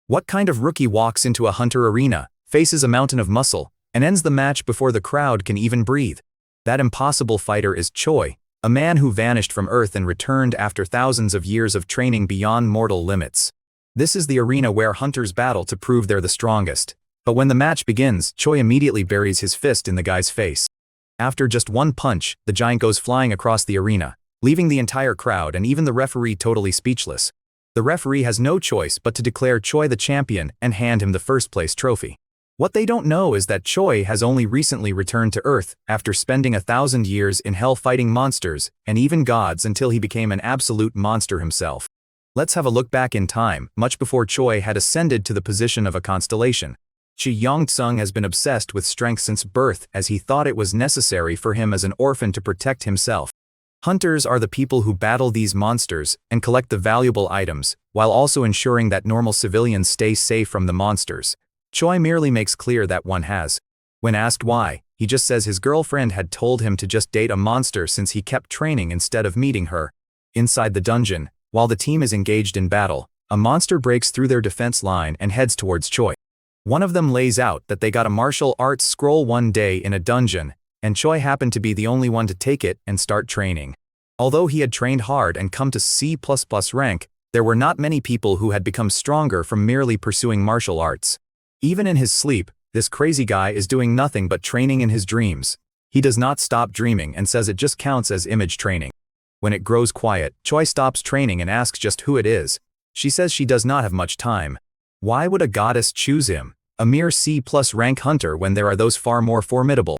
What kind of rookie walks into a hunter arena, faces a mountain of muscle, and ends the match before the crowd can even breathe? That impossible fighter is Choi, a man who vanished from Earth and returned after thousands of years of training beyond mortal limits. This is the arena where hunters battle to prove they're the strongest. But when the match begins, Choi immediately buries his fist in the guy's face. After just one punch, the giant goes flying across the arena, leaving the entire crowd and even the referee totally speechless. The referee has no choice but to declare Choi the champion and hand him the first-place trophy. What they don't know is that Choi has only recently returned to Earth after spending 1,000 years in hell fighting monsters and even gods until he became an absolute monster himself. Let's have a look back in time, much before Choi had ascended to the position of a constellation. Chi Yong-tsung has been obsessed with strength since birth, as he thought it was necessary for him as an orphan to protect himself. Hunters are the people who battle these monsters and collect the valuable items, while also ensuring that normal civilians stay safe from the monsters. Choi merely makes clear that one has. When asked why, he just says his girlfriend had told him to just date a monster since he kept training instead of meeting her. Inside the dungeon, while the team is engaged in battle, a monster breaks through their defense line and heads towards Choi. One of them lays out that they got a martial arts scroll one day in a dungeon, and Choi happened to be the only one to take it and start training. Although he had trained hard and come to C++ rank, there were not many people who had become stronger from merely pursuing martial arts. Even in his sleep, this crazy guy is doing nothing but training in his dreams. He does not stop dreaming and says it just counts as image training. When it grows quiet, Choi stops training and asks just who it is. She says she does not have much time. Why would a goddess choose him, a mere C+ rank hunter, when there are those far more formidable?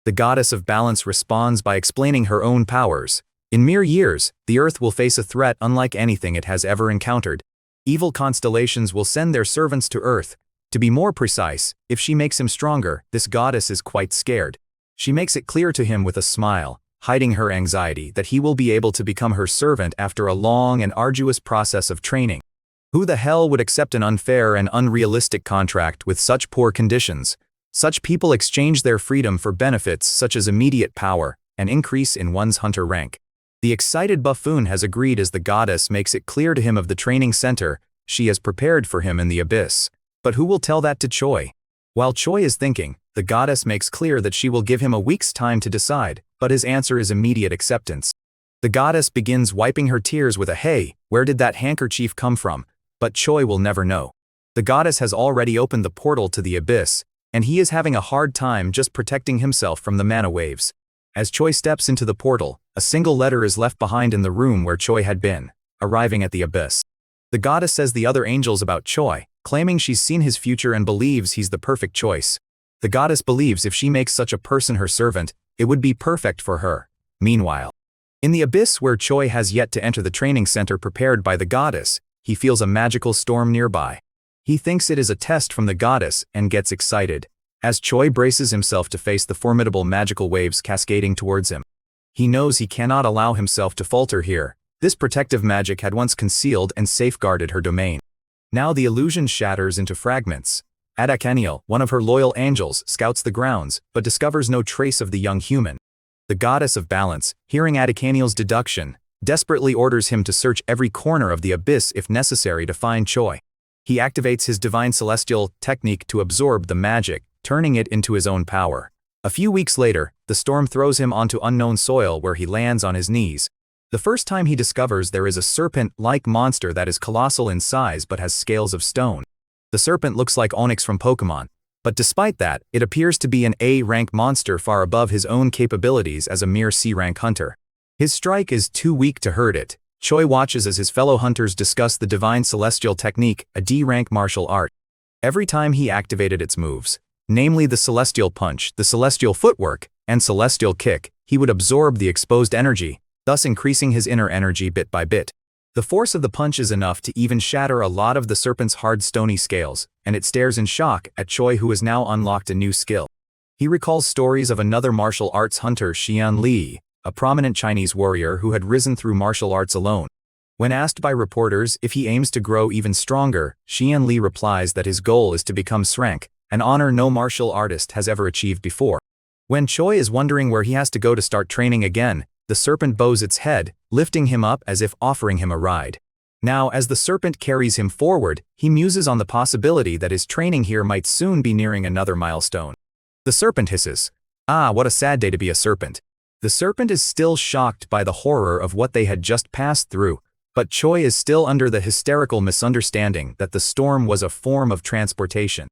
The goddess of balance responds by explaining her own powers. In mere years, the Earth will face a threat unlike anything it has ever encountered. Evil constellations will send their servants to Earth. To be more precise, if she makes him stronger, this goddess is quite scared. She makes it clear to him with a smile, hiding her anxiety, that he will be able to become her servant after a long and arduous process of training. Who the hell would accept an unfair and unrealistic contract with such poor conditions? Such people exchange their freedom for benefits such as immediate power and increase in one's hunter rank. The excited buffoon has agreed as the goddess makes it clear to him of the training center she has prepared for him in the abyss. But who will tell that to Choi? While Choi is thinking, the goddess makes clear that she will give him a week's time to decide, but his answer is immediate acceptance. The goddess begins wiping her tears with a "Hey, where did that handkerchief come from?" But Choi will never know. The goddess has already opened the portal to the abyss, and he is having a hard time just protecting himself from the mana waves. As Choi steps into the portal, a single letter is left behind in the room where Choi had been, arriving at the abyss. The goddess says the other angels about Choi, claiming she's seen his future and believes he's the perfect choice. The goddess believes if she makes such a person her servant, it would be perfect for her. Meanwhile, in the abyss where Choi has yet to enter the training center prepared by the goddess, he feels a magical storm nearby. He thinks it is a test from the goddess and gets excited, as Choi braces himself to face the formidable magical waves cascading towards him. He knows he cannot allow himself to falter here. This protective magic had once concealed and safeguarded her domain. Now the illusion shatters into fragments. Adakaniel, one of her loyal angels, scouts the grounds, but discovers no trace of the young human. The goddess of balance, hearing Adakaniel's deduction, desperately orders him to search every corner of the abyss if necessary to find Choi. He activates his divine celestial technique to absorb the magic, turning it into his own power. A few weeks later, the storm throws him onto unknown soil where he lands on his knees. The first time he discovers there is a serpent-like monster that is colossal in size but has scales of stone. The serpent looks like Onyx from Pokemon, but despite that, it appears to be an A-rank monster far above his own capabilities as a mere C-rank hunter. His strike is too weak to hurt it. Choi watches as his fellow hunters discuss the divine celestial technique, a D-rank martial art. Every time he activated its moves, namely the celestial punch, the celestial footwork, and celestial kick, he would absorb the exposed energy, thus increasing his inner energy bit by bit. The force of the punch is enough to even shatter a lot of the serpent's hard stony scales, and it stares in shock at Choi, who has now unlocked a new skill. He recalls stories of another martial arts hunter, Xian Li, a prominent Chinese warrior who had risen through martial arts alone. When asked by reporters if he aims to grow even stronger, Xian Li replies that his goal is to become Srank, an honor no martial artist has ever achieved before. When Choi is wondering where he has to go to start training again, the serpent bows its head, lifting him up as if offering him a ride. Now, as the serpent carries him forward, he muses on the possibility that his training here might soon be nearing another milestone. The serpent hisses, "Ah, what a sad day to be a serpent." The serpent is still shocked by the horror of what they had just passed through, but Choi is still under the hysterical misunderstanding that the storm was a form of transportation.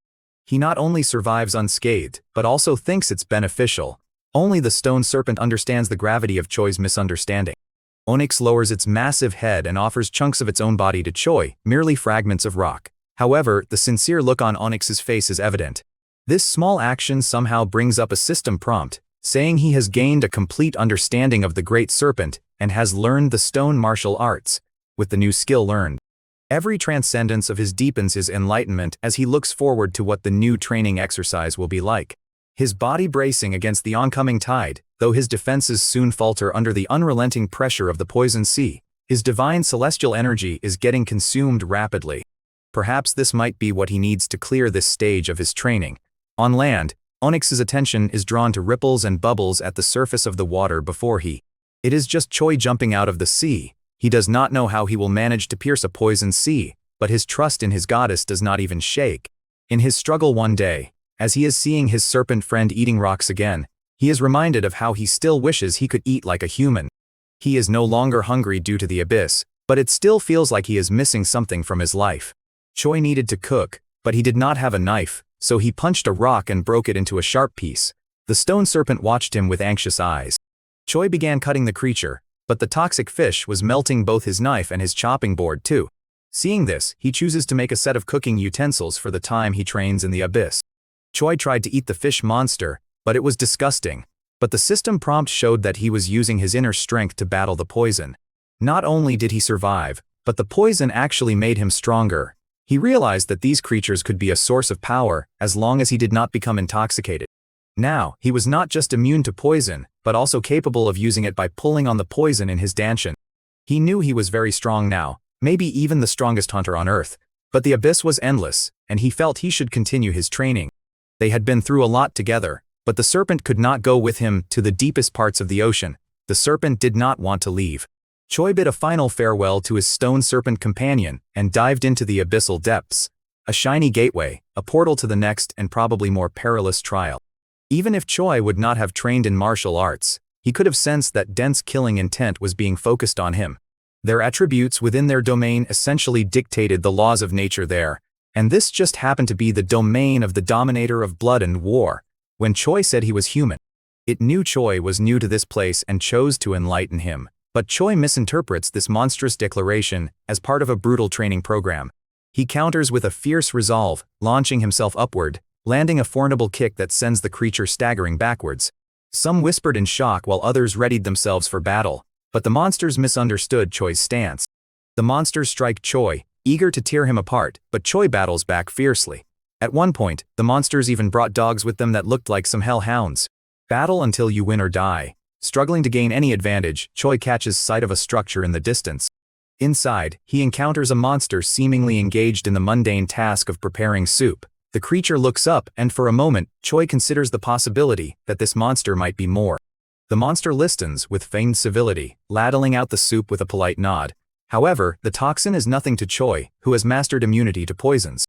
He not only survives unscathed, but also thinks it's beneficial. Only the stone serpent understands the gravity of Choi's misunderstanding. Onyx lowers its massive head and offers chunks of its own body to Choi, merely fragments of rock. However, the sincere look on Onyx's face is evident. This small action somehow brings up a system prompt, saying he has gained a complete understanding of the Great Serpent and has learned the stone martial arts. With the new skill learned, every transcendence of his deepens his enlightenment as he looks forward to what the new training exercise will be like. His body bracing against the oncoming tide, though his defenses soon falter under the unrelenting pressure of the poison sea, his divine celestial energy is getting consumed rapidly. Perhaps this might be what he needs to clear this stage of his training. On land, Onyx's attention is drawn to ripples and bubbles at the surface of the water before he. It is just Choi jumping out of the sea. He does not know how he will manage to pierce a poison sea, but his trust in his goddess does not even shake. In his struggle one day, as he is seeing his serpent friend eating rocks again, he is reminded of how he still wishes he could eat like a human. He is no longer hungry due to the abyss, but it still feels like he is missing something from his life. Choi needed to cook, but he did not have a knife, so he punched a rock and broke it into a sharp piece. The stone serpent watched him with anxious eyes. Choi began cutting the creature, but the toxic fish was melting both his knife and his chopping board too. Seeing this, he chooses to make a set of cooking utensils for the time he trains in the abyss. Choi tried to eat the fish monster, but it was disgusting. But the system prompt showed that he was using his inner strength to battle the poison. Not only did he survive, but the poison actually made him stronger. He realized that these creatures could be a source of power as long as he did not become intoxicated. Now, he was not just immune to poison, but also capable of using it by pulling on the poison in his danshin. He knew he was very strong now, maybe even the strongest hunter on Earth. But the abyss was endless, and he felt he should continue his training. They had been through a lot together, but the serpent could not go with him to the deepest parts of the ocean. The serpent did not want to leave. Choi bid a final farewell to his stone serpent companion and dived into the abyssal depths. A shiny gateway, a portal to the next and probably more perilous trial. Even if Choi would not have trained in martial arts, he could have sensed that dense killing intent was being focused on him. Their attributes within their domain essentially dictated the laws of nature there, and this just happened to be the domain of the dominator of blood and war. When Choi said he was human, it knew Choi was new to this place and chose to enlighten him. But Choi misinterprets this monstrous declaration as part of a brutal training program. He counters with a fierce resolve, launching himself upward, landing a formidable kick that sends the creature staggering backwards. Some whispered in shock while others readied themselves for battle, but the monsters misunderstood Choi's stance. The monsters strike Choi, eager to tear him apart, but Choi battles back fiercely. At one point, the monsters even brought dogs with them that looked like some hellhounds. Battle until you win or die. Struggling to gain any advantage, Choi catches sight of a structure in the distance. Inside, he encounters a monster seemingly engaged in the mundane task of preparing soup. The creature looks up, and for a moment, Choi considers the possibility that this monster might be more. The monster listens with feigned civility, ladling out the soup with a polite nod. However, the toxin is nothing to Choi, who has mastered immunity to poisons.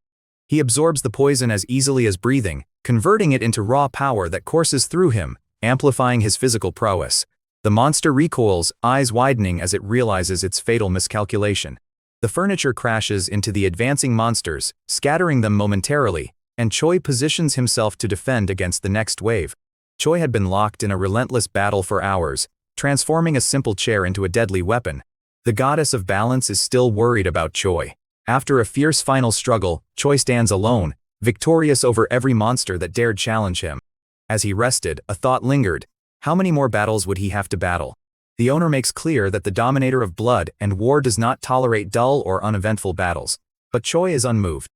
He absorbs the poison as easily as breathing, converting it into raw power that courses through him, amplifying his physical prowess. The monster recoils, eyes widening as it realizes its fatal miscalculation. The furniture crashes into the advancing monsters, scattering them momentarily, and Choi positions himself to defend against the next wave. Choi had been locked in a relentless battle for hours, transforming a simple chair into a deadly weapon. The goddess of balance is still worried about Choi. After a fierce final struggle, Choi stands alone, victorious over every monster that dared challenge him. As he rested, a thought lingered. How many more battles would he have to battle? The owner makes clear that the dominator of blood and war does not tolerate dull or uneventful battles. But Choi is unmoved.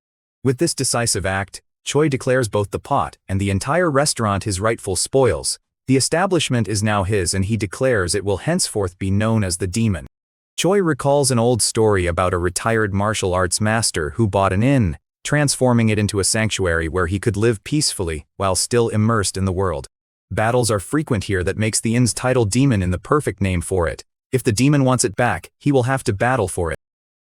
With this decisive act, Choi declares both the pot and the entire restaurant his rightful spoils. The establishment is now his, and he declares it will henceforth be known as the Demon. Choi recalls an old story about a retired martial arts master who bought an inn, transforming it into a sanctuary where he could live peacefully while still immersed in the world. Battles are frequent here that makes the inn's title Demon in the perfect name for it. If the demon wants it back, he will have to battle for it.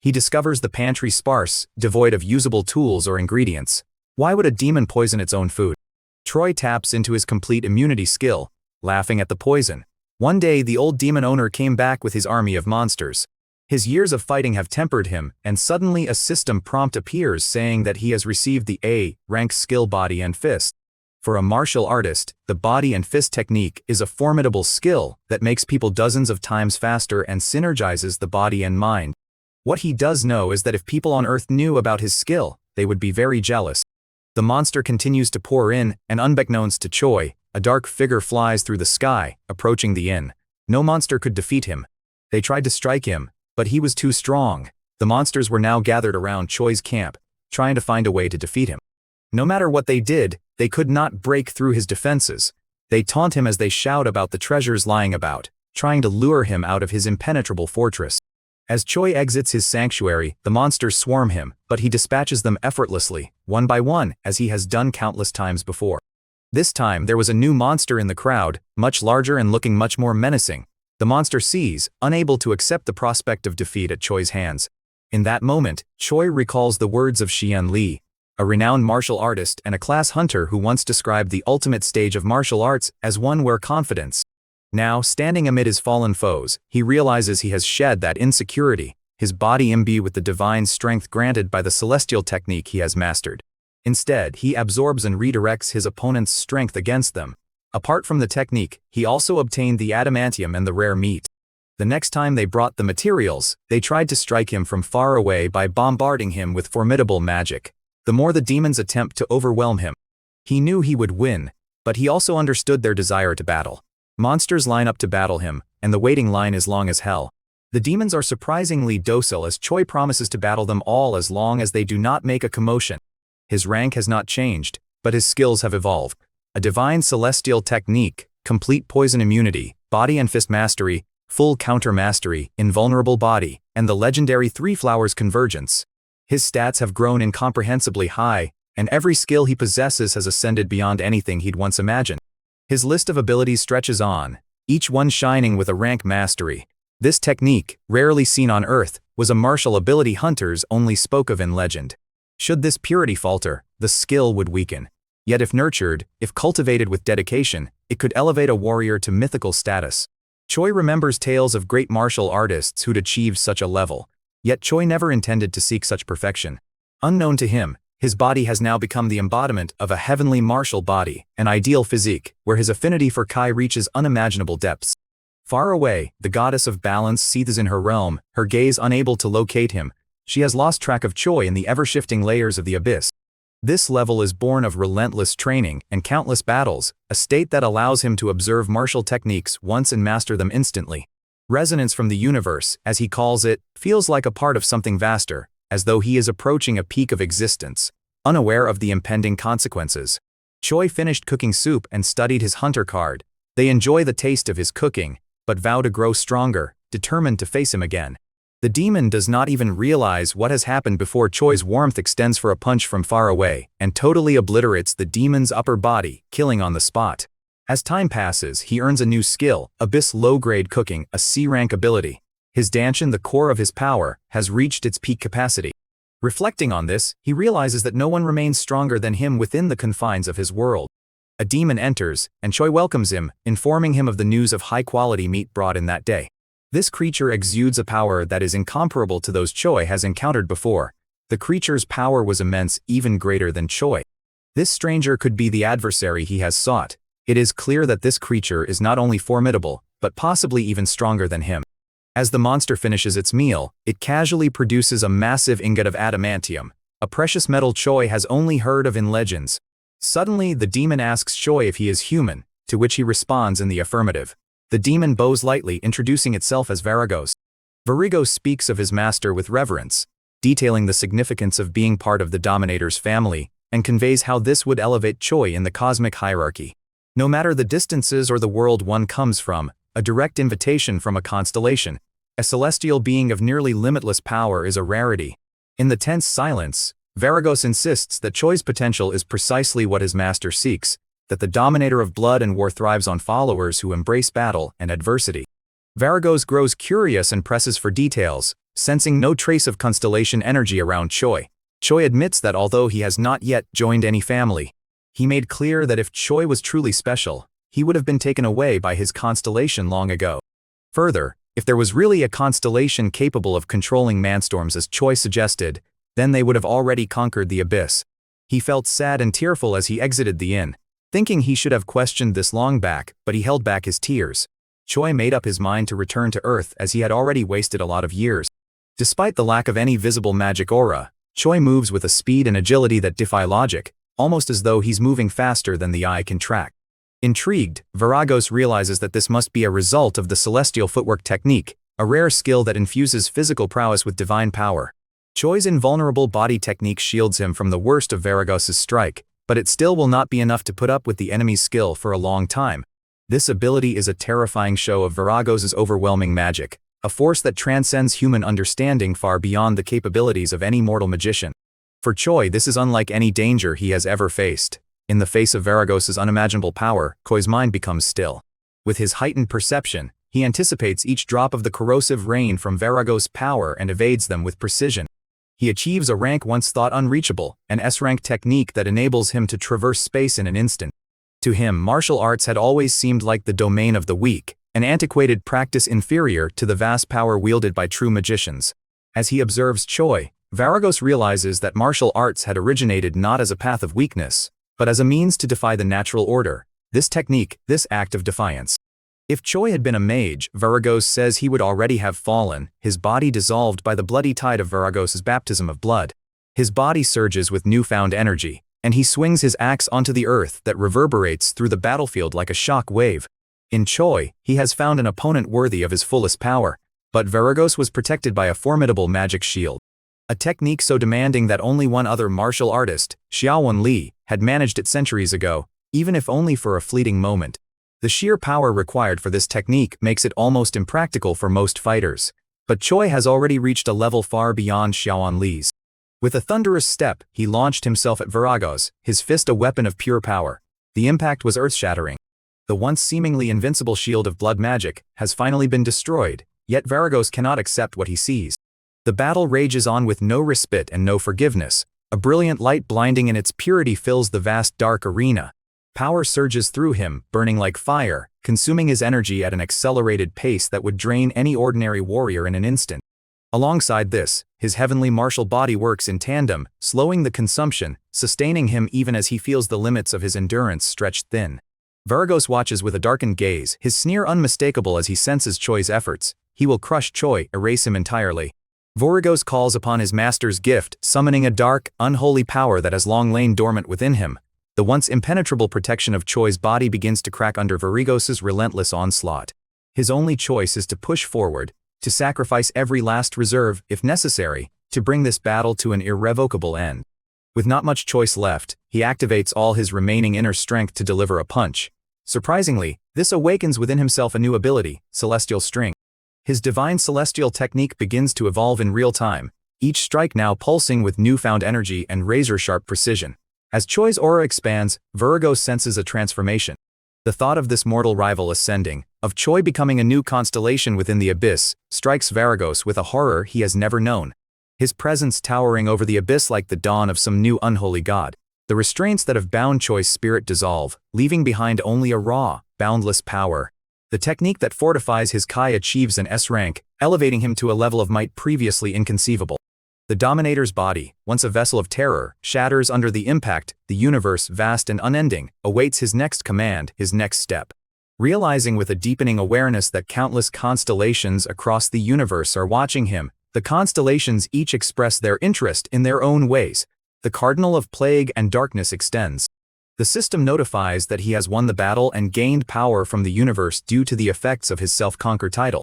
He discovers the pantry sparse, devoid of usable tools or ingredients. Why would a demon poison its own food? Choi taps into his complete immunity skill, laughing at the poison. One day, the old demon owner came back with his army of monsters. His years of fighting have tempered him, and suddenly a system prompt appears saying that he has received the A-rank skill body and fist. For a martial artist, the body and fist technique is a formidable skill that makes people dozens of times faster and synergizes the body and mind. What he does know is that if people on Earth knew about his skill, they would be very jealous. The monster continues to pour in, and unbeknownst to Choi, a dark figure flies through the sky, approaching the inn. No monster could defeat him. They tried to strike him, but he was too strong. The monsters were now gathered around Choi's camp, trying to find a way to defeat him. No matter what they did, they could not break through his defenses. They taunt him as they shout about the treasures lying about, trying to lure him out of his impenetrable fortress. As Choi exits his sanctuary, the monsters swarm him, but he dispatches them effortlessly, one by one, as he has done countless times before. This time, there was a new monster in the crowd, much larger and looking much more menacing. The monster sees, unable to accept the prospect of defeat at Choi's hands. In that moment, Choi recalls the words of Xian Li, a renowned martial artist and a class hunter who once described the ultimate stage of martial arts as one where confidence. Now, standing amid his fallen foes, he realizes he has shed that insecurity, his body imbued with the divine strength granted by the celestial technique he has mastered. Instead, he absorbs and redirects his opponent's strength against them. Apart from the technique, he also obtained the adamantium and the rare meat. The next time they brought the materials, they tried to strike him from far away by bombarding him with formidable magic. The more the demons attempt to overwhelm him. He knew he would win, but he also understood their desire to battle. Monsters line up to battle him, and the waiting line is long as hell. The demons are surprisingly docile as Choi promises to battle them all as long as they do not make a commotion. His rank has not changed, but his skills have evolved. A divine celestial technique, complete poison immunity, body and fist mastery, full counter mastery, invulnerable body, and the legendary Three Flowers convergence. His stats have grown incomprehensibly high, and every skill he possesses has ascended beyond anything he'd once imagined. His list of abilities stretches on, each one shining with a rank mastery. This technique, rarely seen on Earth, was a martial ability hunters only spoke of in legend. Should this purity falter, the skill would weaken. Yet if nurtured, if cultivated with dedication, it could elevate a warrior to mythical status. Choi remembers tales of great martial artists who'd achieved such a level. Yet Choi never intended to seek such perfection. Unknown to him, his body has now become the embodiment of a heavenly martial body, an ideal physique, where his affinity for Kai reaches unimaginable depths. Far away, the goddess of balance seethes in her realm, her gaze unable to locate him. She has lost track of Choi in the ever-shifting layers of the abyss. This level is born of relentless training and countless battles, a state that allows him to observe martial techniques once and master them instantly. Resonance from the universe, as he calls it, feels like a part of something vaster, as though he is approaching a peak of existence, unaware of the impending consequences. Choi finished cooking soup and studied his hunter card. They enjoy the taste of his cooking, but vow to grow stronger, determined to face him again. The demon does not even realize what has happened before Choi's warmth extends for a punch from far away and totally obliterates the demon's upper body, killing on the spot. As time passes, he earns a new skill, Abyss Low-Grade Cooking, a C-rank ability. His Danshin, the core of his power, has reached its peak capacity. Reflecting on this, he realizes that no one remains stronger than him within the confines of his world. A demon enters, and Choi welcomes him, informing him of the news of high-quality meat brought in that day. This creature exudes a power that is incomparable to those Choi has encountered before. The creature's power was immense, even greater than Choi. This stranger could be the adversary he has sought. It is clear that this creature is not only formidable, but possibly even stronger than him. As the monster finishes its meal, it casually produces a massive ingot of adamantium, a precious metal Choi has only heard of in legends. Suddenly, the demon asks Choi if he is human, to which he responds in the affirmative. The demon bows lightly, introducing itself as Varigos. Varigos speaks of his master with reverence, detailing the significance of being part of the Dominator's family, and conveys how this would elevate Choi in the cosmic hierarchy. No matter the distances or the world one comes from, a direct invitation from a constellation, a celestial being of nearly limitless power is a rarity. In the tense silence, Varigos insists that Choi's potential is precisely what his master seeks, that the Dominator of blood and war thrives on followers who embrace battle and adversity. Varigos grows curious and presses for details, sensing no trace of constellation energy around Choi. Choi admits that although he has not yet joined any family, he made clear that if Choi was truly special, he would have been taken away by his constellation long ago. Further, if there was really a constellation capable of controlling manstorms as Choi suggested, then they would have already conquered the abyss. He felt sad and tearful as he exited the inn, thinking he should have questioned this long back, but he held back his tears. Choi made up his mind to return to Earth as he had already wasted a lot of years. Despite the lack of any visible magic aura, Choi moves with a speed and agility that defy logic, almost as though he's moving faster than the eye can track. Intrigued, Viragos realizes that this must be a result of the celestial footwork technique, a rare skill that infuses physical prowess with divine power. Choi's invulnerable body technique shields him from the worst of Viragos's strike, but it still will not be enough to put up with the enemy's skill for a long time. This ability is a terrifying show of Viragos's overwhelming magic, a force that transcends human understanding far beyond the capabilities of any mortal magician. For Choi, this is unlike any danger he has ever faced. In the face of Viragos's unimaginable power, Choi's mind becomes still. With his heightened perception, he anticipates each drop of the corrosive rain from Viragos's power and evades them with precision. He achieves a rank once thought unreachable, an S-rank technique that enables him to traverse space in an instant. To him, martial arts had always seemed like the domain of the weak, an antiquated practice inferior to the vast power wielded by true magicians. As he observes Choi, Viragos realizes that martial arts had originated not as a path of weakness, but as a means to defy the natural order. This technique, this act of defiance. If Choi had been a mage, Viragos says he would already have fallen, his body dissolved by the bloody tide of Viragos's baptism of blood. His body surges with newfound energy, and he swings his axe onto the earth that reverberates through the battlefield like a shock wave. In Choi, he has found an opponent worthy of his fullest power, but Viragos was protected by a formidable magic shield. A technique so demanding that only one other martial artist, Xiaowon Li, had managed it centuries ago, even if only for a fleeting moment. The sheer power required for this technique makes it almost impractical for most fighters, but Choi has already reached a level far beyond Xiaowon Li's. With a thunderous step, he launched himself at Viragos, his fist a weapon of pure power. The impact was earth-shattering. The once seemingly invincible shield of blood magic has finally been destroyed, yet Viragos cannot accept what he sees. The battle rages on with no respite and no forgiveness. A brilliant light blinding in its purity fills the vast dark arena. Power surges through him, burning like fire, consuming his energy at an accelerated pace that would drain any ordinary warrior in an instant. Alongside this, his heavenly martial body works in tandem, slowing the consumption, sustaining him even as he feels the limits of his endurance stretched thin. Viragos watches with a darkened gaze, his sneer unmistakable as he senses Choi's efforts. He will crush Choi, erase him entirely. Viragos calls upon his master's gift, summoning a dark, unholy power that has long lain dormant within him. The once impenetrable protection of Choi's body begins to crack under Viragos's relentless onslaught. His only choice is to push forward, to sacrifice every last reserve, if necessary, to bring this battle to an irrevocable end. With not much choice left, he activates all his remaining inner strength to deliver a punch. Surprisingly, this awakens within himself a new ability, Celestial String. His divine celestial technique begins to evolve in real time, each strike now pulsing with newfound energy and razor-sharp precision. As Choi's aura expands, Viragos senses a transformation. The thought of this mortal rival ascending, of Choi becoming a new constellation within the abyss, strikes Viragos with a horror he has never known. His presence towering over the abyss like the dawn of some new unholy god. The restraints that have bound Choi's spirit dissolve, leaving behind only a raw, boundless power. The technique that fortifies his Kai achieves an S rank, elevating him to a level of might previously inconceivable. The Dominator's body, once a vessel of terror, shatters under the impact. The universe, vast and unending, awaits his next command, his next step. Realizing with a deepening awareness that countless constellations across the universe are watching him, the constellations each express their interest in their own ways. The cardinal of plague and darkness extends. The system notifies that he has won the battle and gained power from the universe due to the effects of his self-conquer title.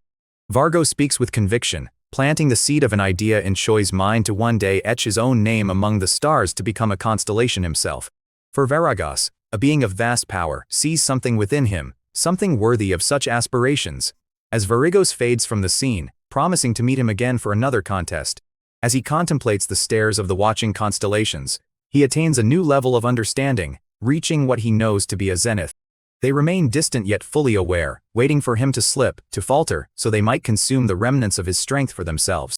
Viragos speaks with conviction, planting the seed of an idea in Choi's mind to one day etch his own name among the stars to become a constellation himself. For Viragos, a being of vast power, sees something within him, something worthy of such aspirations. As Viragos fades from the scene, promising to meet him again for another contest, as he contemplates the stares of the watching constellations, he attains a new level of understanding, reaching what he knows to be a zenith. They remain distant yet fully aware, waiting for him to slip, to falter, so they might consume the remnants of his strength for themselves.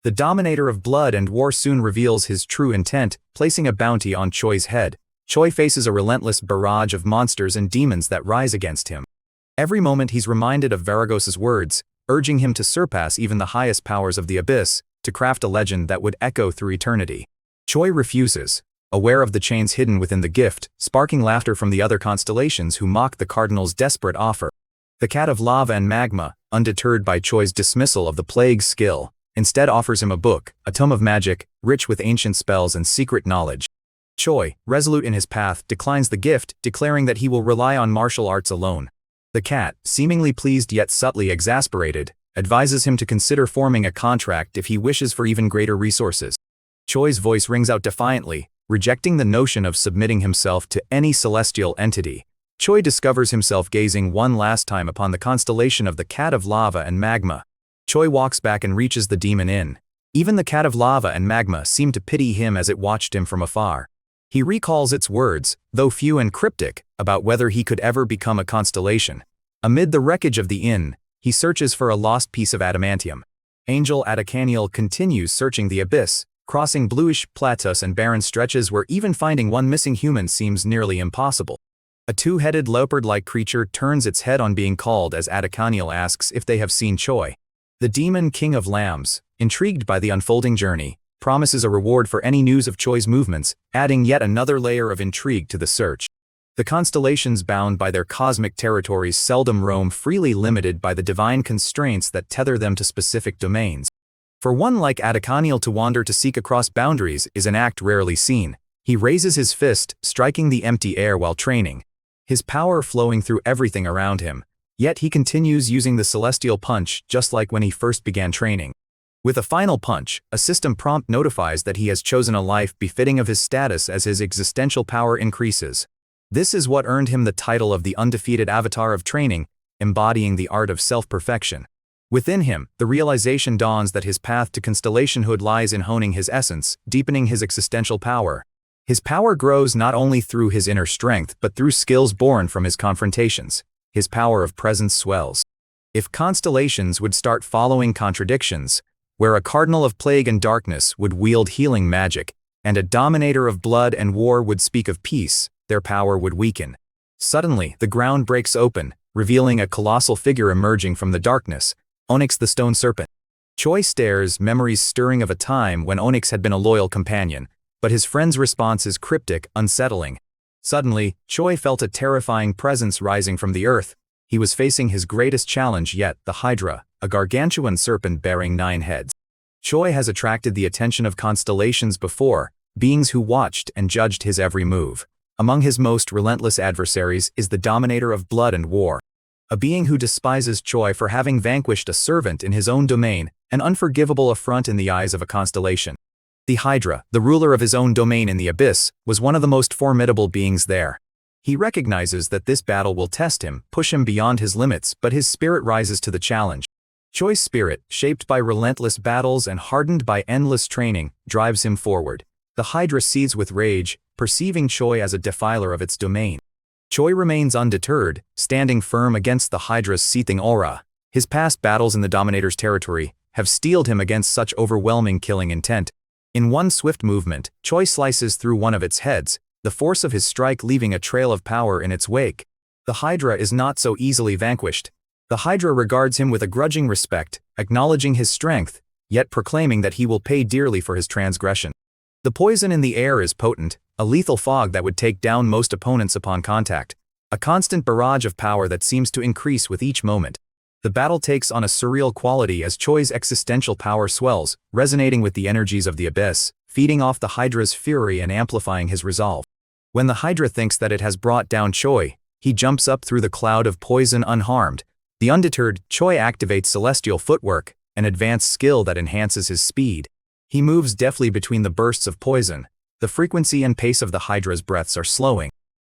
The Dominator of Blood and War soon reveals his true intent, placing a bounty on Choi's head. Choi faces a relentless barrage of monsters and demons that rise against him. Every moment he's reminded of Varagos's words, urging him to surpass even the highest powers of the abyss, to craft a legend that would echo through eternity. Choi refuses, aware of the chains hidden within the gift, sparking laughter from the other constellations who mock the Cardinal's desperate offer. The Cat of Lava and Magma, undeterred by Choi's dismissal of the plague's skill, instead offers him a book, a tome of magic, rich with ancient spells and secret knowledge. Choi, resolute in his path, declines the gift, declaring that he will rely on martial arts alone. The cat, seemingly pleased yet subtly exasperated, advises him to consider forming a contract if he wishes for even greater resources. Choi's voice rings out defiantly, rejecting the notion of submitting himself to any celestial entity. Choi discovers himself gazing one last time upon the constellation of the Cat of Lava and Magma. Choi walks back and reaches the demon inn. Even the Cat of Lava and Magma seem to pity him as it watched him from afar. He recalls its words, though few and cryptic, about whether he could ever become a constellation. Amid the wreckage of the inn, he searches for a lost piece of adamantium. Angel Adacaniel continues searching the abyss, crossing bluish plateaus and barren stretches where even finding one missing human seems nearly impossible. A two-headed leopard-like creature turns its head on being called as Adacaniel asks if they have seen Choi. The demon King of Lambs, intrigued by the unfolding journey, promises a reward for any news of Choi's movements, adding yet another layer of intrigue to the search. The constellations bound by their cosmic territories seldom roam freely, limited by the divine constraints that tether them to specific domains. For one like Adacaniel to wander to seek across boundaries is an act rarely seen. He raises his fist, striking the empty air while training, his power flowing through everything around him. Yet he continues using the celestial punch just like when he first began training. With a final punch, a system prompt notifies that he has chosen a life befitting of his status as his existential power increases. This is what earned him the title of the undefeated avatar of training, embodying the art of self-perfection. Within him, the realization dawns that his path to constellationhood lies in honing his essence, deepening his existential power. His power grows not only through his inner strength but through skills born from his confrontations. His power of presence swells. If constellations would start following contradictions, where a cardinal of plague and darkness would wield healing magic, and a dominator of blood and war would speak of peace, their power would weaken. Suddenly, the ground breaks open, revealing a colossal figure emerging from the darkness, Onyx the Stone Serpent. Choi stares, memories stirring of a time when Onyx had been a loyal companion, but his friend's response is cryptic, unsettling. Suddenly, Choi felt a terrifying presence rising from the earth. He was facing his greatest challenge yet, the Hydra, a gargantuan serpent bearing 9 heads. Choi has attracted the attention of constellations before, beings who watched and judged his every move. Among his most relentless adversaries is the Dominator of Blood and War, a being who despises Choi for having vanquished a servant in his own domain, an unforgivable affront in the eyes of a constellation. The Hydra, the ruler of his own domain in the abyss, was one of the most formidable beings there. He recognizes that this battle will test him, push him beyond his limits, but his spirit rises to the challenge. Choi's spirit, shaped by relentless battles and hardened by endless training, drives him forward. The Hydra seethes with rage, perceiving Choi as a defiler of its domain. Choi remains undeterred, standing firm against the Hydra's seething aura. His past battles in the Dominator's territory have steeled him against such overwhelming killing intent. In one swift movement, Choi slices through one of its heads, the force of his strike leaving a trail of power in its wake. The Hydra is not so easily vanquished. The Hydra regards him with a grudging respect, acknowledging his strength, yet proclaiming that he will pay dearly for his transgression. The poison in the air is potent, a lethal fog that would take down most opponents upon contact, a constant barrage of power that seems to increase with each moment. The battle takes on a surreal quality as Choi's existential power swells, resonating with the energies of the abyss, feeding off the Hydra's fury and amplifying his resolve. When the Hydra thinks that it has brought down Choi, he jumps up through the cloud of poison unharmed. The undeterred, Choi activates celestial footwork, an advanced skill that enhances his speed. He moves deftly between the bursts of poison. The frequency and pace of the Hydra's breaths are slowing.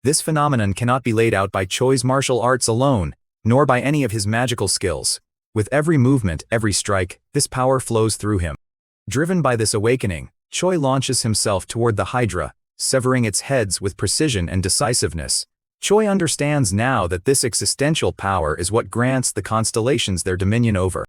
This phenomenon cannot be laid out by Choi's martial arts alone, nor by any of his magical skills. With every movement, every strike, this power flows through him. Driven by this awakening, Choi launches himself toward the Hydra, severing its heads with precision and decisiveness. Choi understands now that this existential power is what grants the constellations their dominion over.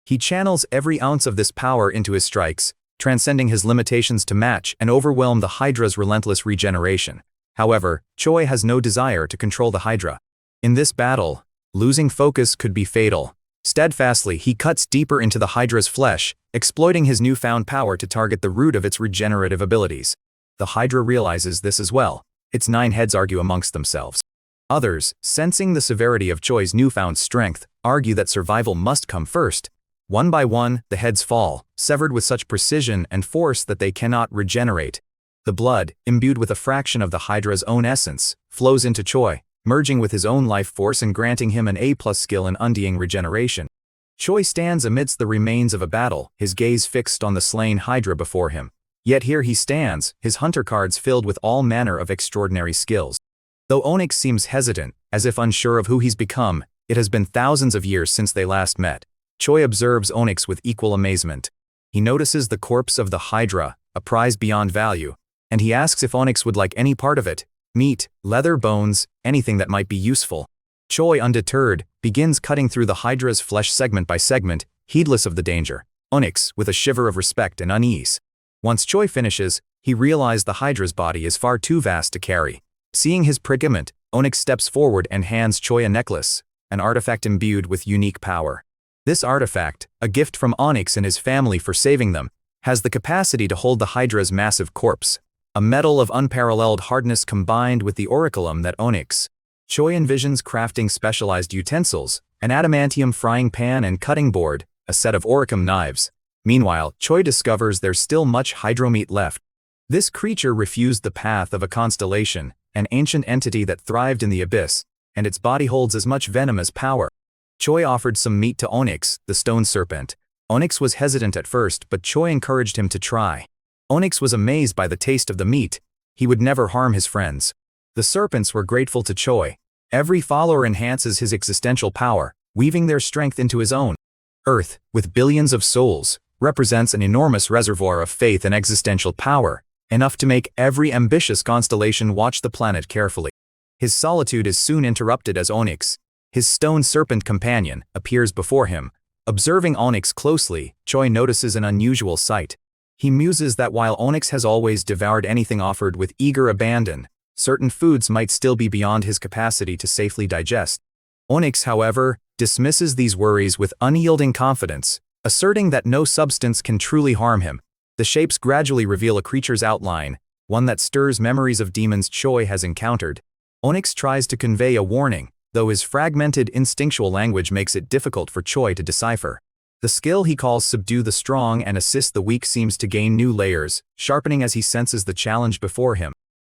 He channels every ounce of this power into his strikes, transcending his limitations to match and overwhelm the Hydra's relentless regeneration. However, Choi has no desire to control the Hydra. In this battle, losing focus could be fatal. Steadfastly, he cuts deeper into the Hydra's flesh, exploiting his newfound power to target the root of its regenerative abilities. The Hydra realizes this as well. Its 9 heads argue amongst themselves. Others, sensing the severity of Choi's newfound strength, argue that survival must come first. One by one, the heads fall, severed with such precision and force that they cannot regenerate. The blood, imbued with a fraction of the Hydra's own essence, flows into Choi, merging with his own life force and granting him an A+ skill in undying regeneration. Choi stands amidst the remains of a battle, his gaze fixed on the slain Hydra before him. Yet here he stands, his hunter cards filled with all manner of extraordinary skills. Though Onyx seems hesitant, as if unsure of who he's become, it has been thousands of years since they last met. Choi observes Onyx with equal amazement. He notices the corpse of the Hydra, a prize beyond value, and he asks if Onyx would like any part of it. Meat, leather, bones, anything that might be useful. Choi, undeterred, begins cutting through the Hydra's flesh segment by segment, heedless of the danger. Onyx, with a shiver of respect and unease. Once Choi finishes, he realizes the Hydra's body is far too vast to carry. Seeing his predicament, Onyx steps forward and hands Choi a necklace, an artifact imbued with unique power. This artifact, a gift from Onyx and his family for saving them, has the capacity to hold the Hydra's massive corpse. A metal of unparalleled hardness combined with the orichalcum that Onyx. Choi envisions crafting specialized utensils, an adamantium frying pan and cutting board, a set of orichalcum knives. Meanwhile, Choi discovers there's still much hydromeat left. This creature refused the path of a constellation, an ancient entity that thrived in the abyss, and its body holds as much venom as power. Choi offered some meat to Onyx, the stone serpent. Onyx was hesitant at first, but Choi encouraged him to try. Onyx was amazed by the taste of the meat. He would never harm his friends. The serpents were grateful to Choi. Every follower enhances his existential power, weaving their strength into his own. Earth, with billions of souls, represents an enormous reservoir of faith and existential power, enough to make every ambitious constellation watch the planet carefully. His solitude is soon interrupted as Onyx, his stone serpent companion, appears before him. Observing Onyx closely, Choi notices an unusual sight. He muses that while Onyx has always devoured anything offered with eager abandon, certain foods might still be beyond his capacity to safely digest. Onyx, however, dismisses these worries with unyielding confidence, asserting that no substance can truly harm him. The shapes gradually reveal a creature's outline, one that stirs memories of demons Choi has encountered. Onyx tries to convey a warning, though his fragmented instinctual language makes it difficult for Choi to decipher. The skill he calls Subdue the Strong and Assist the Weak seems to gain new layers, sharpening as he senses the challenge before him.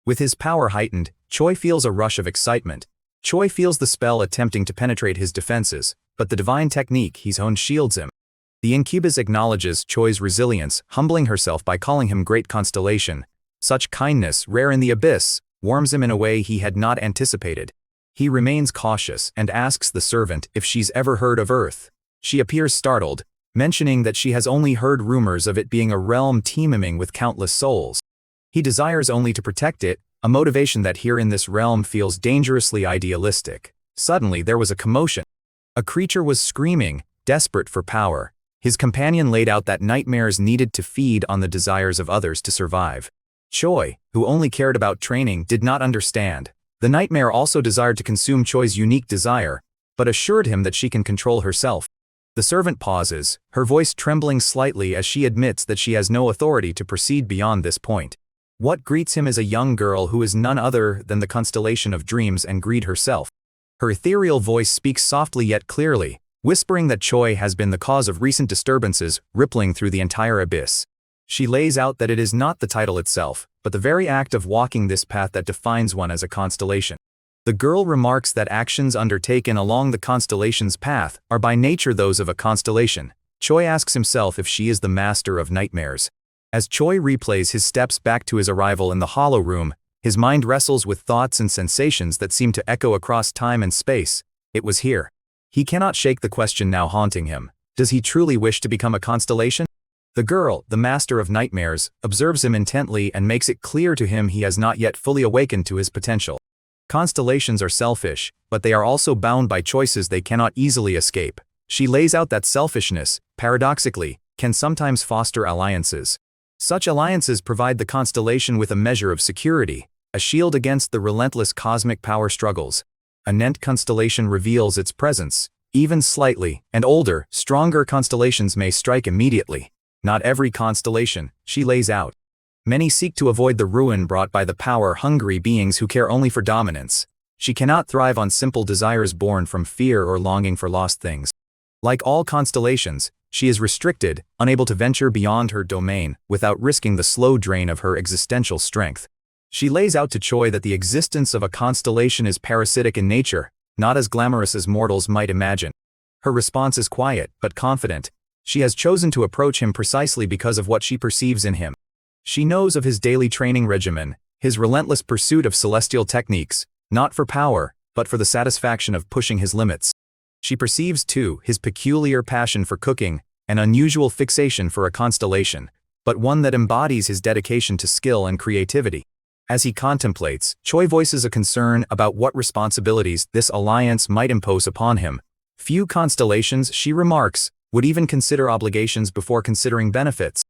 With his power heightened, Choi feels a rush of excitement. Choi feels the spell attempting to penetrate his defenses, but the divine technique he's honed shields him. The incubus acknowledges Choi's resilience, humbling herself by calling him Great Constellation. Such kindness, rare in the abyss, warms him in a way he had not anticipated. He remains cautious and asks the servant if she's ever heard of Earth. She appears startled, mentioning that she has only heard rumors of it being a realm teeming with countless souls. He desires only to protect it, a motivation that here in this realm feels dangerously idealistic. Suddenly there was a commotion. A creature was screaming, desperate for power. His companion laid out that nightmares needed to feed on the desires of others to survive. Choi, who only cared about training, did not understand. The nightmare also desired to consume Choi's unique desire, but assured him that she can control herself. The servant pauses, her voice trembling slightly as she admits that she has no authority to proceed beyond this point. What greets him is a young girl who is none other than the constellation of dreams and greed herself. Her ethereal voice speaks softly yet clearly, whispering that Choi has been the cause of recent disturbances rippling through the entire abyss. She lays out that it is not the title itself, but the very act of walking this path that defines one as a constellation. The girl remarks that actions undertaken along the constellation's path are by nature those of a constellation. Choi asks himself if she is the master of nightmares. As Choi replays his steps back to his arrival in the hollow room, his mind wrestles with thoughts and sensations that seem to echo across time and space. It was here. He cannot shake the question now haunting him. Does he truly wish to become a constellation? The girl, the master of nightmares, observes him intently and makes it clear to him he has not yet fully awakened to his potential. Constellations are selfish, but they are also bound by choices they cannot easily escape. she lays out that selfishness, paradoxically, can sometimes foster alliances. Such alliances provide the constellation with a measure of security, a shield against the relentless cosmic power struggles. A Nent constellation reveals its presence, even slightly, and older, stronger constellations may strike immediately. Not every constellation, she lays out. Many seek to avoid the ruin brought by the power-hungry beings who care only for dominance. She cannot thrive on simple desires born from fear or longing for lost things. Like all constellations, she is restricted, unable to venture beyond her domain without risking the slow drain of her existential strength. She lays out to Choi that the existence of a constellation is parasitic in nature, not as glamorous as mortals might imagine. Her response is quiet, but confident. She has chosen to approach him precisely because of what she perceives in him. She knows of his daily training regimen, his relentless pursuit of celestial techniques, not for power, but for the satisfaction of pushing his limits. She perceives, too, his peculiar passion for cooking, an unusual fixation for a constellation, but one that embodies his dedication to skill and creativity. As he contemplates, Choi voices a concern about what responsibilities this alliance might impose upon him. Few constellations, she remarks, would even consider obligations before considering benefits.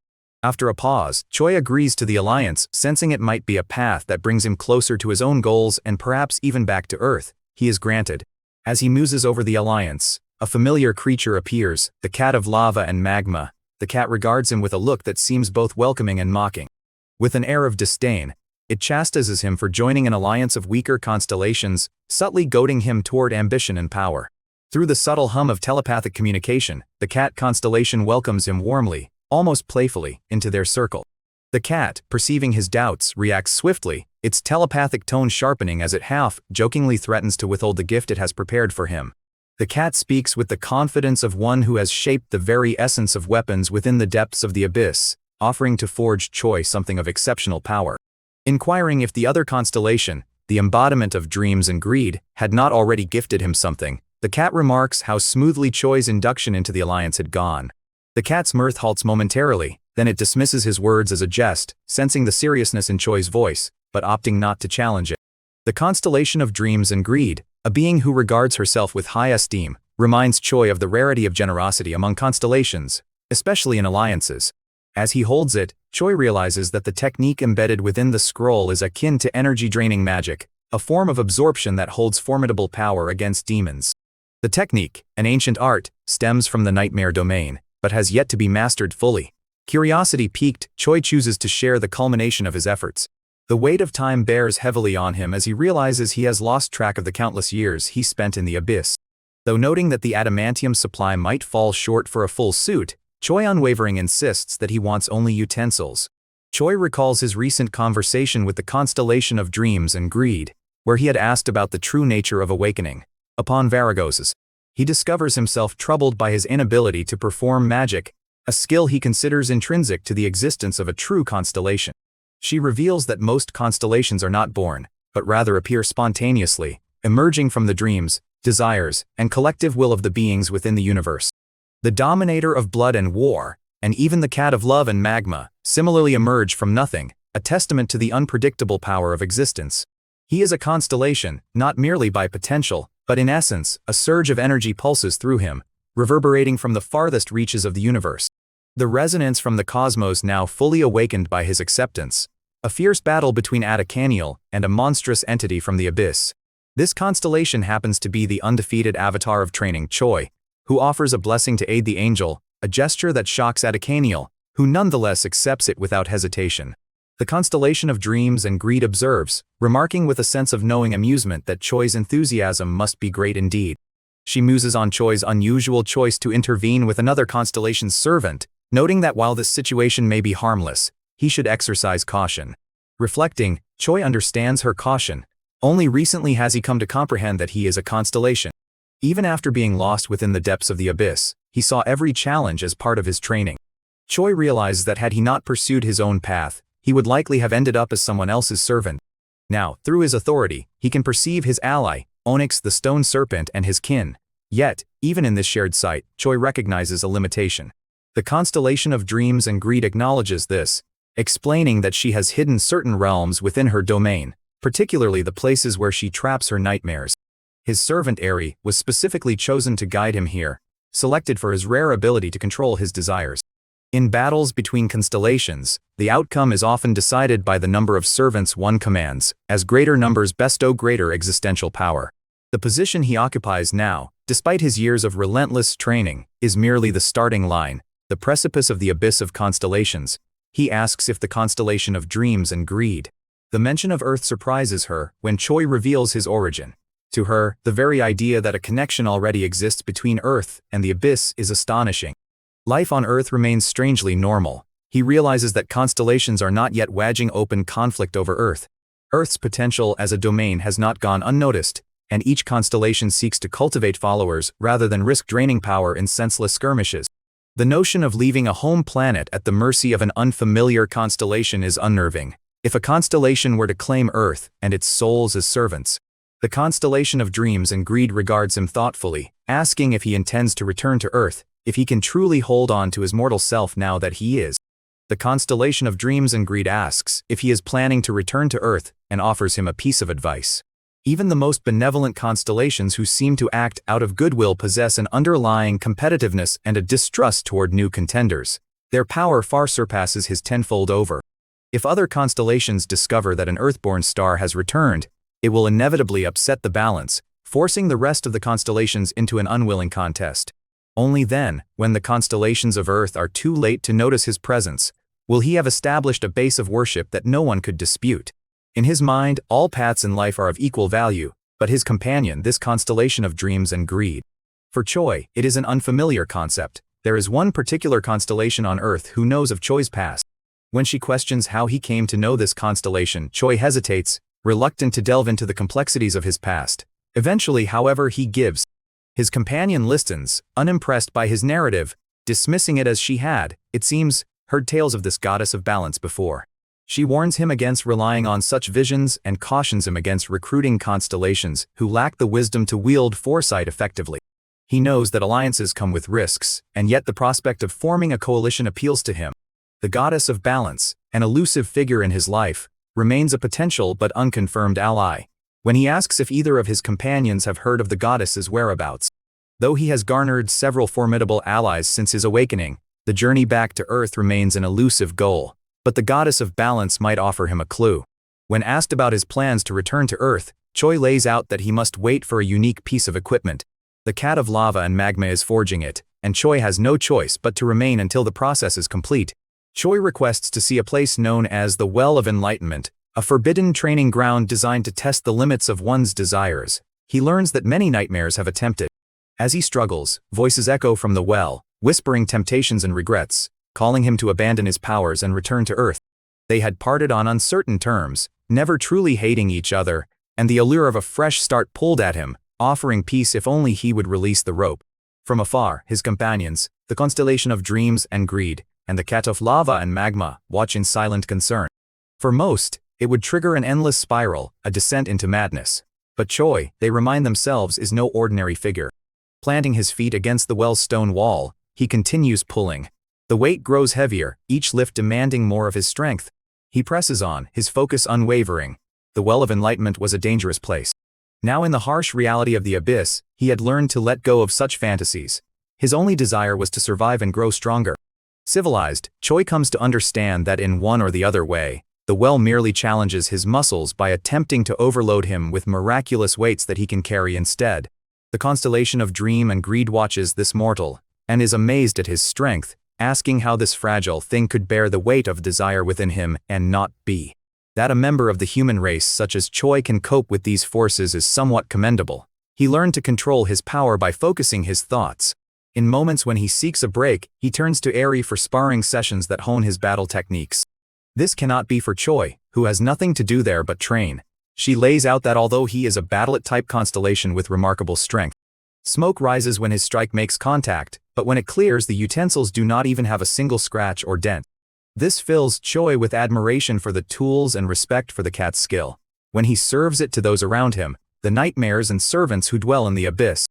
After a pause, Choi agrees to the alliance, sensing it might be a path that brings him closer to his own goals and perhaps even back to Earth. He is granted. As he muses over the alliance, a familiar creature appears, the cat of lava and magma. The cat regards him with a look that seems both welcoming and mocking. With an air of disdain, it chastises him for joining an alliance of weaker constellations, subtly goading him toward ambition and power. Through the subtle hum of telepathic communication, the cat constellation welcomes him warmly, almost playfully, into their circle. The cat, perceiving his doubts, reacts swiftly, its telepathic tone sharpening as it half-jokingly threatens to withhold the gift it has prepared for him. The cat speaks with the confidence of one who has shaped the very essence of weapons within the depths of the abyss, offering to forge Choi something of exceptional power. Inquiring if the other constellation, the embodiment of dreams and greed, had not already gifted him something, the cat remarks how smoothly Choi's induction into the alliance had gone. The cat's mirth halts momentarily, then it dismisses his words as a jest, sensing the seriousness in Choi's voice, but opting not to challenge it. The constellation of dreams and greed, a being who regards herself with high esteem, reminds Choi of the rarity of generosity among constellations, especially in alliances. As he holds it, Choi realizes that the technique embedded within the scroll is akin to energy-draining magic, a form of absorption that holds formidable power against demons. The technique, an ancient art, stems from the nightmare domain, but has yet to be mastered fully. Curiosity piqued, Choi chooses to share the culmination of his efforts. The weight of time bears heavily on him as he realizes he has lost track of the countless years he spent in the abyss. Though noting that the adamantium supply might fall short for a full suit, Choi unwavering insists that he wants only utensils. Choi recalls his recent conversation with the constellation of dreams and greed, where he had asked about the true nature of awakening. Upon Varagoses, he discovers himself troubled by his inability to perform magic, a skill he considers intrinsic to the existence of a true constellation. She reveals that most constellations are not born, but rather appear spontaneously, emerging from the dreams, desires, and collective will of the beings within the universe. The dominator of blood and war, and even the cat of love and magma, similarly emerge from nothing, a testament to the unpredictable power of existence. He is a constellation, not merely by potential, but in essence, a surge of energy pulses through him, reverberating from the farthest reaches of the universe. The resonance from the cosmos now fully awakened by his acceptance. A fierce battle between Atacaniel and a monstrous entity from the abyss. This constellation happens to be the undefeated avatar of training Choi, who offers a blessing to aid the angel, a gesture that shocks Atacaniel, who nonetheless accepts it without hesitation. The constellation of dreams and greed observes, remarking with a sense of knowing amusement that Choi's enthusiasm must be great indeed. She muses on Choi's unusual choice to intervene with another constellation's servant, noting that while this situation may be harmless, he should exercise caution. Reflecting, Choi understands her caution. Only recently has he come to comprehend that he is a constellation. Even after being lost within the depths of the abyss, he saw every challenge as part of his training. Choi realizes that had he not pursued his own path, he would likely have ended up as someone else's servant. Now, through his authority, he can perceive his ally, Onyx the stone serpent, and his kin. Yet, even in this shared sight, Choi recognizes a limitation. The constellation of dreams and greed acknowledges this, explaining that she has hidden certain realms within her domain, particularly the places where she traps her nightmares. His servant Eri was specifically chosen to guide him here, selected for his rare ability to control his desires. In battles between constellations, the outcome is often decided by the number of servants one commands, as greater numbers bestow greater existential power. The position he occupies now, despite his years of relentless training, is merely the starting line, the precipice of the abyss of constellations. He asks if the constellation of dreams and greed. The mention of Earth surprises her when Choi reveals his origin. To her, the very idea that a connection already exists between Earth and the abyss is astonishing. Life on Earth remains strangely normal. He realizes that constellations are not yet waging open conflict over Earth. Earth's potential as a domain has not gone unnoticed, and each constellation seeks to cultivate followers rather than risk draining power in senseless skirmishes. The notion of leaving a home planet at the mercy of an unfamiliar constellation is unnerving. If a constellation were to claim Earth and its souls as servants, the constellation of dreams and greed regards him thoughtfully, asking if he intends to return to Earth, if he can truly hold on to his mortal self now that he is. The constellation of dreams and greed asks if he is planning to return to Earth and offers him a piece of advice. Even the most benevolent constellations who seem to act out of goodwill possess an underlying competitiveness and a distrust toward new contenders. Their power far surpasses his tenfold over. If other constellations discover that an Earthborn star has returned, it will inevitably upset the balance, forcing the rest of the constellations into an unwilling contest. Only then, when the constellations of Earth are too late to notice his presence, will he have established a base of worship that no one could dispute. In his mind, all paths in life are of equal value, but his companion, this constellation of dreams and greed. For Choi, it is an unfamiliar concept. There is one particular constellation on Earth who knows of Choi's past. When she questions how he came to know this constellation, Choi hesitates, reluctant to delve into the complexities of his past. Eventually, however, he gives. His companion listens, unimpressed by his narrative, dismissing it as she had, it seems, heard tales of this goddess of balance before. She warns him against relying on such visions and cautions him against recruiting constellations who lack the wisdom to wield foresight effectively. He knows that alliances come with risks, and yet the prospect of forming a coalition appeals to him. The goddess of balance, an elusive figure in his life, remains a potential but unconfirmed ally. When he asks if either of his companions have heard of the goddess's whereabouts. Though he has garnered several formidable allies since his awakening, the journey back to Earth remains an elusive goal. But the goddess of balance might offer him a clue. When asked about his plans to return to Earth, Choi lays out that he must wait for a unique piece of equipment. The cat of lava and magma is forging it, and Choi has no choice but to remain until the process is complete. Choi requests to see a place known as the Well of Enlightenment, a forbidden training ground designed to test the limits of one's desires. He learns that many nightmares have attempted. As he struggles, voices echo from the well, whispering temptations and regrets, calling him to abandon his powers and return to Earth. They had parted on uncertain terms, never truly hating each other, and the allure of a fresh start pulled at him, offering peace if only he would release the rope. From afar, his companions, the constellation of dreams and greed, and the cat of lava and magma, watch in silent concern. For most, it would trigger an endless spiral, a descent into madness. But Choi, they remind themselves, is no ordinary figure. Planting his feet against the well's stone wall, he continues pulling. The weight grows heavier, each lift demanding more of his strength. He presses on, his focus unwavering. The Well of Enlightenment was a dangerous place. Now in the harsh reality of the abyss, he had learned to let go of such fantasies. His only desire was to survive and grow stronger. Civilized, Choi comes to understand that in one or the other way, the well merely challenges his muscles by attempting to overload him with miraculous weights that he can carry instead. The constellation of dream and greed watches this mortal, and is amazed at his strength, asking how this fragile thing could bear the weight of desire within him and not be. That a member of the human race such as Choi can cope with these forces is somewhat commendable. He learned to control his power by focusing his thoughts. In moments when he seeks a break, he turns to Eri for sparring sessions that hone his battle techniques. This cannot be for Choi, who has nothing to do there but train. She lays out that although he is a battlet-type constellation with remarkable strength, smoke rises when his strike makes contact, but when it clears, the utensils do not even have a single scratch or dent. This fills Choi with admiration for the tools and respect for the cat's skill. When he serves it to those around him, the nightmares and servants who dwell in the abyss,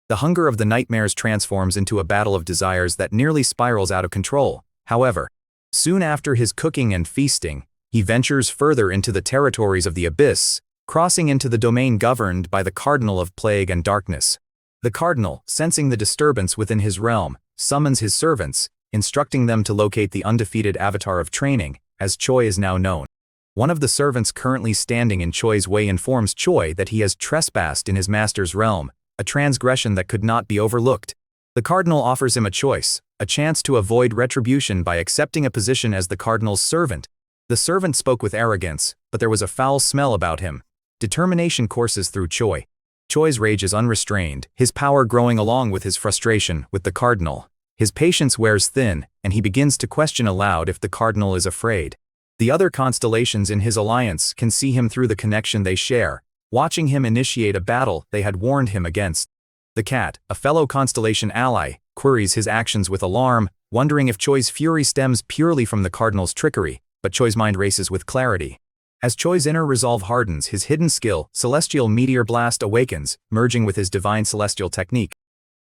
the hunger of the nightmares transforms into a battle of desires that nearly spirals out of control. However, soon after his cooking and feasting, he ventures further into the territories of the abyss, crossing into the domain governed by the cardinal of plague and darkness. The cardinal, sensing the disturbance within his realm, summons his servants, instructing them to locate the undefeated avatar of training, as Choi is now known. One of the servants currently standing in Choi's way informs Choi that he has trespassed in his master's realm, a transgression that could not be overlooked. The cardinal offers him a choice, a chance to avoid retribution by accepting a position as the cardinal's servant. The servant spoke with arrogance, but there was a foul smell about him. Determination courses through Choi. Choi's rage is unrestrained, his power growing along with his frustration with the cardinal. His patience wears thin, and he begins to question aloud if the cardinal is afraid. The other constellations in his alliance can see him through the connection they share, watching him initiate a battle they had warned him against. The cat, a fellow constellation ally, queries his actions with alarm, wondering if Choi's fury stems purely from the cardinal's trickery, but Choi's mind races with clarity. As Choi's inner resolve hardens, his hidden skill, Celestial Meteor Blast, awakens, merging with his divine celestial technique.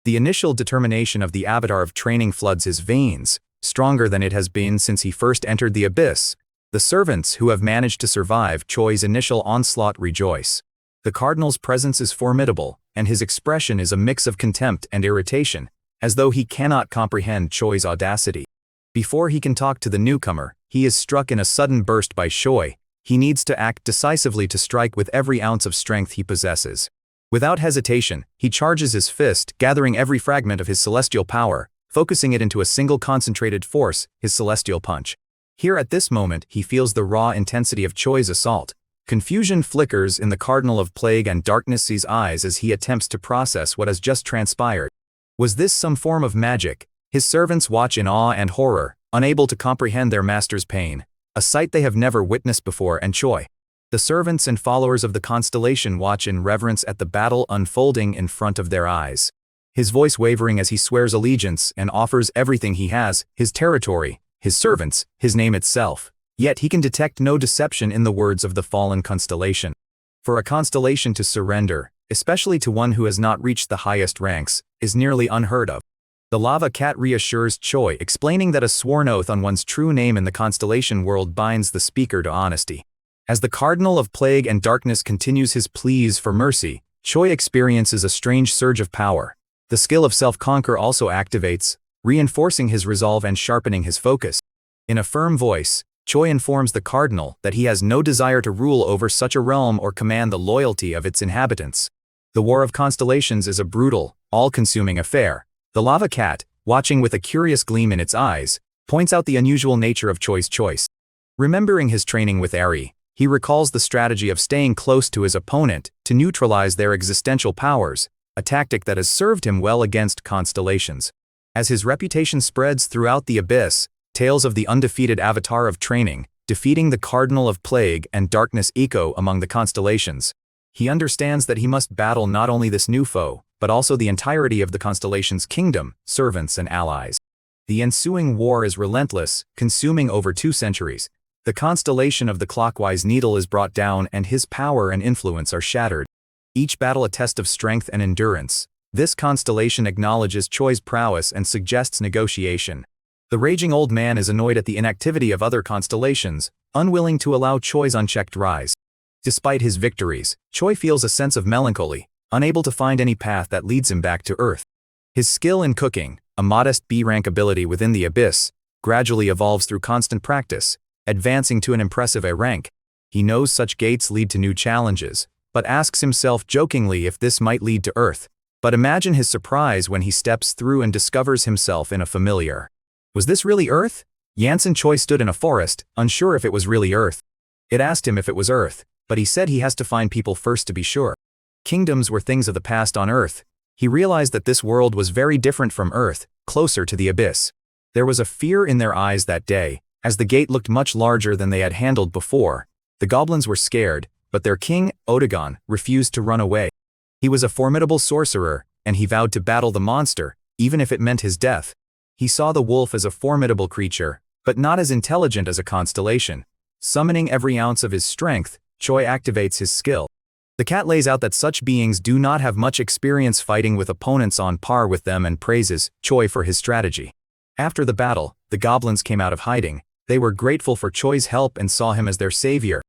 The initial determination of the avatar of training floods his veins, stronger than it has been since he first entered the abyss. The servants who have managed to survive Choi's initial onslaught rejoice. The cardinal's presence is formidable, and his expression is a mix of contempt and irritation, as though he cannot comprehend Choi's audacity. Before he can talk to the newcomer, he is struck in a sudden burst by Choi. He needs to act decisively to strike with every ounce of strength he possesses. Without hesitation, he charges his fist, gathering every fragment of his celestial power, focusing it into a single concentrated force, his celestial punch. Here at this moment, he feels the raw intensity of Choi's assault. Confusion flickers in the Cardinal of Plague and Darkness's eyes as he attempts to process what has just transpired. Was this some form of magic? His servants watch in awe and horror, unable to comprehend their master's pain, a sight they have never witnessed before, and Choi. The servants and followers of the constellation watch in reverence at the battle unfolding in front of their eyes. His voice wavering as he swears allegiance and offers everything he has, his territory, his servants, his name itself. Yet he can detect no deception in the words of the fallen constellation. For a constellation to surrender, especially to one who has not reached the highest ranks, is nearly unheard of. The lava cat reassures Choi, explaining that a sworn oath on one's true name in the constellation world binds the speaker to honesty. As the Cardinal of Plague and Darkness continues his pleas for mercy, Choi experiences a strange surge of power. The skill of self-conquer also activates, reinforcing his resolve and sharpening his focus. In a firm voice, Choi informs the Cardinal that he has no desire to rule over such a realm or command the loyalty of its inhabitants. The War of Constellations is a brutal, all-consuming affair. The lava cat, watching with a curious gleam in its eyes, points out the unusual nature of Choi's choice. Remembering his training with Eri, he recalls the strategy of staying close to his opponent to neutralize their existential powers, a tactic that has served him well against constellations. As his reputation spreads throughout the abyss, tales of the undefeated avatar of training, defeating the Cardinal of Plague and Darkness echo among the constellations. He understands that he must battle not only this new foe, but also the entirety of the constellation's kingdom, servants and allies. The ensuing war is relentless, consuming over 2 centuries. The constellation of the clockwise needle is brought down and his power and influence are shattered. Each battle a test of strength and endurance. This constellation acknowledges Choi's prowess and suggests negotiation. The raging old man is annoyed at the inactivity of other constellations, unwilling to allow Choi's unchecked rise. Despite his victories, Choi feels a sense of melancholy, unable to find any path that leads him back to Earth. His skill in cooking, a modest B-rank ability within the abyss, gradually evolves through constant practice, advancing to an impressive A rank. He knows such gates lead to new challenges, but asks himself jokingly if this might lead to Earth. But imagine his surprise when he steps through and discovers himself in a familiar. Was this really Earth? Jansen Choi stood in a forest, unsure if it was really Earth. It asked him if it was Earth, but he said he has to find people first to be sure. Kingdoms were things of the past on Earth. He realized that this world was very different from Earth, closer to the abyss. There was a fear in their eyes that day, as the gate looked much larger than they had handled before. The goblins were scared, but their king, Otagon, refused to run away. He was a formidable sorcerer, and he vowed to battle the monster, even if it meant his death. He saw the wolf as a formidable creature, but not as intelligent as a constellation. Summoning every ounce of his strength, Choi activates his skill. The cat lays out that such beings do not have much experience fighting with opponents on par with them and praises Choi for his strategy. After the battle, the goblins came out of hiding. They were grateful for Choi's help and saw him as their savior.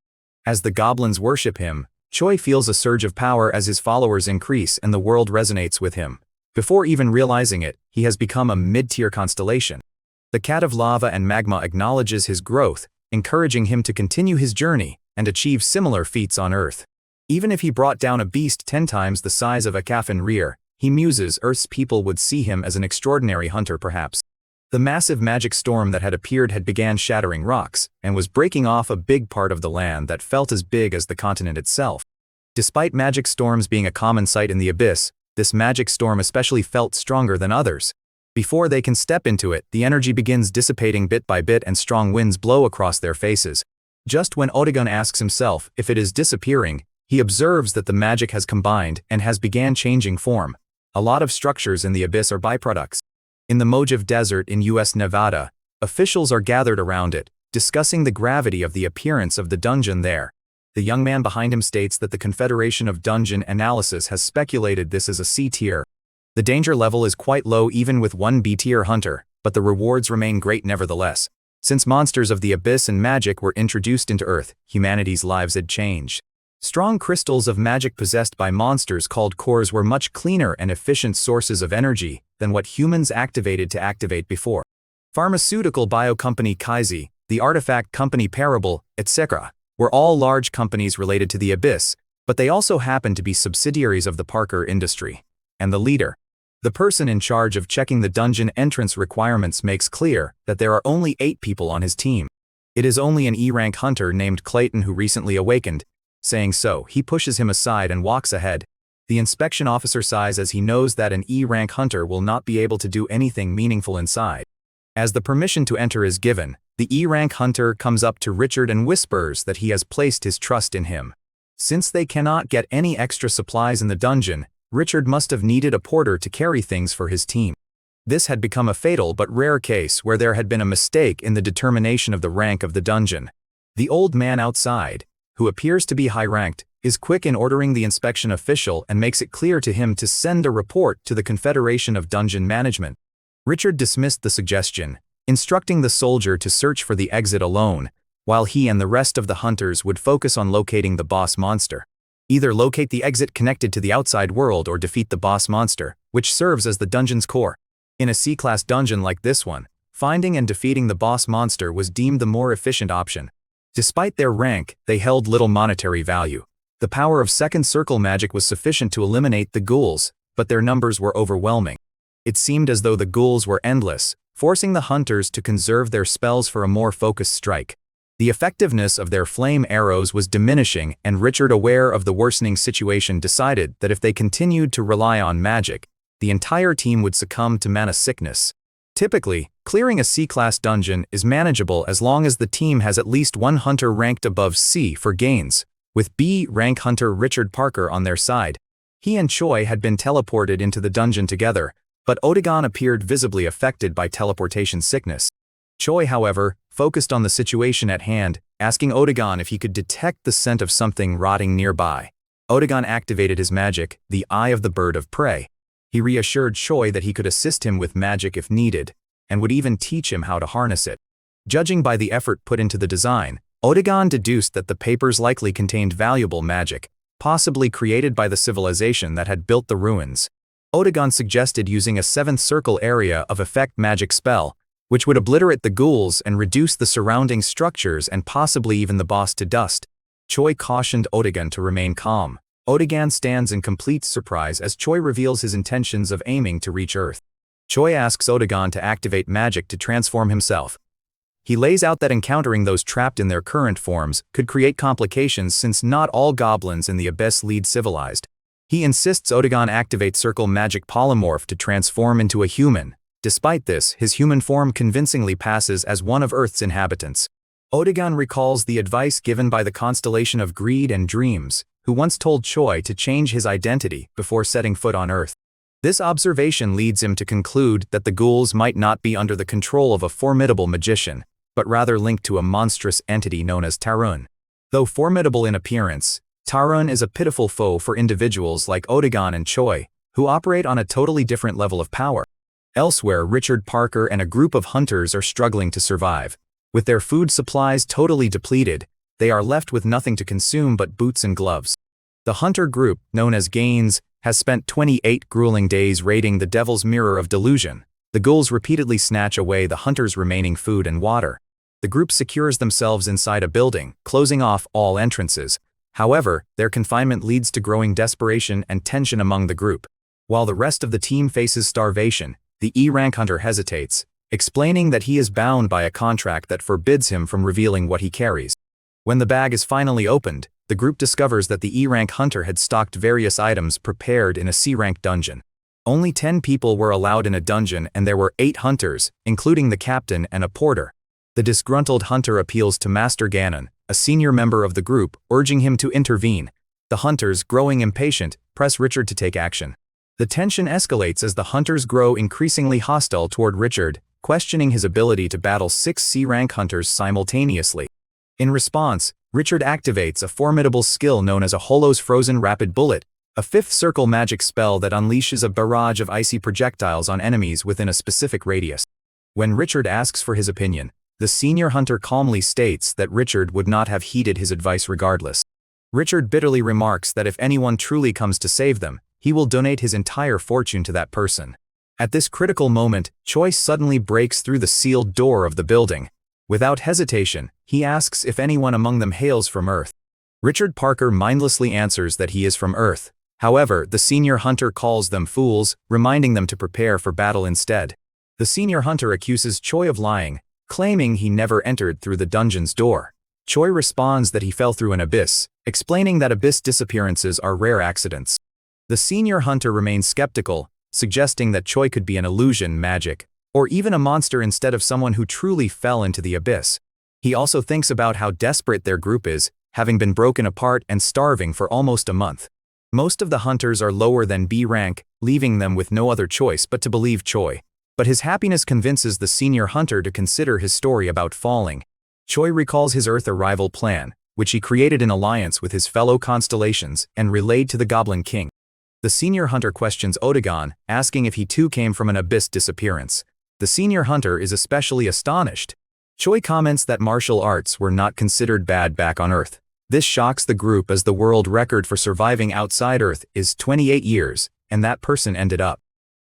As the goblins worship him, Choi feels a surge of power as his followers increase and the world resonates with him. Before even realizing it, he has become a mid-tier constellation. The cat of lava and magma acknowledges his growth, encouraging him to continue his journey and achieve similar feats on Earth. Even if he brought down a beast 10 times the size of a Kafan rear, he muses Earth's people would see him as an extraordinary hunter perhaps. The massive magic storm that had appeared had began shattering rocks, and was breaking off a big part of the land that felt as big as the continent itself. Despite magic storms being a common sight in the abyss, this magic storm especially felt stronger than others. Before they can step into it, the energy begins dissipating bit by bit and strong winds blow across their faces. Just when Otogon asks himself if it is disappearing, he observes that the magic has combined and has began changing form. A lot of structures in the abyss are byproducts. In the Mojave Desert in US Nevada, officials are gathered around it, discussing the gravity of the appearance of the dungeon there. The young man behind him states that the Confederation of Dungeon Analysis has speculated this is a C tier. The danger level is quite low even with one B tier hunter, but the rewards remain great nevertheless. Since monsters of the abyss and magic were introduced into Earth, humanity's lives had changed. Strong crystals of magic possessed by monsters called cores were much cleaner and efficient sources of energy than what humans activated to activate before. Pharmaceutical bio company Kaizi, the artifact company Parable, etc. were all large companies related to the abyss, but they also happened to be subsidiaries of the Parker industry. And the leader, the person in charge of checking the dungeon entrance requirements, makes clear that there are only 8 people on his team. It is only an E-rank hunter named Clayton who recently awakened. Saying so, he pushes him aside and walks ahead. The inspection officer sighs as he knows that an E-rank hunter will not be able to do anything meaningful inside. As the permission to enter is given, the E-rank hunter comes up to Richard and whispers that he has placed his trust in him. Since they cannot get any extra supplies in the dungeon, Richard must have needed a porter to carry things for his team. This had become a fatal but rare case where there had been a mistake in the determination of the rank of the dungeon. The old man outside, who appears to be high-ranked, is quick in ordering the inspection official and makes it clear to him to send a report to the Confederation of Dungeon Management. Richard dismissed the suggestion, instructing the soldier to search for the exit alone, while he and the rest of the hunters would focus on locating the boss monster. Either locate the exit connected to the outside world or defeat the boss monster, which serves as the dungeon's core. In a C-class dungeon like this one, finding and defeating the boss monster was deemed the more efficient option. Despite their rank, they held little monetary value. The power of second circle magic was sufficient to eliminate the ghouls, but their numbers were overwhelming. It seemed as though the ghouls were endless, forcing the hunters to conserve their spells for a more focused strike. The effectiveness of their flame arrows was diminishing, and Richard, aware of the worsening situation, decided that if they continued to rely on magic, the entire team would succumb to mana sickness. Typically, clearing a C-class dungeon is manageable as long as the team has at least one hunter ranked above C for gains, with B-rank hunter Richard Parker on their side. He and Choi had been teleported into the dungeon together, but Otogon appeared visibly affected by teleportation sickness. Choi, however, focused on the situation at hand, asking Otogon if he could detect the scent of something rotting nearby. Otogon activated his magic, the Eye of the Bird of Prey. He reassured Choi that he could assist him with magic if needed, and would even teach him how to harness it. Judging by the effort put into the design, Otogon deduced that the papers likely contained valuable magic, possibly created by the civilization that had built the ruins. Otogon suggested using a 7th circle area of effect magic spell, which would obliterate the ghouls and reduce the surrounding structures and possibly even the boss to dust. Choi cautioned Otogon to remain calm. Otogon stands in complete surprise as Choi reveals his intentions of aiming to reach Earth. Choi asks Otogon to activate magic to transform himself. He lays out that encountering those trapped in their current forms could create complications since not all goblins in the abyss lead civilized. He insists Otogon activate circle magic polymorph to transform into a human. Despite this, his human form convincingly passes as one of Earth's inhabitants. Otogon recalls the advice given by the constellation of Greed and Dreams, who once told Choi to change his identity before setting foot on Earth. This observation leads him to conclude that the ghouls might not be under the control of a formidable magician, but rather linked to a monstrous entity known as Tarun. Though formidable in appearance, Tarun is a pitiful foe for individuals like Otogon and Choi, who operate on a totally different level of power. Elsewhere, Richard Parker and a group of hunters are struggling to survive. With their food supplies totally depleted, they are left with nothing to consume but boots and gloves. The hunter group, known as Gaines, has spent 28 grueling days raiding the Devil's Mirror of Delusion. The ghouls repeatedly snatch away the hunter's remaining food and water. The group secures themselves inside a building, closing off all entrances. However, their confinement leads to growing desperation and tension among the group. While the rest of the team faces starvation, the E-rank hunter hesitates, explaining that he is bound by a contract that forbids him from revealing what he carries. When the bag is finally opened, the group discovers that the E-rank hunter had stocked various items prepared in a C-rank dungeon. Only 10 people were allowed in a dungeon and there were 8 hunters, including the captain and a porter. The disgruntled hunter appeals to Master Ganon, a senior member of the group, urging him to intervene. The hunters, growing impatient, press Richard to take action. The tension escalates as the hunters grow increasingly hostile toward Richard, questioning his ability to battle 6 C-rank hunters simultaneously. In response, Richard activates a formidable skill known as a Holo's Frozen Rapid Bullet, a 5th circle magic spell that unleashes a barrage of icy projectiles on enemies within a specific radius. When Richard asks for his opinion, the senior hunter calmly states that Richard would not have heeded his advice regardless. Richard bitterly remarks that if anyone truly comes to save them, he will donate his entire fortune to that person. At this critical moment, Choi suddenly breaks through the sealed door of the building. Without hesitation, he asks if anyone among them hails from Earth. Richard Parker mindlessly answers that he is from Earth. However, the senior hunter calls them fools, reminding them to prepare for battle instead. The senior hunter accuses Choi of lying, claiming he never entered through the dungeon's door. Choi responds that he fell through an abyss, explaining that abyss disappearances are rare accidents. The senior hunter remains skeptical, suggesting that Choi could be an illusion, magic, or even a monster instead of someone who truly fell into the abyss. He also thinks about how desperate their group is, having been broken apart and starving for almost a month. Most of the hunters are lower than B rank, leaving them with no other choice but to believe Choi. But his happiness convinces the senior hunter to consider his story about falling. Choi recalls his Earth arrival plan, which he created in alliance with his fellow constellations and relayed to the Goblin King. The senior hunter questions Otagon, asking if he too came from an abyss disappearance. The senior hunter is especially astonished. Choi comments that martial arts were not considered bad back on Earth. This shocks the group as the world record for surviving outside Earth is 28 years, and that person ended up.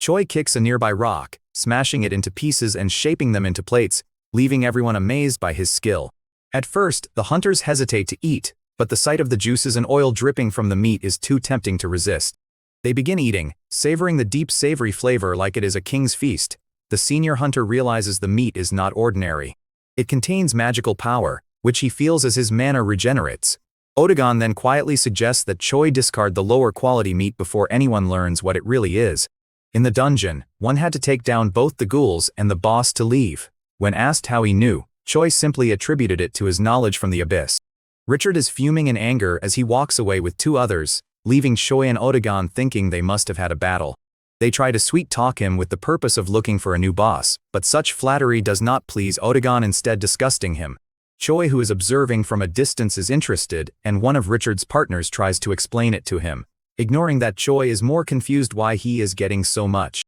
Choi kicks a nearby rock, smashing it into pieces and shaping them into plates, leaving everyone amazed by his skill. At first, the hunters hesitate to eat, but the sight of the juices and oil dripping from the meat is too tempting to resist. They begin eating, savoring the deep savory flavor like it is a king's feast. The senior hunter realizes the meat is not ordinary. It contains magical power, which he feels as his mana regenerates. Otagon then quietly suggests that Choi discard the lower quality meat before anyone learns what it really is. In the dungeon, one had to take down both the ghouls and the boss to leave. When asked how he knew, Choi simply attributed it to his knowledge from the abyss. Richard is fuming in anger as he walks away with 2 others, leaving Choi and Otagon thinking they must have had a battle. They try to sweet-talk him with the purpose of looking for a new boss, but such flattery does not please Otagon, instead disgusting him. Choi, who is observing from a distance, is interested, and one of Richard's partners tries to explain it to him, ignoring that Choi is more confused why he is getting so much.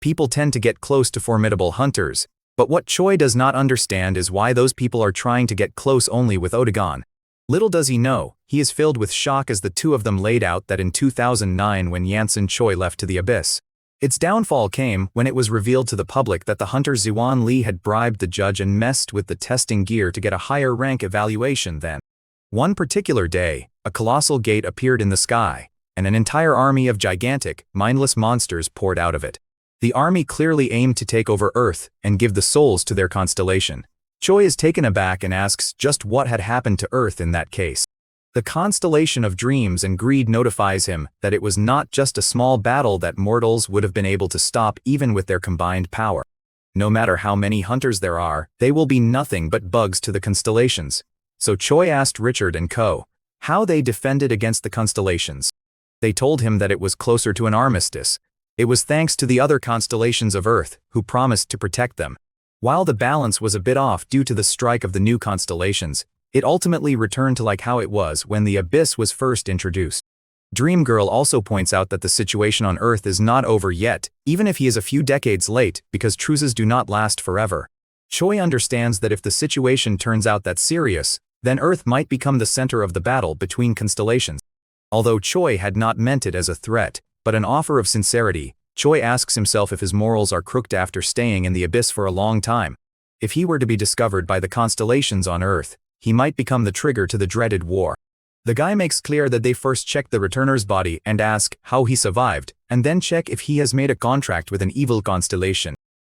People tend to get close to formidable hunters, but what Choi does not understand is why those people are trying to get close only with Otagon. Little does he know, he is filled with shock as the 2 of them laid out that in 2009 when Yansen Choi left to the abyss. Its downfall came when it was revealed to the public that the hunter Ziwan Lee had bribed the judge and messed with the testing gear to get a higher rank evaluation than. One particular day, a colossal gate appeared in the sky, and an entire army of gigantic, mindless monsters poured out of it. The army clearly aimed to take over Earth and give the souls to their constellation. Choi is taken aback and asks just what had happened to Earth in that case. The constellation of dreams and greed notifies him that it was not just a small battle that mortals would have been able to stop even with their combined power. No matter how many hunters there are, they will be nothing but bugs to the constellations. So Choi asked Richard and co. how they defended against the constellations. They told him that it was closer to an armistice. It was thanks to the other constellations of Earth, who promised to protect them. While the balance was a bit off due to the strike of the new constellations, it ultimately returned to like how it was when the abyss was first introduced. Dreamgirl also points out that the situation on Earth is not over yet, even if he is a few decades late, because truces do not last forever. Choi understands that if the situation turns out that serious, then Earth might become the center of the battle between constellations. Although Choi had not meant it as a threat, but an offer of sincerity. Choi asks himself if his morals are crooked after staying in the abyss for a long time. If he were to be discovered by the constellations on Earth, he might become the trigger to the dreaded war. The guy makes clear that they first check the returner's body and ask how he survived, and then check if he has made a contract with an evil constellation.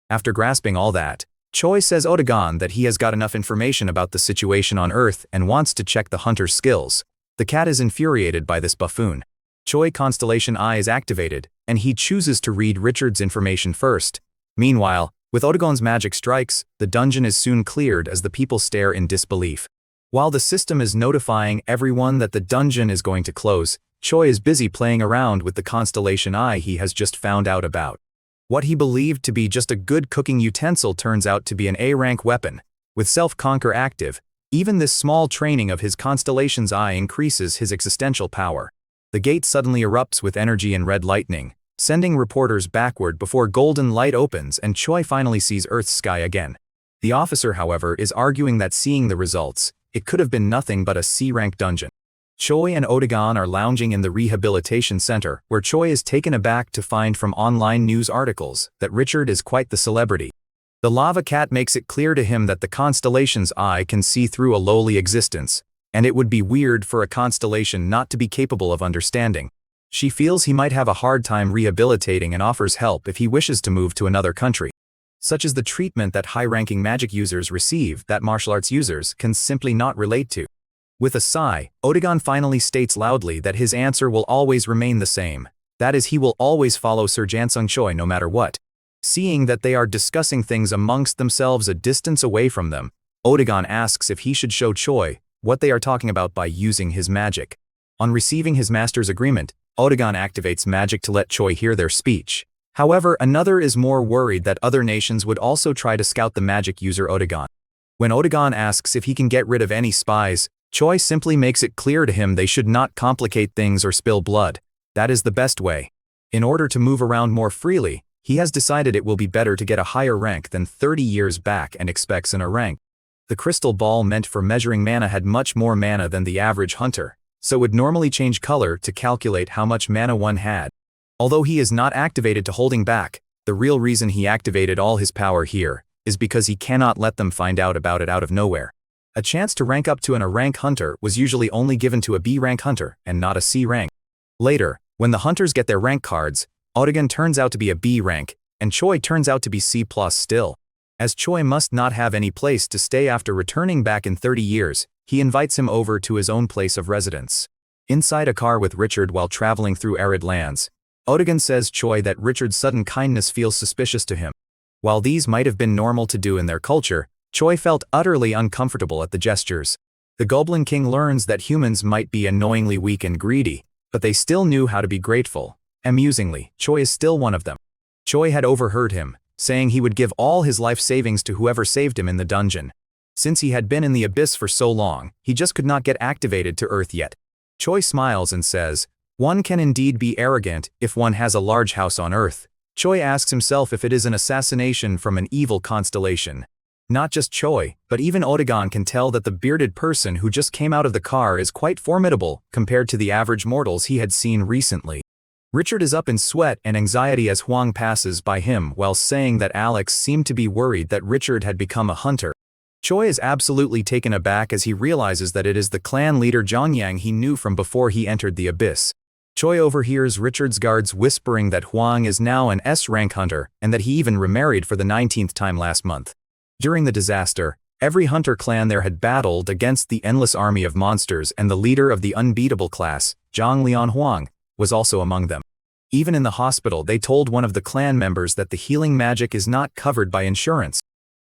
After grasping all that, Choi says Otagon that he has got enough information about the situation on Earth and wants to check the hunter's skills. The cat is infuriated by this buffoon. Choi Constellation Eye is activated, and he chooses to read Richard's information first. Meanwhile, with Otagon's magic strikes, the dungeon is soon cleared as the people stare in disbelief. While the system is notifying everyone that the dungeon is going to close, Choi is busy playing around with the Constellation Eye he has just found out about. What he believed to be just a good cooking utensil turns out to be an A-rank weapon. With self-conquer active, even this small training of his Constellation's Eye increases his existential power. The gate suddenly erupts with energy and red lightning, sending reporters backward before golden light opens and Choi finally sees Earth's sky again. The officer, however, is arguing that seeing the results, it could have been nothing but a C-rank dungeon. Choi and Otagon are lounging in the rehabilitation center, where Choi is taken aback to find from online news articles that Richard is quite the celebrity. The lava cat makes it clear to him that the Constellation's Eye can see through a lowly existence, and it would be weird for a constellation not to be capable of understanding. She feels he might have a hard time rehabilitating and offers help if he wishes to move to another country. Such is the treatment that high-ranking magic users receive that martial arts users can simply not relate to. With a sigh, Otagon finally states loudly that his answer will always remain the same. That is, he will always follow Sir Jansung Choi no matter what. Seeing that they are discussing things amongst themselves a distance away from them, Otagon asks if he should show Choi what they are talking about by using his magic. On receiving his master's agreement, Otagon activates magic to let Choi hear their speech. However, another is more worried that other nations would also try to scout the magic user Otagon. When Otagon asks if he can get rid of any spies, Choi simply makes it clear to him they should not complicate things or spill blood. That is the best way. In order to move around more freely, he has decided it will be better to get a higher rank than 30 years back and expects a rank. The crystal ball meant for measuring mana had much more mana than the average hunter, so would normally change color to calculate how much mana one had. Although he is not activated to holding back, the real reason he activated all his power here is because he cannot let them find out about it out of nowhere. A chance to rank up to an A-rank hunter was usually only given to a B-rank hunter and not a C-rank. Later, when the hunters get their rank cards, Otagon turns out to be a B rank, and Choi turns out to be C+ still. As Choi must not have any place to stay after returning back in 30 years, he invites him over to his own place of residence. Inside a car with Richard while traveling through arid lands, Otagon says Choi that Richard's sudden kindness feels suspicious to him. While these might have been normal to do in their culture, Choi felt utterly uncomfortable at the gestures. The Goblin King learns that humans might be annoyingly weak and greedy, but they still knew how to be grateful. Amusingly, Choi is still one of them. Choi had overheard him, saying he would give all his life savings to whoever saved him in the dungeon. Since he had been in the abyss for so long, he just could not get activated to Earth yet. Choi smiles and says, "One can indeed be arrogant if one has a large house on Earth." Choi asks himself if it is an assassination from an evil constellation. Not just Choi, but even Otagon can tell that the bearded person who just came out of the car is quite formidable compared to the average mortals he had seen recently. Richard is up in sweat and anxiety as Huang passes by him while saying that Alex seemed to be worried that Richard had become a hunter. Choi is absolutely taken aback as he realizes that it is the clan leader Zhongyang he knew from before he entered the abyss. Choi overhears Richard's guards whispering that Huang is now an S-rank hunter and that he even remarried for the 19th time last month. During the disaster, every hunter clan there had battled against the endless army of monsters, and the leader of the unbeatable class, Zhang Lian Huang, was also among them. Even in the hospital, they told one of the clan members that the healing magic is not covered by insurance.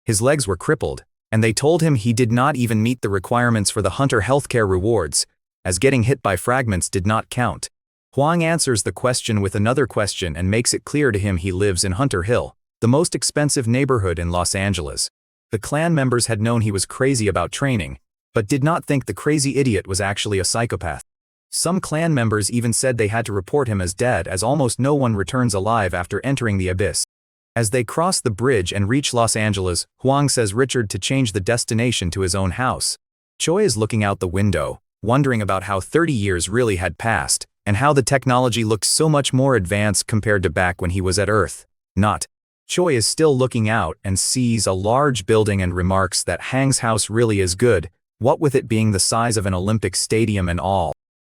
His legs were crippled, and they told him he did not even meet the requirements for the hunter healthcare rewards, as getting hit by fragments did not count. Huang answers the question with another question and makes it clear to him he lives in Hunter Hill, the most expensive neighborhood in Los Angeles. The clan members had known he was crazy about training, but did not think the crazy idiot was actually a psychopath. Some clan members even said they had to report him as dead, as almost no one returns alive after entering the abyss. As they cross the bridge and reach Los Angeles, Huang says Richard to change the destination to his own house. Choi is looking out the window, wondering about how 30 years really had passed, and how the technology looks so much more advanced compared to back when he was at Earth. Not. Choi is still looking out and sees a large building and remarks that Hang's house really is good, what with it being the size of an Olympic stadium and all.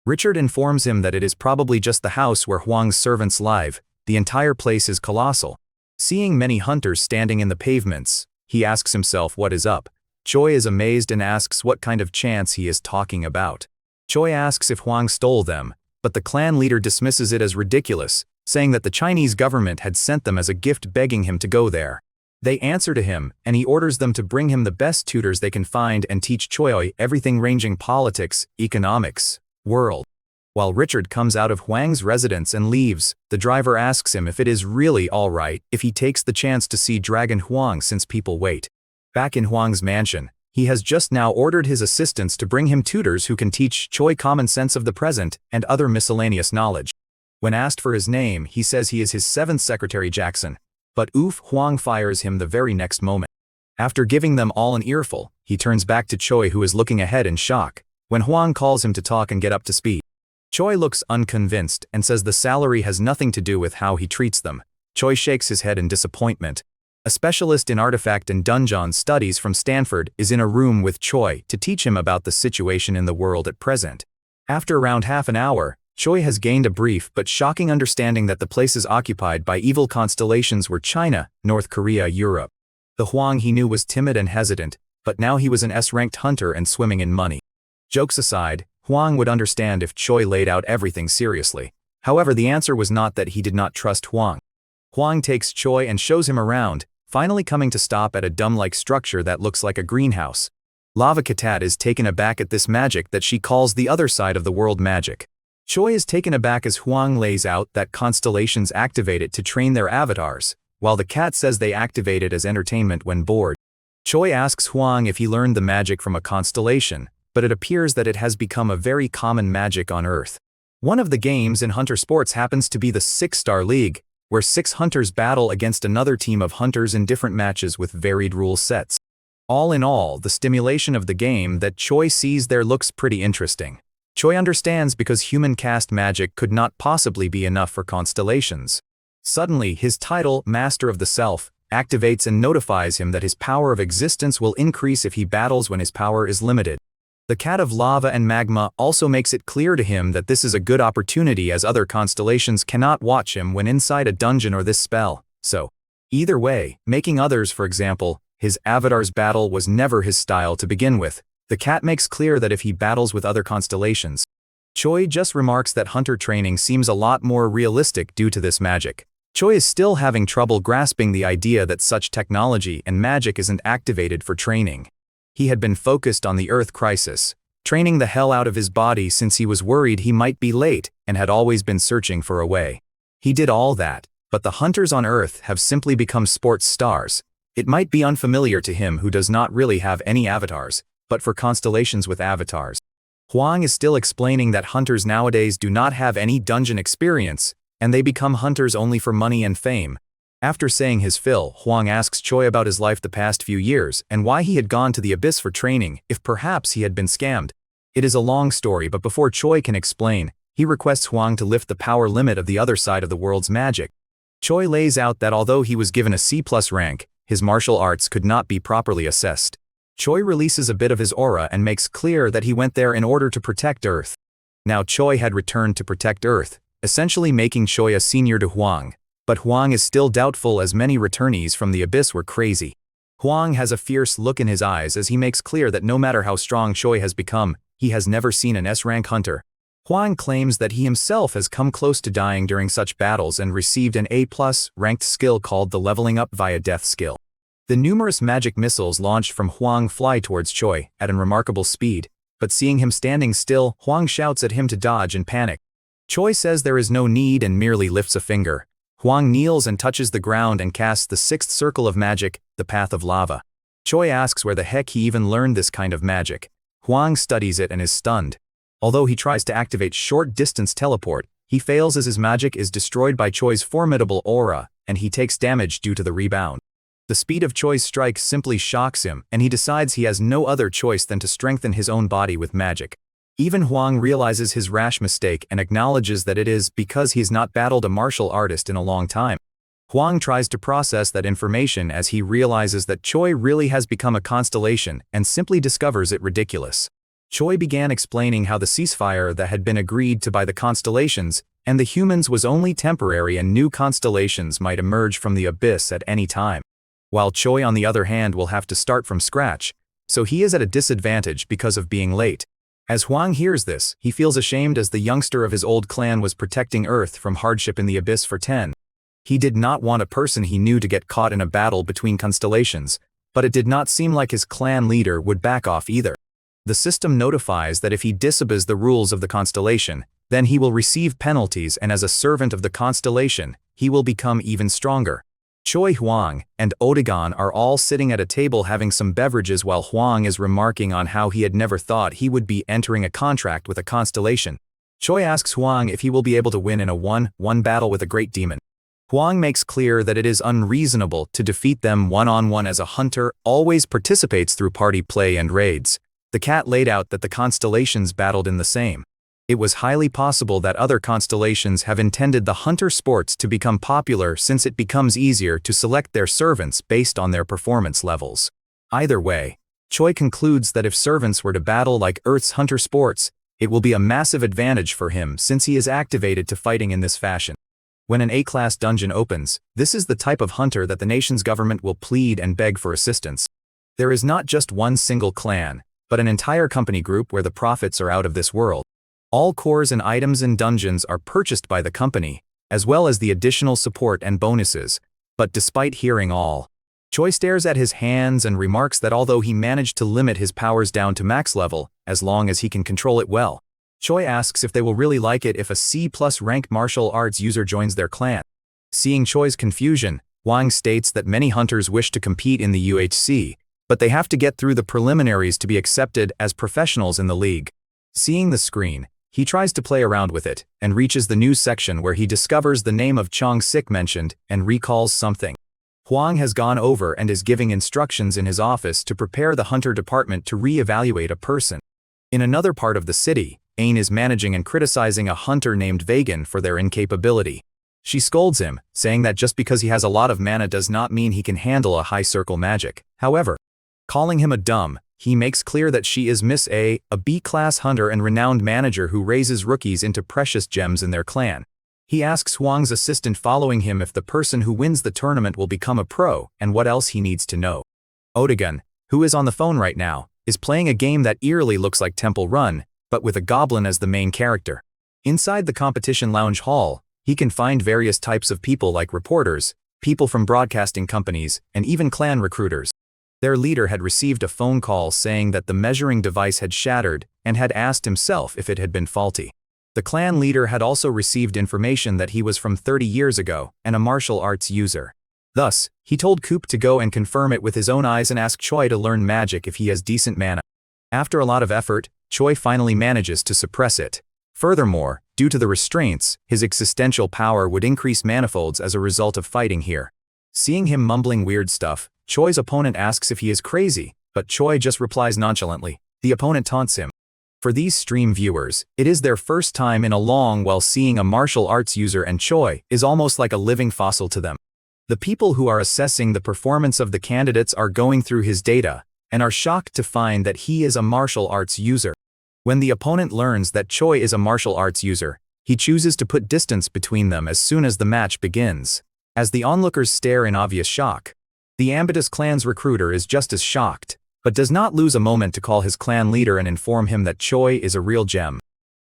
Richard informs him that it is probably just the house where Huang's servants live. The entire place is colossal. Seeing many hunters standing in the pavements, he asks himself what is up. Choi is amazed and asks what kind of chance he is talking about. Choi asks if Huang stole them, but the clan leader dismisses it as ridiculous, saying that the Chinese government had sent them as a gift begging him to go there. They answer to him, and he orders them to bring him the best tutors they can find and teach Choi everything ranging politics, economics, world. While Richard comes out of Huang's residence and leaves, the driver asks him if it is really all right if he takes the chance to see Dragon Huang since people wait. Back in Huang's mansion, he has just now ordered his assistants to bring him tutors who can teach Choi common sense of the present and other miscellaneous knowledge. When asked for his name, he says he is his 7th secretary Jackson, but Huang fires him the very next moment. After giving them all an earful, he turns back to Choi, who is looking ahead in shock, when Huang calls him to talk and get up to speed. Choi looks unconvinced and says the salary has nothing to do with how he treats them. Choi shakes his head in disappointment. A specialist in artifact and dungeon studies from Stanford is in a room with Choi to teach him about the situation in the world at present. After around half an hour, Choi has gained a brief but shocking understanding that the places occupied by evil constellations were China, North Korea, Europe. The Huang he knew was timid and hesitant, but now he was an S-ranked hunter and swimming in money. Jokes aside, Huang would understand if Choi laid out everything seriously. However, the answer was not that he did not trust Huang. Huang takes Choi and shows him around, finally coming to stop at a dome-like structure that looks like a greenhouse. Lava Katat is taken aback at this magic that she calls the other side of the world magic. Choi is taken aback as Huang lays out that constellations activate it to train their avatars, while the cat says they activate it as entertainment when bored. Choi asks Huang if he learned the magic from a constellation, but it appears that it has become a very common magic on Earth. One of the games in hunter sports happens to be the 6-Star League, where 6 hunters battle against another team of hunters in different matches with varied rule sets. All in all, the stimulation of the game that Choi sees there looks pretty interesting. Choi understands because human cast magic could not possibly be enough for constellations. Suddenly, his title, Master of the Self, activates and notifies him that his power of existence will increase if he battles when his power is limited. The cat of lava and magma also makes it clear to him that this is a good opportunity as other constellations cannot watch him when inside a dungeon or this spell. So, either way, making others, for example, his avatar's battle was never his style to begin with. The cat makes clear that if he battles with other constellations. Choi just remarks that hunter training seems a lot more realistic due to this magic. Choi is still having trouble grasping the idea that such technology and magic isn't activated for training. He had been focused on the Earth crisis, training the hell out of his body since he was worried he might be late and had always been searching for a way. He did all that, but the hunters on Earth have simply become sports stars. It might be unfamiliar to him who does not really have any avatars, but for constellations with avatars. Huang is still explaining that hunters nowadays do not have any dungeon experience, and they become hunters only for money and fame. After saying his fill, Huang asks Choi about his life the past few years and why he had gone to the abyss for training, if perhaps he had been scammed. It is a long story, but before Choi can explain, he requests Huang to lift the power limit of the other side of the world's magic. Choi lays out that although he was given a C+ rank, his martial arts could not be properly assessed. Choi releases a bit of his aura and makes clear that he went there in order to protect Earth. Now Choi had returned to protect Earth, essentially making Choi a senior to Huang. But Huang is still doubtful as many returnees from the abyss were crazy. Huang has a fierce look in his eyes as he makes clear that no matter how strong Choi has become, he has never seen an S-rank hunter. Huang claims that he himself has come close to dying during such battles and received an A+ ranked skill called the leveling up via death skill. The numerous magic missiles launched from Huang fly towards Choi at a remarkable speed, but seeing him standing still, Huang shouts at him to dodge and panic. Choi says there is no need and merely lifts a finger. Huang kneels and touches the ground and casts the 6th circle of magic, the path of lava. Choi asks where the heck he even learned this kind of magic. Huang studies it and is stunned. Although he tries to activate short-distance teleport, he fails as his magic is destroyed by Choi's formidable aura, and he takes damage due to the rebound. The speed of Choi's strike simply shocks him, and he decides he has no other choice than to strengthen his own body with magic. Even Huang realizes his rash mistake and acknowledges that it is because he's not battled a martial artist in a long time. Huang tries to process that information as he realizes that Choi really has become a constellation and simply discovers it ridiculous. Choi began explaining how the ceasefire that had been agreed to by the constellations and the humans was only temporary and new constellations might emerge from the abyss at any time. While Choi on the other hand will have to start from scratch, so he is at a disadvantage because of being late. As Huang hears this, he feels ashamed as the youngster of his old clan was protecting Earth from hardship in the abyss for 10. He did not want a person he knew to get caught in a battle between constellations, but it did not seem like his clan leader would back off either. The system notifies that if he disobeys the rules of the constellation, then he will receive penalties, and as a servant of the constellation, he will become even stronger. Choi, Huang, and Odegon are all sitting at a table having some beverages while Huang is remarking on how he had never thought he would be entering a contract with a constellation. Choi asks Huang if he will be able to win in a 1-1 battle with a great demon. Huang makes clear that it is unreasonable to defeat them one-on-one as a hunter always participates through party play and raids. The cat laid out that the constellations battled in the same. It was highly possible that other constellations have intended the hunter sports to become popular since it becomes easier to select their servants based on their performance levels. Either way, Choi concludes that if servants were to battle like Earth's hunter sports, it will be a massive advantage for him since he is activated to fighting in this fashion. When an A-class dungeon opens, this is the type of hunter that the nation's government will plead and beg for assistance. There is not just one single clan, but an entire company group where the profits are out of this world. All cores and items in dungeons are purchased by the company, as well as the additional support and bonuses. But despite hearing all, Choi stares at his hands and remarks that although he managed to limit his powers down to max level, as long as he can control it well, Choi asks if they will really like it if a C+ rank martial arts user joins their clan. Seeing Choi's confusion, Huang states that many hunters wish to compete in the UHC, but they have to get through the preliminaries to be accepted as professionals in the league. Seeing the screen, he tries to play around with it, and reaches the news section where he discovers the name of Chong Sik mentioned and recalls something. Huang has gone over and is giving instructions in his office to prepare the hunter department to re-evaluate a person. In another part of the city, Ain is managing and criticizing a hunter named Vagan for their incapability. She scolds him, saying that just because he has a lot of mana does not mean he can handle a high circle magic. However, calling him a dumb, he makes clear that she is Miss A B-class hunter and renowned manager who raises rookies into precious gems in their clan. He asks Huang's assistant following him if the person who wins the tournament will become a pro and what else he needs to know. Odegon, who is on the phone right now, is playing a game that eerily looks like Temple Run, but with a goblin as the main character. Inside the competition lounge hall, he can find various types of people like reporters, people from broadcasting companies, and even clan recruiters. Their leader had received a phone call saying that the measuring device had shattered and had asked himself if it had been faulty. The clan leader had also received information that he was from 30 years ago and a martial arts user. Thus, he told Coop to go and confirm it with his own eyes and ask Choi to learn magic if he has decent mana. After a lot of effort, Choi finally manages to suppress it. Furthermore, due to the restraints, his existential power would increase manifolds as a result of fighting here. Seeing him mumbling weird stuff, Choi's opponent asks if he is crazy, but Choi just replies nonchalantly. The opponent taunts him. For these stream viewers, it is their first time in a long while seeing a martial arts user, and Choi is almost like a living fossil to them. The people who are assessing the performance of the candidates are going through his data, and are shocked to find that he is a martial arts user. When the opponent learns that Choi is a martial arts user, he chooses to put distance between them as soon as the match begins. As the onlookers stare in obvious shock, the Ambitus clan's recruiter is just as shocked, but does not lose a moment to call his clan leader and inform him that Choi is a real gem.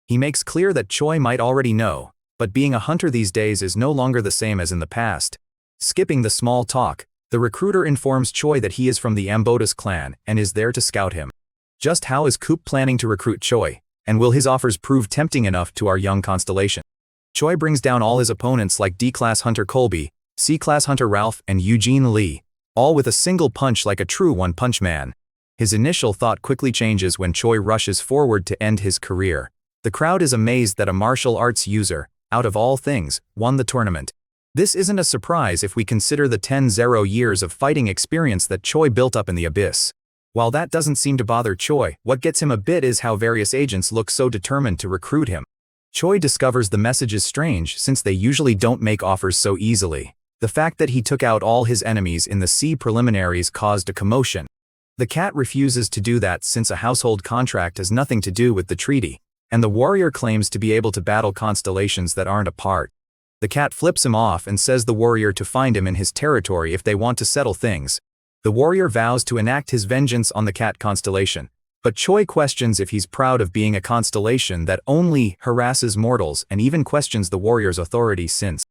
He makes clear that Choi might already know, but being a hunter these days is no longer the same as in the past. Skipping the small talk, the recruiter informs Choi that he is from the Ambotus clan and is there to scout him. Just how is Coop planning to recruit Choi, and will his offers prove tempting enough to our young constellation? Choi brings down all his opponents like D-class hunter Colby, C-class hunter Ralph, and Eugene Lee, all with a single punch like a true one-punch man. His initial thought quickly changes when Choi rushes forward to end his career. The crowd is amazed that a martial arts user, out of all things, won the tournament. This isn't a surprise if we consider the 10-0 years of fighting experience that Choi built up in the abyss. While that doesn't seem to bother Choi, what gets him a bit is how various agents look so determined to recruit him. Choi discovers the message is strange since they usually don't make offers so easily. The fact that he took out all his enemies in the sea preliminaries caused a commotion. The cat refuses to do that since a household contract has nothing to do with the treaty, and the warrior claims to be able to battle constellations that aren't a part. The cat flips him off and says the warrior to find him in his territory if they want to settle things. The warrior vows to enact his vengeance on the cat constellation, but Choi questions if he's proud of being a constellation that only harasses mortals and even questions the warrior's authority since,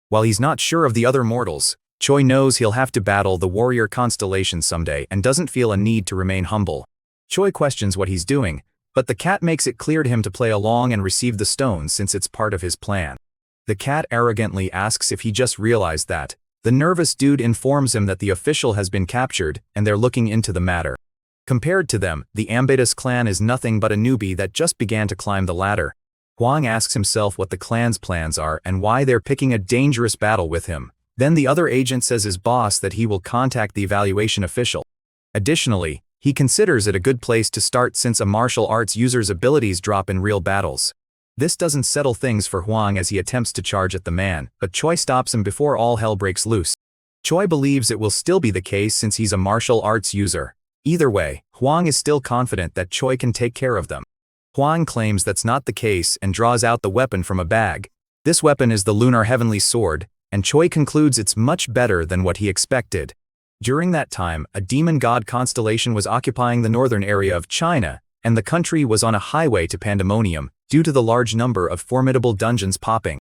while he's not sure of the other mortals, Choi knows he'll have to battle the warrior constellation someday and doesn't feel a need to remain humble. Choi questions what he's doing, but the cat makes it clear to him to play along and receive the stone since it's part of his plan. The cat arrogantly asks if he just realized that. The nervous dude informs him that the official has been captured and they're looking into the matter. Compared to them, the Ambatus clan is nothing but a newbie that just began to climb the ladder. Hwang asks himself what the clan's plans are and why they're picking a dangerous battle with him. Then the other agent says his boss that he will contact the evaluation official. Additionally, he considers it a good place to start since a martial arts user's abilities drop in real battles. This doesn't settle things for Hwang as he attempts to charge at the man, but Choi stops him before all hell breaks loose. Choi believes it will still be the case since he's a martial arts user. Either way, Hwang is still confident that Choi can take care of them. Hwang claims that's not the case and draws out the weapon from a bag. This weapon is the Lunar Heavenly Sword, and Choi concludes it's much better than what he expected. During that time, a demon god constellation was occupying the northern area of China, and the country was on a highway to pandemonium due to the large number of formidable dungeons popping.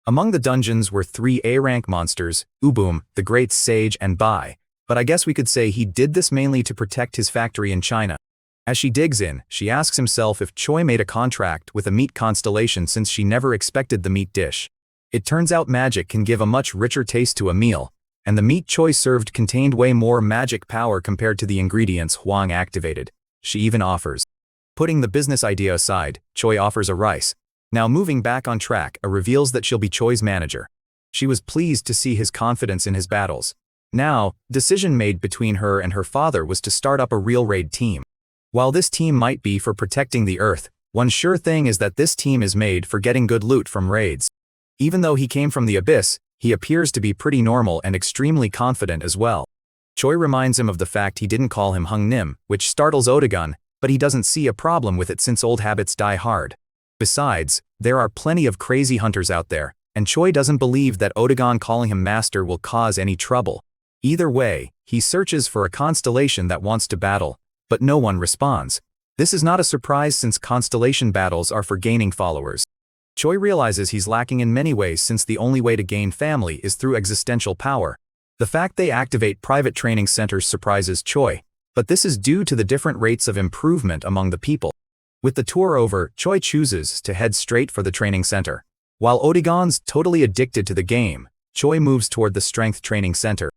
Among the dungeons were 3 A-rank monsters, Ubum, the Great Sage and Bai, but I guess we could say he did this mainly to protect his factory in China. As she digs in, she asks himself if Choi made a contract with a meat constellation since she never expected the meat dish. It turns out magic can give a much richer taste to a meal, and the meat Choi served contained way more magic power compared to the ingredients Hwang activated. She even offers. Putting the business idea aside, Choi offers a rice. Now moving back on track, reveals that she'll be Choi's manager. She was pleased to see his confidence in his battles. Now, decision made between her and her father was to start up a real raid team. While this team might be for protecting the Earth, one sure thing is that this team is made for getting good loot from raids. Even though he came from the abyss, he appears to be pretty normal and extremely confident as well. Choi reminds him of the fact he didn't call him Hung Nim, which startles Otagon, but he doesn't see a problem with it since old habits die hard. Besides, there are plenty of crazy hunters out there, and Choi doesn't believe that Otagon calling him master will cause any trouble. Either way, he searches for a constellation that wants to battle, but no one responds. This is not a surprise since constellation battles are for gaining followers. Choi realizes he's lacking in many ways since the only way to gain family is through existential power. The fact they activate private training centers surprises Choi, but this is due to the different rates of improvement among the people. With the tour over, Choi chooses to head straight for the training center. While Otagon's totally addicted to the game, Choi moves toward the strength training center.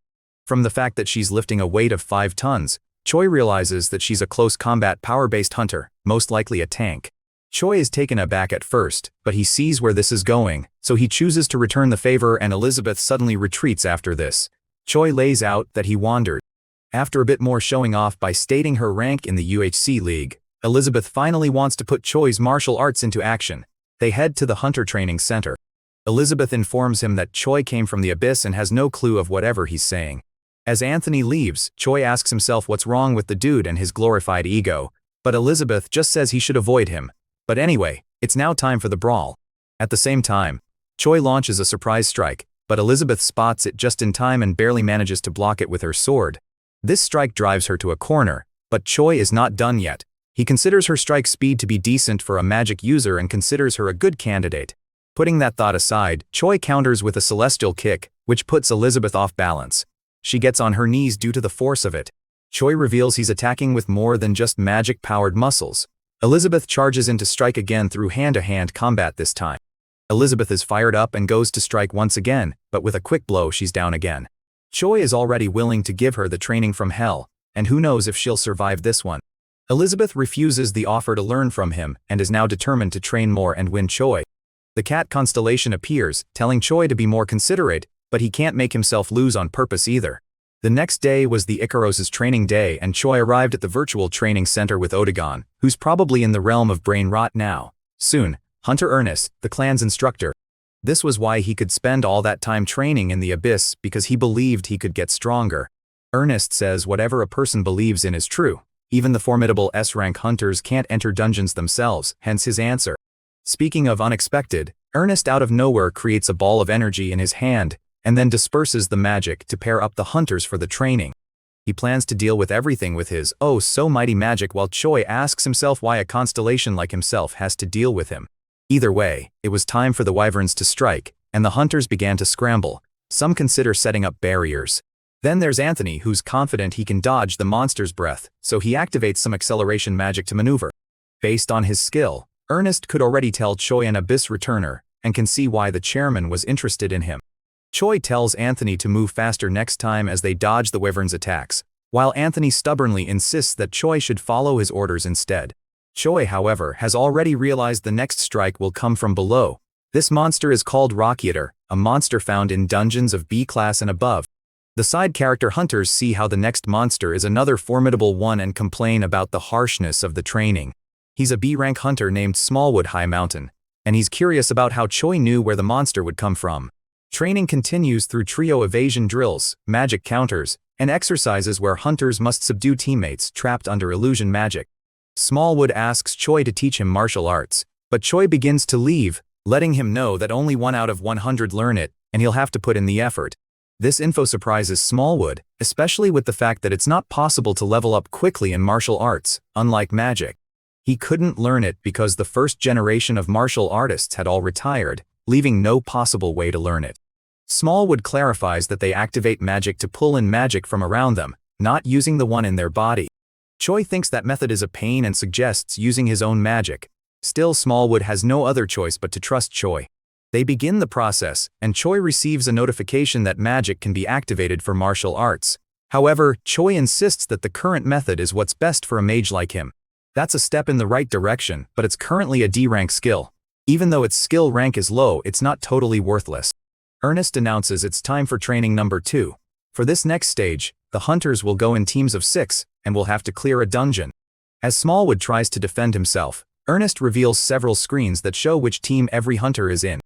From the fact that she's lifting a weight of 5 tons, Choi realizes that she's a close combat power-based hunter, most likely a tank. Choi is taken aback at first, but he sees where this is going, so he chooses to return the favor and Elizabeth suddenly retreats after this. Choi lays out that he wandered. After a bit more showing off by stating her rank in the UHC League, Elizabeth finally wants to put Choi's martial arts into action. They head to the Hunter Training Center. Elizabeth informs him that Choi came from the abyss and has no clue of whatever he's saying. As Anthony leaves, Choi asks himself what's wrong with the dude and his glorified ego, but Elizabeth just says he should avoid him. But anyway, it's now time for the brawl. At the same time, Choi launches a surprise strike, but Elizabeth spots it just in time and barely manages to block it with her sword. This strike drives her to a corner, but Choi is not done yet. He considers her strike speed to be decent for a magic user and considers her a good candidate. Putting that thought aside, Choi counters with a celestial kick, which puts Elizabeth off balance. She gets on her knees due to the force of it. Choi reveals he's attacking with more than just magic-powered muscles. Elizabeth charges in to strike again through hand-to-hand combat this time. Elizabeth is fired up and goes to strike once again, but with a quick blow she's down again. Choi is already willing to give her the training from hell, and who knows if she'll survive this one. Elizabeth refuses the offer to learn from him and is now determined to train more and win Choi. The cat constellation appears, telling Choi to be more considerate, but he can't make himself lose on purpose either. The next day was the Icaros's training day, and Choi arrived at the virtual training center with Otagon, who's probably in the realm of brain rot now. Soon, Hunter Ernest, the clan's instructor. This was why he could spend all that time training in the abyss, because he believed he could get stronger. Ernest says whatever a person believes in is true. Even the formidable S-rank hunters can't enter dungeons themselves, hence his answer. Speaking of unexpected, Ernest out of nowhere creates a ball of energy in his hand, and then disperses the magic to pair up the hunters for the training. He plans to deal with everything with his oh-so-mighty magic, while Choi asks himself why a constellation like himself has to deal with him. Either way, it was time for the wyverns to strike, and the hunters began to scramble. Some consider setting up barriers. Then there's Anthony, who's confident he can dodge the monster's breath, so he activates some acceleration magic to maneuver. Based on his skill, Ernest could already tell Choi an abyss returner, and can see why the chairman was interested in him. Choi tells Anthony to move faster next time as they dodge the wyvern's attacks, while Anthony stubbornly insists that Choi should follow his orders instead. Choi, however, has already realized the next strike will come from below. This monster is called Rockeator, a monster found in dungeons of B class and above. The side character hunters see how the next monster is another formidable one and complain about the harshness of the training. He's a B-rank hunter named Smallwood High Mountain, and he's curious about how Choi knew where the monster would come from. Training continues through trio evasion drills, magic counters, and exercises where hunters must subdue teammates trapped under illusion magic. Smallwood asks Choi to teach him martial arts, but Choi begins to leave, letting him know that only 1 out of 100 learn it, and he'll have to put in the effort. This info surprises Smallwood, especially with the fact that it's not possible to level up quickly in martial arts, unlike magic. He couldn't learn it because the first generation of martial artists had all retired, leaving no possible way to learn it. Smallwood clarifies that they activate magic to pull in magic from around them, not using the one in their body. Choi thinks that method is a pain and suggests using his own magic. Still, Smallwood has no other choice but to trust Choi. They begin the process, and Choi receives a notification that magic can be activated for martial arts. However, Choi insists that the current method is what's best for a mage like him. That's a step in the right direction, but it's currently a D-rank skill. Even though its skill rank is low, it's not totally worthless. Ernest announces it's time for training number 2. For this next stage, the hunters will go in teams of 6, and will have to clear a dungeon. As Smallwood tries to defend himself, Ernest reveals several screens that show which team every hunter is in.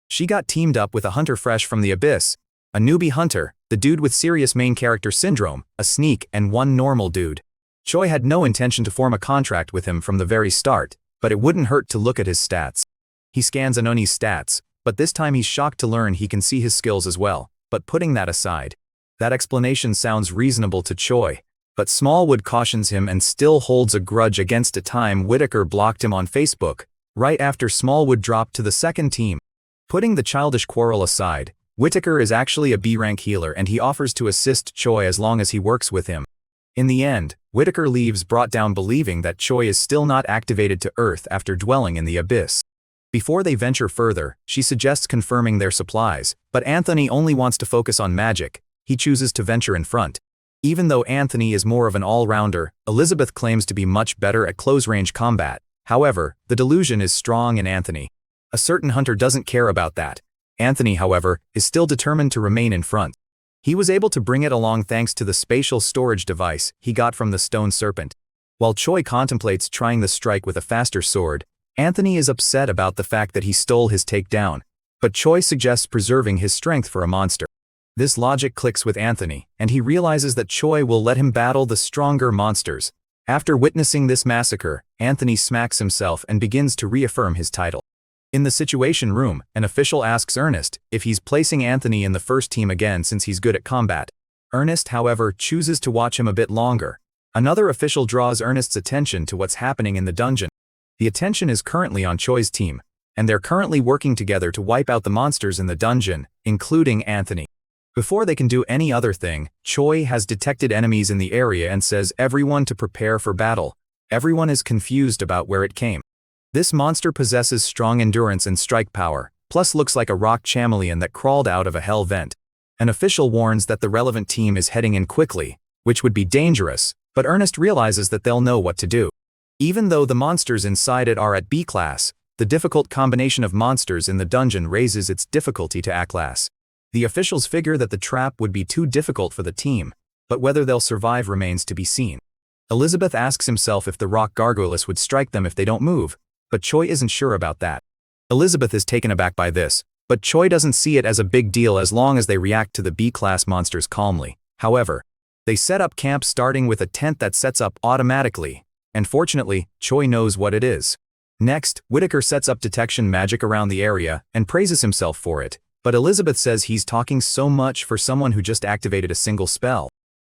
She got teamed up with a hunter fresh from the abyss, a newbie hunter, the dude with serious main character syndrome, a sneak, and one normal dude. Choi had no intention to form a contract with him from the very start, but it wouldn't hurt to look at his stats. He scans Anoni's stats, but this time he's shocked to learn he can see his skills as well. But putting that aside, that explanation sounds reasonable to Choi. But Smallwood cautions him and still holds a grudge against a time Whitaker blocked him on Facebook, right after Smallwood dropped to the second team. Putting the childish quarrel aside, Whitaker is actually a B-rank healer, and he offers to assist Choi as long as he works with him. In the end, Whitaker leaves, brought down believing that Choi is still not activated to Earth after dwelling in the abyss. Before they venture further, she suggests confirming their supplies, but Anthony only wants to focus on magic. He chooses to venture in front. Even though Anthony is more of an all-rounder, Elizabeth claims to be much better at close-range combat. However, the delusion is strong in Anthony. A certain hunter doesn't care about that. Anthony, however, is still determined to remain in front. He was able to bring it along thanks to the spatial storage device he got from the stone serpent. While Choi contemplates trying the strike with a faster sword, Anthony is upset about the fact that he stole his takedown. But Choi suggests preserving his strength for a monster. This logic clicks with Anthony, and he realizes that Choi will let him battle the stronger monsters. After witnessing this massacre, Anthony smacks himself and begins to reaffirm his title. In the Situation Room, an official asks Ernest if he's placing Anthony in the first team again since he's good at combat. Ernest, however, chooses to watch him a bit longer. Another official draws Ernest's attention to what's happening in the dungeon. The attention is currently on Choi's team, and they're currently working together to wipe out the monsters in the dungeon, including Anthony. Before they can do any other thing, Choi has detected enemies in the area and says everyone to prepare for battle. Everyone is confused about where it came. This monster possesses strong endurance and strike power, plus looks like a rock chameleon that crawled out of a hell vent. An official warns that the relevant team is heading in quickly, which would be dangerous, but Ernest realizes that they'll know what to do. Even though the monsters inside it are at B class, the difficult combination of monsters in the dungeon raises its difficulty to A class. The officials figure that the trap would be too difficult for the team, but whether they'll survive remains to be seen. Elizabeth asks himself if the rock gargoyles would strike them if they don't move, but Choi isn't sure about that. Elizabeth is taken aback by this, but Choi doesn't see it as a big deal as long as they react to the B-class monsters calmly. However, they set up camp starting with a tent that sets up automatically, and fortunately, Choi knows what it is. Next, Whitaker sets up detection magic around the area and praises himself for it, but Elizabeth says he's talking so much for someone who just activated a single spell.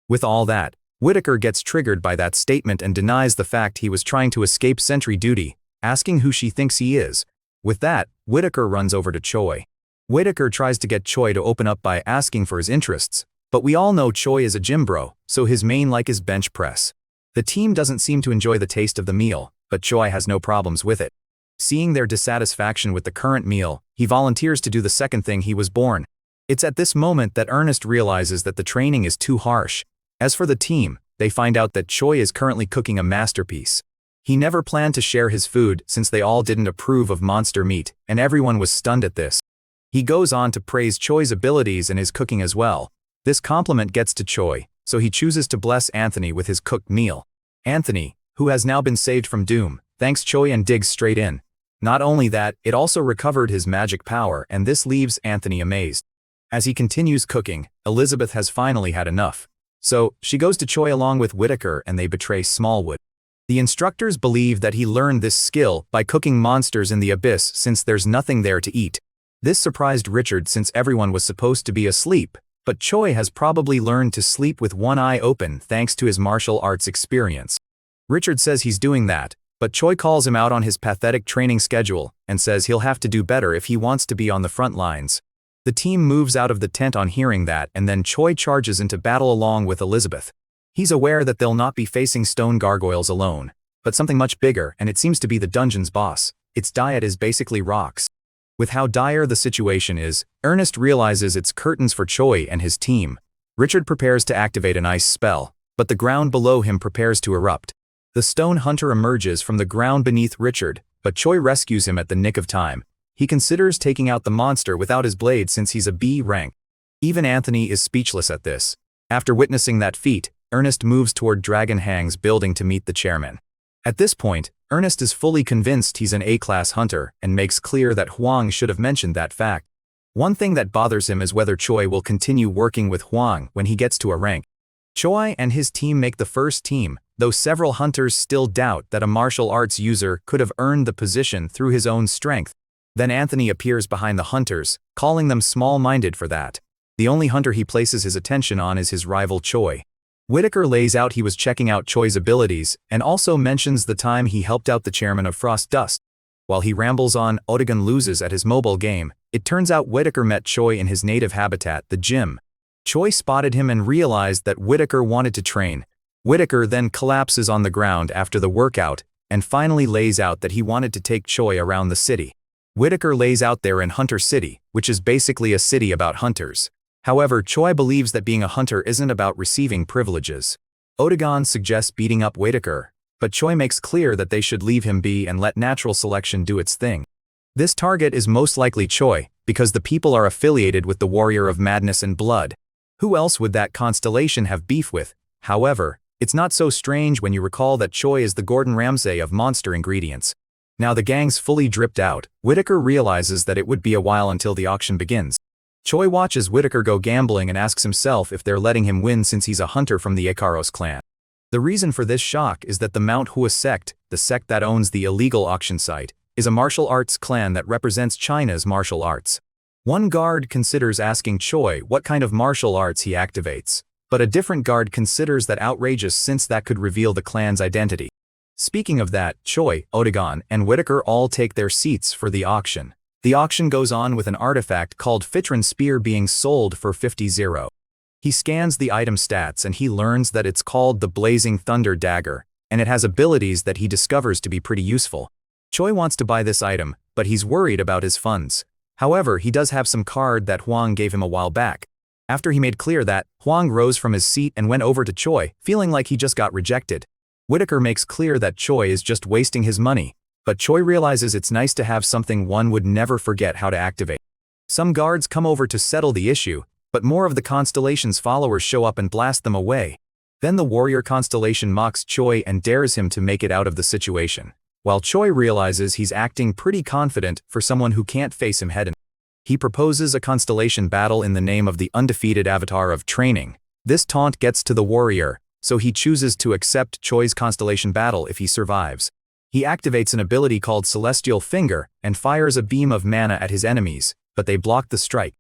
With all that, Whitaker gets triggered by that statement and denies the fact he was trying to escape sentry duty, asking who she thinks he is. With that, Whitaker runs over to Choi. Whitaker tries to get Choi to open up by asking for his interests, but we all know Choi is a gym bro, so his main like is bench press. The team doesn't seem to enjoy the taste of the meal, but Choi has no problems with it. Seeing their dissatisfaction with the current meal, he volunteers to do the second thing he was born. It's at this moment that Ernest realizes that the training is too harsh. As for the team, they find out that Choi is currently cooking a masterpiece. He never planned to share his food since they all didn't approve of monster meat, and everyone was stunned at this. He goes on to praise Choi's abilities and his cooking as well. This compliment gets to Choi, so he chooses to bless Anthony with his cooked meal. Anthony, who has now been saved from doom, thanks Choi and digs straight in. Not only that, it also recovered his magic power, and this leaves Anthony amazed. As he continues cooking, Elizabeth has finally had enough. So, she goes to Choi along with Whitaker and they betray Smallwood. The instructors believe that he learned this skill by cooking monsters in the abyss since there's nothing there to eat. This surprised Richard since everyone was supposed to be asleep, but Choi has probably learned to sleep with one eye open thanks to his martial arts experience. Richard says he's doing that, but Choi calls him out on his pathetic training schedule and says he'll have to do better if he wants to be on the front lines. The team moves out of the tent on hearing that, and then Choi charges into battle along with Elizabeth. He's aware that they'll not be facing stone gargoyles alone, but something much bigger, and it seems to be the dungeon's boss. Its diet is basically rocks. With how dire the situation is, Ernest realizes it's curtains for Choi and his team. Richard prepares to activate an ice spell, but the ground below him prepares to erupt. The stone hunter emerges from the ground beneath Richard, but Choi rescues him at the nick of time. He considers taking out the monster without his blade since he's a B rank. Even Anthony is speechless at this. After witnessing that feat, Ernest moves toward Dragon Hang's building to meet the chairman. At this point, Ernest is fully convinced he's an A-class hunter and makes clear that Huang should have mentioned that fact. One thing that bothers him is whether Choi will continue working with Huang when he gets to a rank. Choi and his team make the first team, though several hunters still doubt that a martial arts user could have earned the position through his own strength. Then Anthony appears behind the hunters, calling them small-minded for that. The only hunter he places his attention on is his rival Choi. Whitaker lays out he was checking out Choi's abilities and also mentions the time he helped out the chairman of Frost Dust. While he rambles on, Odegon loses at his mobile game. It turns out Whitaker met Choi in his native habitat, the gym. Choi spotted him and realized that Whitaker wanted to train. Whitaker then collapses on the ground after the workout and finally lays out that he wanted to take Choi around the city. Whitaker lays out there in Hunter City, which is basically a city about hunters. However, Choi believes that being a hunter isn't about receiving privileges. Odegon suggests beating up Whitaker, but Choi makes clear that they should leave him be and let natural selection do its thing. This target is most likely Choi, because the people are affiliated with the Warrior of Madness and Blood. Who else would that constellation have beef with? However, it's not so strange when you recall that Choi is the Gordon Ramsay of monster ingredients. Now the gang's fully dripped out, Whitaker realizes that it would be a while until the auction begins. Choi watches Whitaker go gambling and asks himself if they're letting him win since he's a hunter from the Ikaros clan. The reason for this shock is that the Mount Hua sect, the sect that owns the illegal auction site, is a martial arts clan that represents China's martial arts. One guard considers asking Choi what kind of martial arts he activates, but a different guard considers that outrageous since that could reveal the clan's identity. Speaking of that, Choi, Odegon, and Whitaker all take their seats for the auction. The auction goes on with an artifact called Fitron Spear being sold for 50-0. He scans the item stats and he learns that it's called the Blazing Thunder Dagger, and it has abilities that he discovers to be pretty useful. Choi wants to buy this item, but he's worried about his funds. However, he does have some card that Huang gave him a while back. After he made clear that, Huang rose from his seat and went over to Choi, feeling like he just got rejected. Whitaker makes clear that Choi is just wasting his money, but Choi realizes it's nice to have something one would never forget how to activate. Some guards come over to settle the issue, but more of the constellation's followers show up and blast them away. Then the warrior constellation mocks Choi and dares him to make it out of the situation, while Choi realizes he's acting pretty confident for someone who can't face him head-on. He proposes a constellation battle in the name of the undefeated avatar of training. This taunt gets to the warrior, so he chooses to accept Choi's constellation battle if he survives. He activates an ability called Celestial Finger and fires a beam of mana at his enemies, but they block the strike.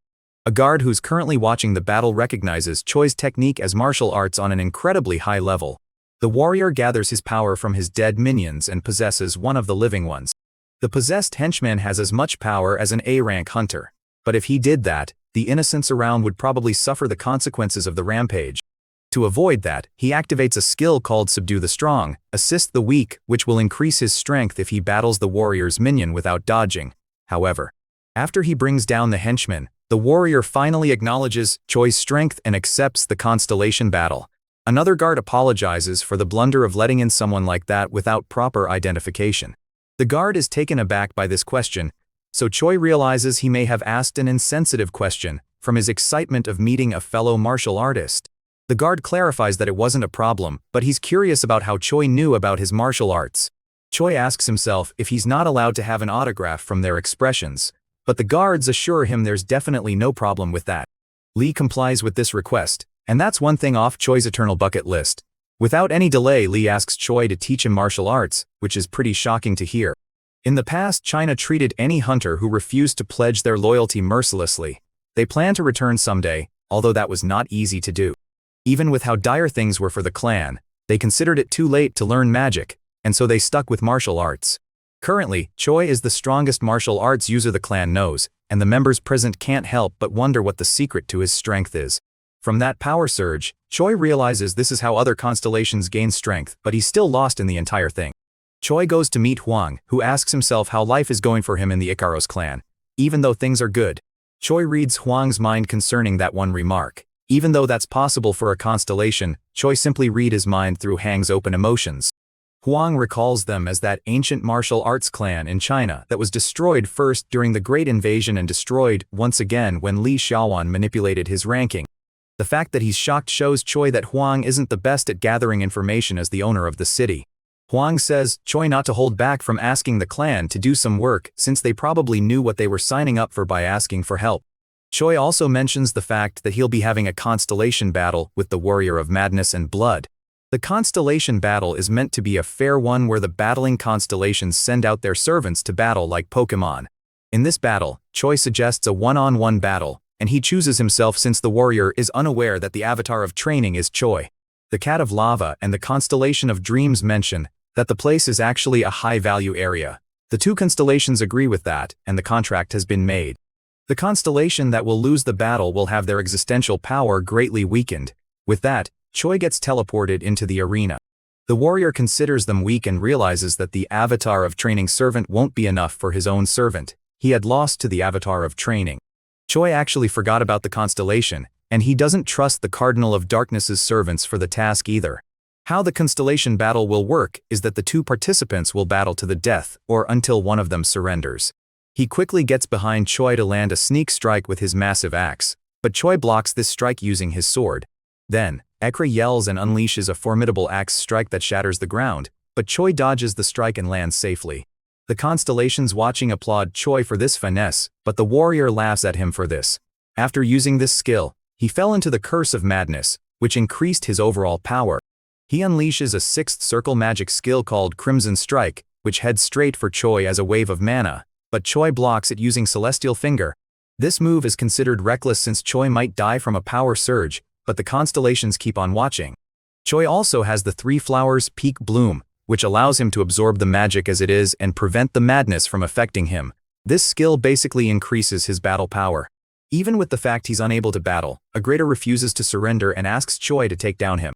A guard who's currently watching the battle recognizes Choi's technique as martial arts on an incredibly high level. The warrior gathers his power from his dead minions and possesses one of the living ones. The possessed henchman has as much power as an A-rank hunter, but if he did that, the innocents around would probably suffer the consequences of the rampage. To avoid that, he activates a skill called Subdue the Strong, Assist the Weak, which will increase his strength if he battles the warrior's minion without dodging. However, after he brings down the henchman, the warrior finally acknowledges Choi's strength and accepts the constellation battle. Another guard apologizes for the blunder of letting in someone like that without proper identification. The guard is taken aback by this question, so Choi realizes he may have asked an insensitive question from his excitement of meeting a fellow martial artist. The guard clarifies that it wasn't a problem, but he's curious about how Choi knew about his martial arts. Choi asks himself if he's not allowed to have an autograph from their expressions, but the guards assure him there's definitely no problem with that. Lee complies with this request, and that's one thing off Choi's eternal bucket list. Without any delay, Lee asks Choi to teach him martial arts, which is pretty shocking to hear. In the past, China treated any hunter who refused to pledge their loyalty mercilessly. They plan to return someday, although that was not easy to do. Even with how dire things were for the clan, they considered it too late to learn magic, and so they stuck with martial arts. Currently, Choi is the strongest martial arts user the clan knows, and the members present can't help but wonder what the secret to his strength is. From that power surge, Choi realizes this is how other constellations gain strength, but he's still lost in the entire thing. Choi goes to meet Huang, who asks himself how life is going for him in the Ikaros clan. Even though things are good, Choi reads Huang's mind concerning that one remark. Even though that's possible for a constellation, Choi simply read his mind through Hang's open emotions. Huang recalls them as that ancient martial arts clan in China that was destroyed first during the Great Invasion and destroyed once again when Li Xiaowan manipulated his ranking. The fact that he's shocked shows Choi that Huang isn't the best at gathering information as the owner of the city. Huang says Choi not to hold back from asking the clan to do some work since they probably knew what they were signing up for by asking for help. Choi also mentions the fact that he'll be having a constellation battle with the Warrior of Madness and Blood. The constellation battle is meant to be a fair one where the battling constellations send out their servants to battle like Pokemon. In this battle, Choi suggests a one-on-one battle, and he chooses himself since the warrior is unaware that the avatar of training is Choi. The Cat of Lava and the Constellation of Dreams mention that the place is actually a high-value area. The two constellations agree with that, and the contract has been made. The constellation that will lose the battle will have their existential power greatly weakened. With that, Choi gets teleported into the arena. The warrior considers them weak and realizes that the avatar of training servant won't be enough for his own servant. He had lost to the avatar of training. Choi actually forgot about the constellation, and he doesn't trust the Cardinal of Darkness's servants for the task either. How the constellation battle will work is that the two participants will battle to the death or until one of them surrenders. He quickly gets behind Choi to land a sneak strike with his massive axe, but Choi blocks this strike using his sword. Then, Ekra yells and unleashes a formidable axe strike that shatters the ground, but Choi dodges the strike and lands safely. The constellations watching applaud Choi for this finesse, but the warrior laughs at him for this. After using this skill, he fell into the Curse of Madness, which increased his overall power. He unleashes a sixth circle magic skill called Crimson Strike, which heads straight for Choi as a wave of mana, but Choi blocks it using Celestial Finger. This move is considered reckless since Choi might die from a power surge, but the constellations keep on watching. Choi also has the Three Flowers Peak Bloom, which allows him to absorb the magic as it is and prevent the madness from affecting him. This skill basically increases his battle power. Even with the fact he's unable to battle, Agreda refuses to surrender and asks Choi to take down him.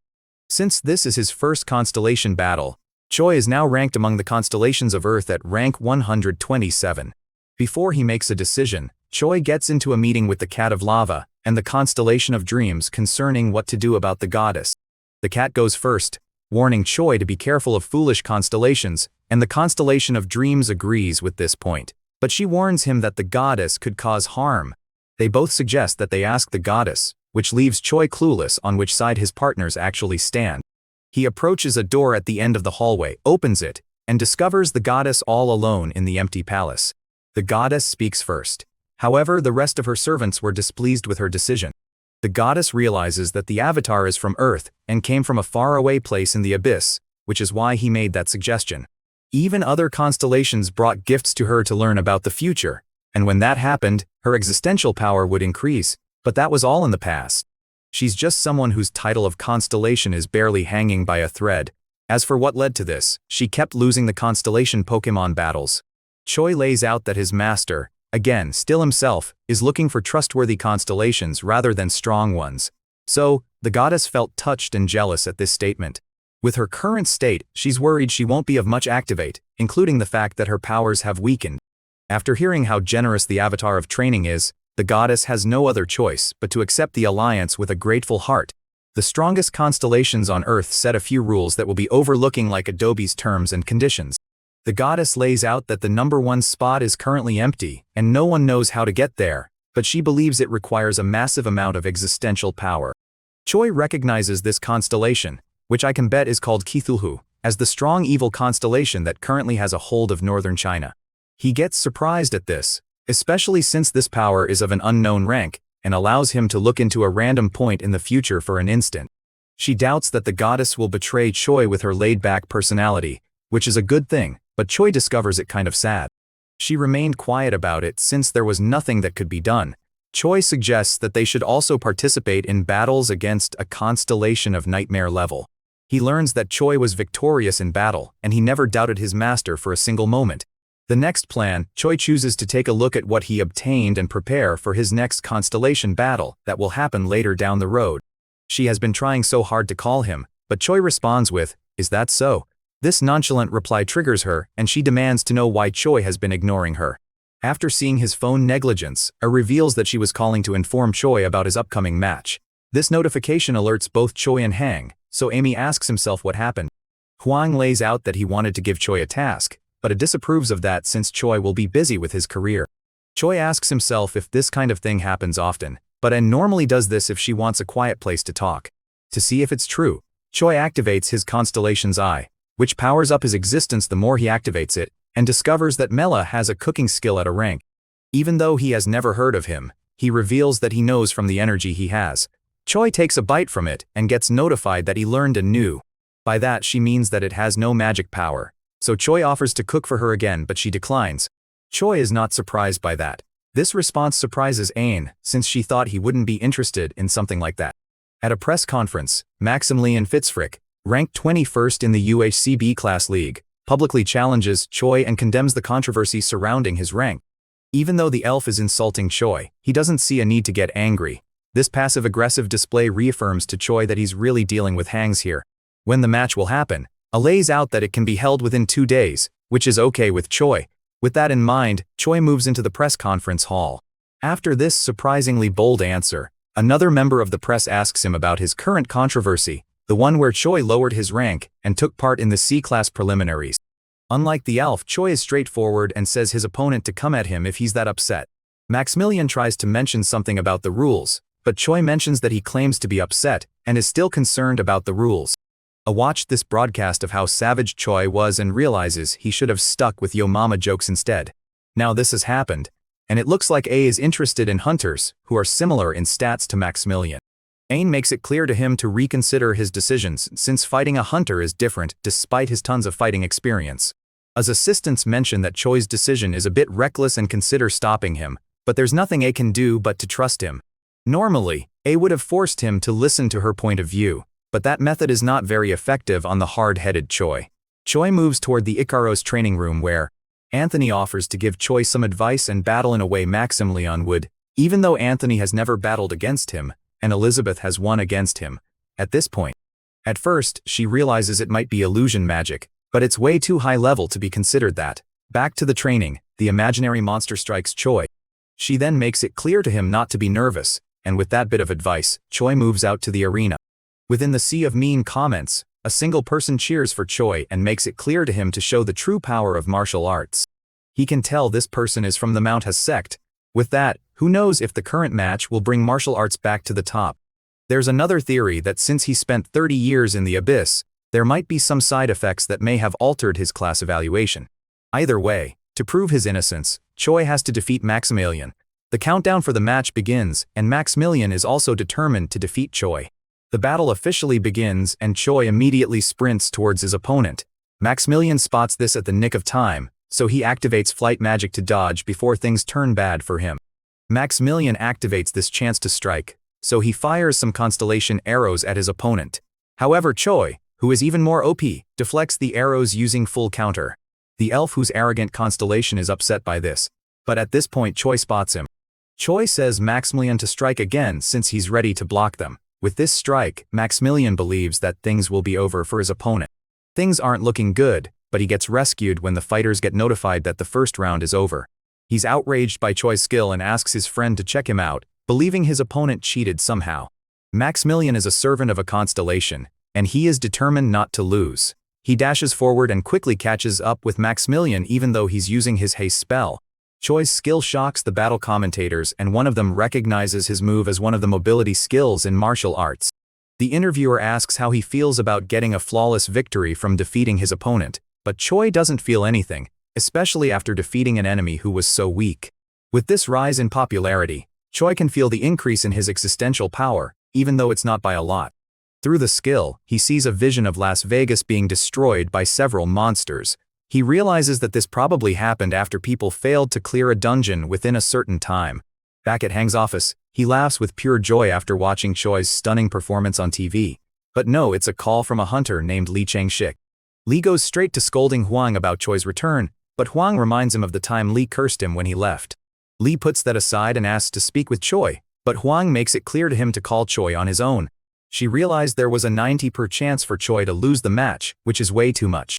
Since this is his first constellation battle, Choi is now ranked among the constellations of Earth at rank 127. Before he makes a decision, Choi gets into a meeting with the Cat of Lava and the Constellation of Dreams concerning what to do about the goddess. The cat goes first, warning Choi to be careful of foolish constellations, and the Constellation of Dreams agrees with this point, but she warns him that the goddess could cause harm. They both suggest that they ask the goddess, which leaves Choi clueless on which side his partners actually stand. He approaches a door at the end of the hallway, opens it, and discovers the goddess all alone in the empty palace. The goddess speaks first. However, the rest of her servants were displeased with her decision. The goddess realizes that the avatar is from Earth and came from a faraway place in the abyss, which is why he made that suggestion. Even other constellations brought gifts to her to learn about the future, and when that happened, her existential power would increase, but that was all in the past. She's just someone whose title of constellation is barely hanging by a thread. As for what led to this, she kept losing the constellation Pokemon battles. Choi lays out that his master, again, still himself, is looking for trustworthy constellations rather than strong ones. So, the goddess felt touched and jealous at this statement. With her current state, she's worried she won't be of much activate, including the fact that her powers have weakened. After hearing how generous the avatar of training is, the goddess has no other choice but to accept the alliance with a grateful heart. The strongest constellations on Earth set a few rules that will be overlooking like Adobe's terms and conditions. The goddess lays out that the #1 spot is currently empty, and no one knows how to get there, but she believes it requires a massive amount of existential power. Choi recognizes this constellation, which I can bet is called Cthulhu, as the strong evil constellation that currently has a hold of northern China. He gets surprised at this, especially since this power is of an unknown rank, and allows him to look into a random point in the future for an instant. She doubts that the goddess will betray Choi with her laid-back personality, which is a good thing, but Choi discovers it kind of sad. She remained quiet about it since there was nothing that could be done. Choi suggests that they should also participate in battles against a constellation of nightmare level. He learns that Choi was victorious in battle, and he never doubted his master for a single moment. The next plan, Choi chooses to take a look at what he obtained and prepare for his next constellation battle that will happen later down the road. She has been trying so hard to call him, but Choi responds with, "Is that so?" This nonchalant reply triggers her, and she demands to know why Choi has been ignoring her. After seeing his phone negligence, reveals that she was calling to inform Choi about his upcoming match. This notification alerts both Choi and Hang, so Amy asks himself what happened. Huang lays out that he wanted to give Choi a task, but disapproves of that since Choi will be busy with his career. Choi asks himself if this kind of thing happens often, but normally does this if she wants a quiet place to talk. To see if it's true, Choi activates his constellation's eye, which powers up his existence the more he activates it, and discovers that Mela has a cooking skill at a rank. Even though he has never heard of him, he reveals that he knows from the energy he has. Choi takes a bite from it and gets notified that he learned anew. By that she means that it has no magic power. So Choi offers to cook for her again, but she declines. Choi is not surprised by that. This response surprises Ain, since she thought he wouldn't be interested in something like that. At a press conference, Maximilian Fitzfrick, ranked 21st in the UHCB class league, publicly challenges Choi and condemns the controversy surrounding his rank. Even though the elf is insulting Choi, he doesn't see a need to get angry. This passive-aggressive display reaffirms to Choi that he's really dealing with Hangs here. When the match will happen, lays out that it can be held within 2 days, which is okay with Choi. With that in mind, Choi moves into the press conference hall. After this surprisingly bold answer, another member of the press asks him about his current controversy, the one where Choi lowered his rank and took part in the C-class preliminaries. Unlike the elf, Choi is straightforward and says his opponent to come at him if he's that upset. Maximilian tries to mention something about the rules, but Choi mentions that he claims to be upset and is still concerned about the rules. Watch this broadcast of how savage Choi was and realizes he should have stuck with Yo Mama jokes instead. Now this has happened, and it looks like A is interested in hunters who are similar in stats to Maximilian. Ain makes it clear to him to reconsider his decisions since fighting a hunter is different despite his tons of fighting experience. As assistants mention that Choi's decision is a bit reckless and consider stopping him, but there's nothing A can do but to trust him. Normally, A would have forced him to listen to her point of view, but that method is not very effective on the hard-headed Choi. Choi moves toward the Ikaros training room where Anthony offers to give Choi some advice and battle in a way Maximilian would, even though Anthony has never battled against him, and Elizabeth has won against him. At this point, at first, she realizes it might be illusion magic, but it's way too high level to be considered that. Back to the training, the imaginary monster strikes Choi. She then makes it clear to him not to be nervous, and with that bit of advice, Choi moves out to the arena. Within the sea of mean comments, a single person cheers for Choi and makes it clear to him to show the true power of martial arts. He can tell this person is from the Mount Has sect, With that, who knows if the current match will bring martial arts back to the top. There's another theory that since he spent 30 years in the abyss, there might be some side effects that may have altered his class evaluation. Either way, to prove his innocence, Choi has to defeat Maximilian. The countdown for the match begins, and Maximilian is also determined to defeat Choi. The battle officially begins, and Choi immediately sprints towards his opponent. Maximilian spots this at the nick of time, so he activates flight magic to dodge before things turn bad for him. Maximilian activates this chance to strike, so he fires some constellation arrows at his opponent. However, Choi, who is even more OP, deflects the arrows using full counter. The elf whose arrogant constellation is upset by this, but at this point Choi spots him. Choi says Maximilian to strike again since he's ready to block them. With this strike, Maximilian believes that things will be over for his opponent. Things aren't looking good, but he gets rescued when the fighters get notified that the first round is over. He's outraged by Choi's skill and asks his friend to check him out, believing his opponent cheated somehow. Maximilian is a servant of a constellation, and he is determined not to lose. He dashes forward and quickly catches up with Maximilian even though he's using his haste spell. Choi's skill shocks the battle commentators, and one of them recognizes his move as one of the mobility skills in martial arts. The interviewer asks how he feels about getting a flawless victory from defeating his opponent, but Choi doesn't feel anything, especially after defeating an enemy who was so weak. With this rise in popularity, Choi can feel the increase in his existential power, even though it's not by a lot. Through the skill, he sees a vision of Las Vegas being destroyed by several monsters. He realizes that this probably happened after people failed to clear a dungeon within a certain time. Back at Hang's office, he laughs with pure joy after watching Choi's stunning performance on TV. But no, it's a call from a hunter named Lee Chang-shik. Lee goes straight to scolding Huang about Choi's return, but Huang reminds him of the time Lee cursed him when he left. Lee puts that aside and asks to speak with Choi, but Huang makes it clear to him to call Choi on his own. She realized there was a 90% chance for Choi to lose the match, which is way too much.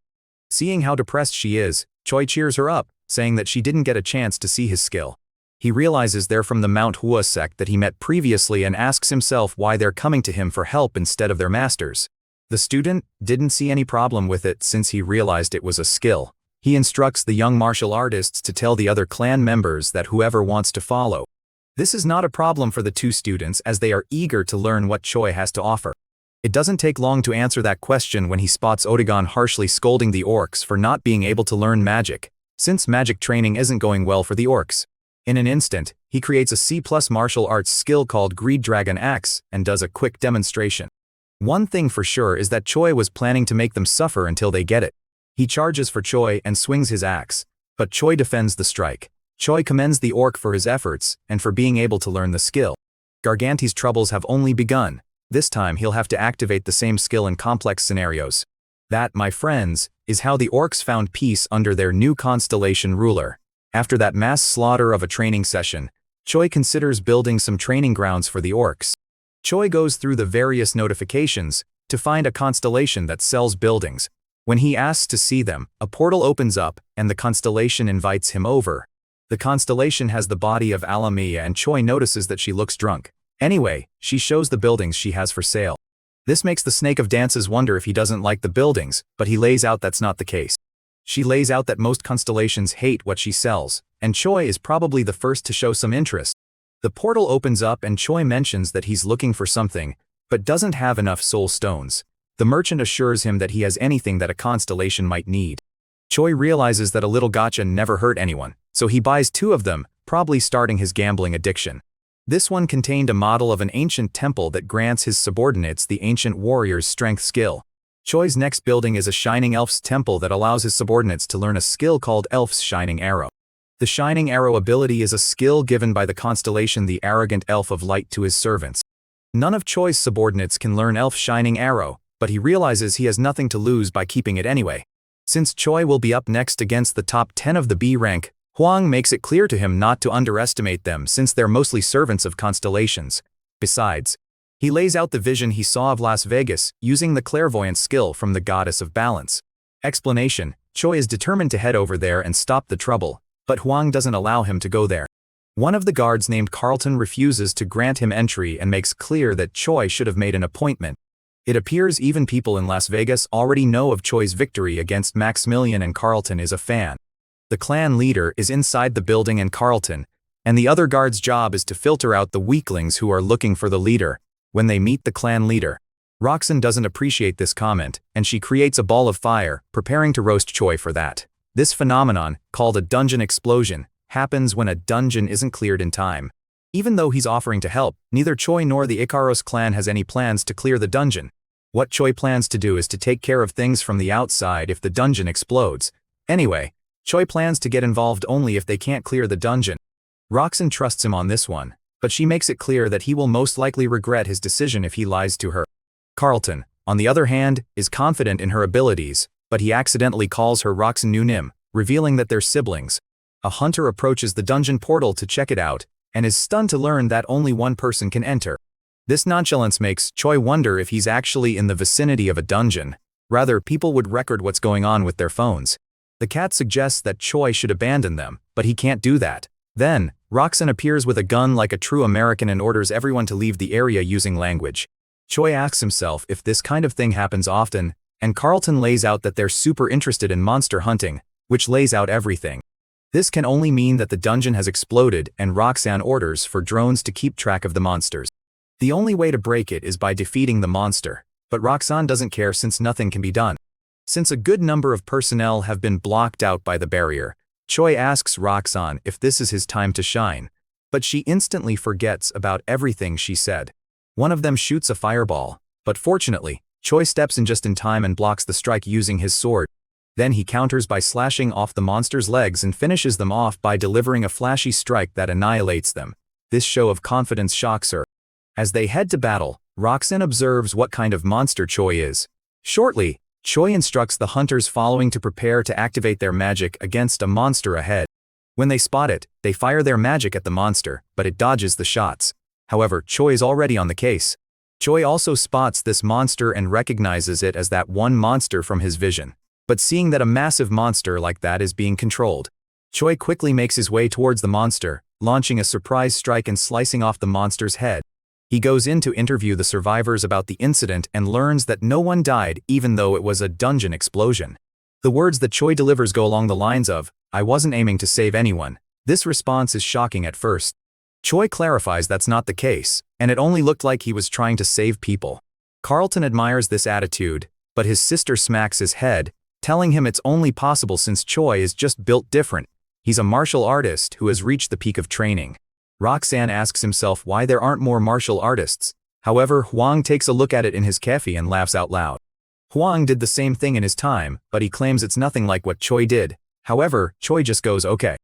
Seeing how depressed she is, Choi cheers her up, saying that she didn't get a chance to see his skill. He realizes they're from the Mount Hua sect that he met previously and asks himself why they're coming to him for help instead of their masters. The student didn't see any problem with it since he realized it was a skill. He instructs the young martial artists to tell the other clan members that whoever wants to follow. This is not a problem for the two students as they are eager to learn what Choi has to offer. It doesn't take long to answer that question when he spots Otagon harshly scolding the orcs for not being able to learn magic, since magic training isn't going well for the orcs. In an instant, he creates a C+ martial arts skill called Greed Dragon Axe and does a quick demonstration. One thing for sure is that Choi was planning to make them suffer until they get it. He charges for Choi and swings his axe, but Choi defends the strike. Choi commends the orc for his efforts and for being able to learn the skill. Garganti's troubles have only begun. This time he'll have to activate the same skill in complex scenarios. That, my friends, is how the orcs found peace under their new constellation ruler. After that mass slaughter of a training session, Choi considers building some training grounds for the orcs. Choi goes through the various notifications to find a constellation that sells buildings. When he asks to see them, a portal opens up and the constellation invites him over. The constellation has the body of Alamia and Choi notices that she looks drunk. Anyway, she shows the buildings she has for sale. This makes the Snake of Dances wonder if he doesn't like the buildings, but he lays out that's not the case. She lays out that most constellations hate what she sells, and Choi is probably the first to show some interest. The portal opens up and Choi mentions that he's looking for something, but doesn't have enough soul stones. The merchant assures him that he has anything that a constellation might need. Choi realizes that a little gacha never hurt anyone, so he buys 2 of them, probably starting his gambling addiction. This one contained a model of an ancient temple that grants his subordinates the ancient warrior's strength skill. Choi's next building is a Shining Elf's temple that allows his subordinates to learn a skill called Elf's Shining Arrow. The Shining Arrow ability is a skill given by the constellation the Arrogant Elf of Light to his servants. None of Choi's subordinates can learn Elf's Shining Arrow, but he realizes he has nothing to lose by keeping it anyway. Since Choi will be up next against the top 10 of the B rank, Huang makes it clear to him not to underestimate them since they're mostly servants of constellations. Besides, he lays out the vision he saw of Las Vegas using the clairvoyant skill from the Goddess of Balance. Explanation: Choi is determined to head over there and stop the trouble, but Huang doesn't allow him to go there. One of the guards named Carlton refuses to grant him entry and makes clear that Choi should have made an appointment. It appears even people in Las Vegas already know of Choi's victory against Maximilian and Carlton is a fan. The clan leader is inside the building and Carlton, and the other guard's job is to filter out the weaklings who are looking for the leader. When they meet the clan leader, Roxanne doesn't appreciate this comment, and she creates a ball of fire, preparing to roast Choi for that. This phenomenon, called a dungeon explosion, happens when a dungeon isn't cleared in time. Even though he's offering to help, neither Choi nor the Ikaros clan has any plans to clear the dungeon. What Choi plans to do is to take care of things from the outside if the dungeon explodes. Anyway, Choi plans to get involved only if they can't clear the dungeon. Roxanne trusts him on this one, but she makes it clear that he will most likely regret his decision if he lies to her. Carlton, on the other hand, is confident in her abilities, but he accidentally calls her Roxanne Nunim, revealing that they're siblings. A hunter approaches the dungeon portal to check it out, and is stunned to learn that only one person can enter. This nonchalance makes Choi wonder if he's actually in the vicinity of a dungeon. Rather, people would record what's going on with their phones. The cat suggests that Choi should abandon them, but he can't do that. Then, Roxanne appears with a gun like a true American and orders everyone to leave the area using language. Choi asks himself if this kind of thing happens often, and Carlton lays out that they're super interested in monster hunting, which lays out everything. This can only mean that the dungeon has exploded, and Roxanne orders for drones to keep track of the monsters. The only way to break it is by defeating the monster, but Roxanne doesn't care since nothing can be done. Since a good number of personnel have been blocked out by the barrier, Choi asks Roxanne if this is his time to shine, but she instantly forgets about everything she said. One of them shoots a fireball, but fortunately, Choi steps in just in time and blocks the strike using his sword. Then he counters by slashing off the monster's legs and finishes them off by delivering a flashy strike that annihilates them. This show of confidence shocks her. As they head to battle, Roxanne observes what kind of monster Choi is. Shortly, Choi instructs the hunters following to prepare to activate their magic against a monster ahead. When they spot it, they fire their magic at the monster, but it dodges the shots. However, Choi is already on the case. Choi also spots this monster and recognizes it as that one monster from his vision. But seeing that a massive monster like that is being controlled, Choi quickly makes his way towards the monster, launching a surprise strike and slicing off the monster's head. He goes in to interview the survivors about the incident and learns that no one died even though it was a dungeon explosion. The words that Choi delivers go along the lines of, "I wasn't aiming to save anyone." This response is shocking at first. Choi clarifies that's not the case, and it only looked like he was trying to save people. Carlton admires this attitude, but his sister smacks his head, telling him it's only possible since Choi is just built different. He's a martial artist who has reached the peak of training. Roxanne asks himself why there aren't more martial artists. However, Hwang takes a look at it in his cafe and laughs out loud. Hwang did the same thing in his time, but he claims it's nothing like what Choi did. However, Choi just goes okay.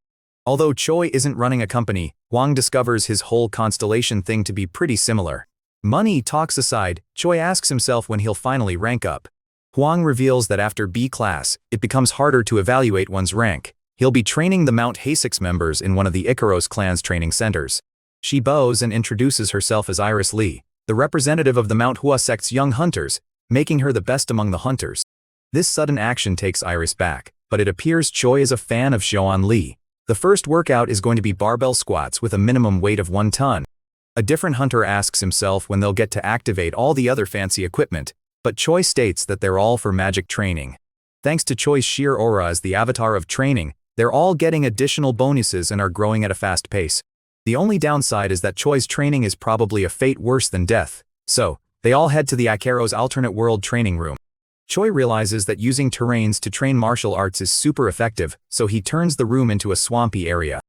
Although Choi isn't running a company, Hwang discovers his whole constellation thing to be pretty similar. Money talks aside, Choi asks himself when he'll finally rank up. Hwang reveals that after B class, it becomes harder to evaluate one's rank. He'll be training the Mount Hasix members in one of the Ikaros clan's training centers. She bows and introduces herself as Iris Lee, the representative of the Mount Hua sect's young hunters, making her the best among the hunters. This sudden action takes Iris back, but it appears Choi is a fan of Xiaoan Lee. The first workout is going to be barbell squats with a minimum weight of 1 ton. A different hunter asks himself when they'll get to activate all the other fancy equipment, but Choi states that they're all for magic training. Thanks to Choi's sheer aura as the avatar of training, they're all getting additional bonuses and are growing at a fast pace. The only downside is that Choi's training is probably a fate worse than death. So, they all head to the Ikaros alternate world training room. Choi realizes that using terrains to train martial arts is super effective, so he turns the room into a swampy area.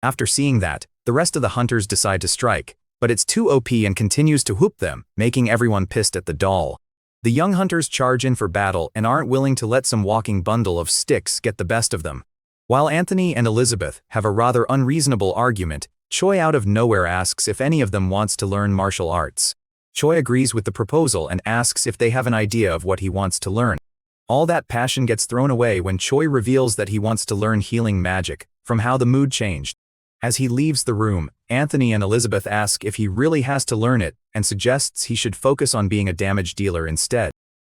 After seeing that, the rest of the hunters decide to strike, but it's too OP and continues to whoop them, making everyone pissed at the doll. The young hunters charge in for battle and aren't willing to let some walking bundle of sticks get the best of them. While Anthony and Elizabeth have a rather unreasonable argument, Choi out of nowhere asks if any of them wants to learn martial arts. Choi agrees with the proposal and asks if they have an idea of what he wants to learn. All that passion gets thrown away when Choi reveals that he wants to learn healing magic, from how the mood changed. As he leaves the room, Anthony and Elizabeth ask if he really has to learn it and suggests he should focus on being a damage dealer instead.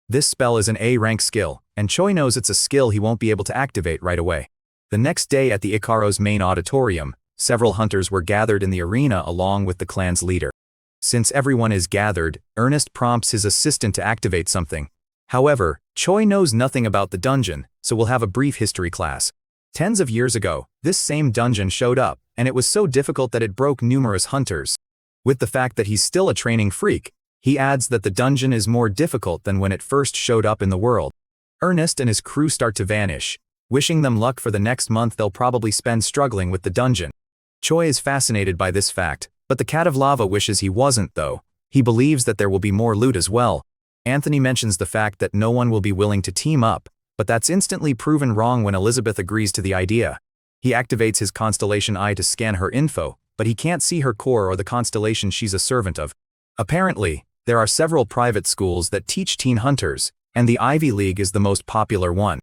This spell is an A-rank skill, and Choi knows it's a skill he won't be able to activate right away. The next day at the Ikaros main auditorium, several hunters were gathered in the arena along with the clan's leader. Since everyone is gathered, Ernest prompts his assistant to activate something. However, Choi knows nothing about the dungeon, so we'll have a brief history class. Tens of years ago, this same dungeon showed up, and it was so difficult that it broke numerous hunters. With the fact that he's still a training freak, he adds that the dungeon is more difficult than when it first showed up in the world. Ernest and his crew start to vanish. Wishing them luck for the next month they'll probably spend struggling with the dungeon. Choi is fascinated by this fact, but the cat of lava wishes he wasn't though. He believes that there will be more loot as well. Anthony mentions the fact that no one will be willing to team up, but that's instantly proven wrong when Elizabeth agrees to the idea. He activates his constellation eye to scan her info, but he can't see her core or the constellation she's a servant of. Apparently, there are several private schools that teach teen hunters, and the Ivy League is the most popular one.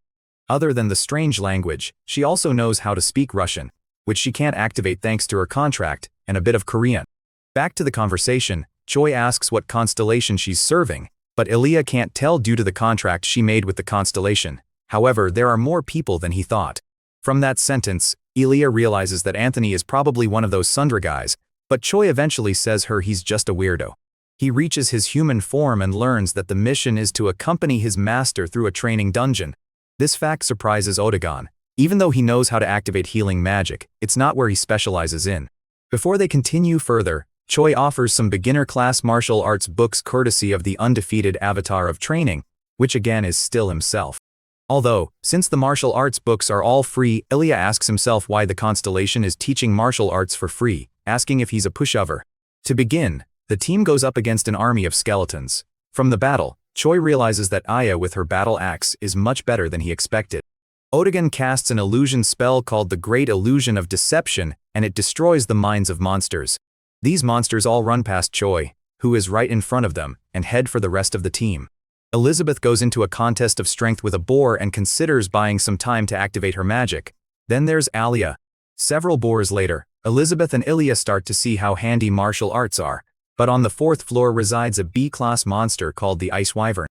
Other than the strange language, she also knows how to speak Russian, which she can't activate thanks to her contract, and a bit of Korean. Back to the conversation, Choi asks what constellation she's serving, but Ilya can't tell due to the contract she made with the constellation. However, there are more people than he thought. From that sentence, Ilya realizes that Anthony is probably one of those Sundra guys, but Choi eventually says he's just a weirdo. He reaches his human form and learns that the mission is to accompany his master through a training dungeon. This fact surprises Otogon. Even though he knows how to activate healing magic, it's not where he specializes in. Before they continue further, Choi offers some beginner-class martial arts books courtesy of the undefeated avatar of training, which again is still himself. Although, since the martial arts books are all free, Ilya asks himself why the constellation is teaching martial arts for free, asking if he's a pushover. To begin, the team goes up against an army of skeletons. From the battle, Choi realizes that Aya with her battle axe is much better than he expected. Otogon casts an illusion spell called the Great Illusion of Deception, and it destroys the minds of monsters. These monsters all run past Choi, who is right in front of them, and head for the rest of the team. Elizabeth goes into a contest of strength with a boar and considers buying some time to activate her magic. Then there's Alia. Several boars later, Elizabeth and Ilya start to see how handy martial arts are, but on the 4th floor resides a B-class monster called the Ice Wyvern.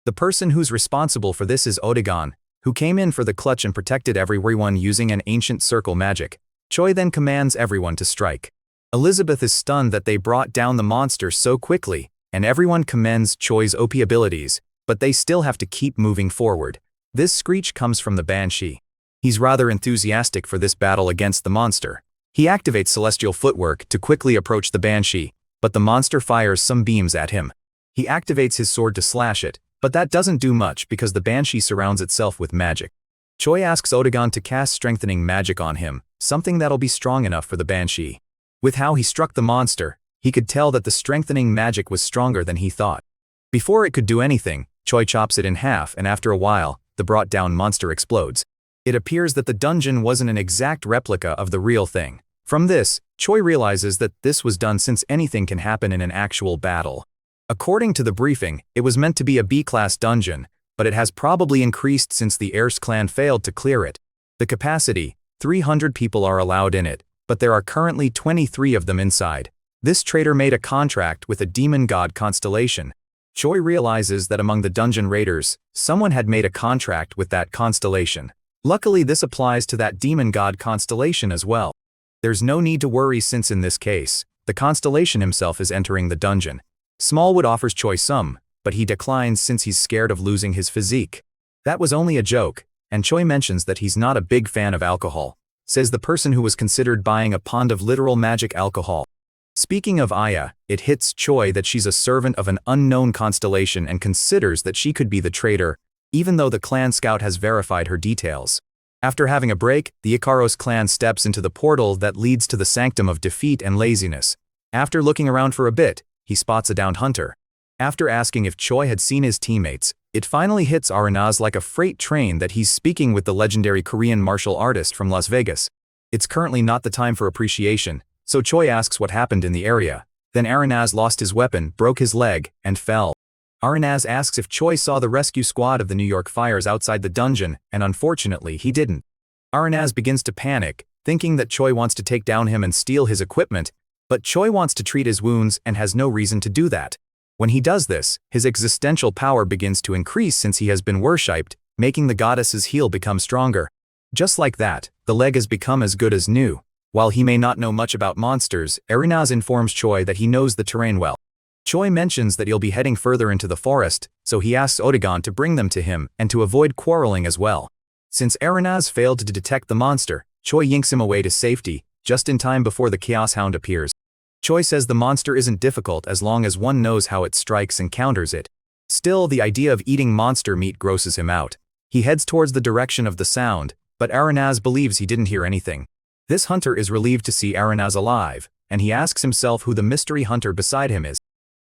The person who's responsible for this is Otogon, who came in for the clutch and protected everyone using an ancient circle magic. Choi then commands everyone to strike. Elizabeth is stunned that they brought down the monster so quickly, and everyone commends Choi's OP abilities, but they still have to keep moving forward. This screech comes from the Banshee. He's rather enthusiastic for this battle against the monster. He activates celestial footwork to quickly approach the Banshee, but the monster fires some beams at him. He activates his sword to slash it, but that doesn't do much because the Banshee surrounds itself with magic. Choi asks Otogon to cast strengthening magic on him, something that'll be strong enough for the Banshee. With how he struck the monster, he could tell that the strengthening magic was stronger than he thought. Before it could do anything, Choi chops it in half, and after a while, the brought-down monster explodes. It appears that the dungeon wasn't an exact replica of the real thing. From this, Choi realizes that this was done since anything can happen in an actual battle. According to the briefing, it was meant to be a B-class dungeon, but it has probably increased since the Heirs clan failed to clear it. The capacity, 300 people are allowed in it, but there are currently 23 of them inside. This traitor made a contract with a demon god constellation. Choi realizes that among the dungeon raiders, someone had made a contract with that constellation. Luckily, this applies to that demon god constellation as well. There's no need to worry since in this case, the constellation himself is entering the dungeon. Smallwood offers Choi some, but he declines since he's scared of losing his physique. That was only a joke, and Choi mentions that he's not a big fan of alcohol, says the person who was considered buying a pond of literal magic alcohol. Speaking of Aya, it hits Choi that she's a servant of an unknown constellation and considers that she could be the traitor, even though the clan scout has verified her details. After having a break, the Ikaros clan steps into the portal that leads to the Sanctum of Defeat and Laziness. After looking around for a bit, he spots a downed hunter. After asking if Choi had seen his teammates, it finally hits Aranaz like a freight train that he's speaking with the legendary Korean martial artist from Las Vegas. It's currently not the time for appreciation, so Choi asks what happened in the area. Then Aranaz lost his weapon, broke his leg, and fell. Aranaz asks if Choi saw the rescue squad of the New York Fires outside the dungeon, and unfortunately he didn't. Aranaz begins to panic, thinking that Choi wants to take down him and steal his equipment, but Choi wants to treat his wounds and has no reason to do that. When he does this, his existential power begins to increase since he has been worshipped, making the goddess's heel become stronger. Just like that, the leg has become as good as new. While he may not know much about monsters, Aranaz informs Choi that he knows the terrain well. Choi mentions that he'll be heading further into the forest, so he asks Otogon to bring them to him and to avoid quarreling as well. Since Aranaz failed to detect the monster, Choi yanks him away to safety, just in time before the Chaos Hound appears. Choi says the monster isn't difficult as long as one knows how it strikes and counters it. Still, the idea of eating monster meat grosses him out. He heads towards the direction of the sound, but Aranaz believes he didn't hear anything. This hunter is relieved to see Aranaz alive, and he asks himself who the mystery hunter beside him is.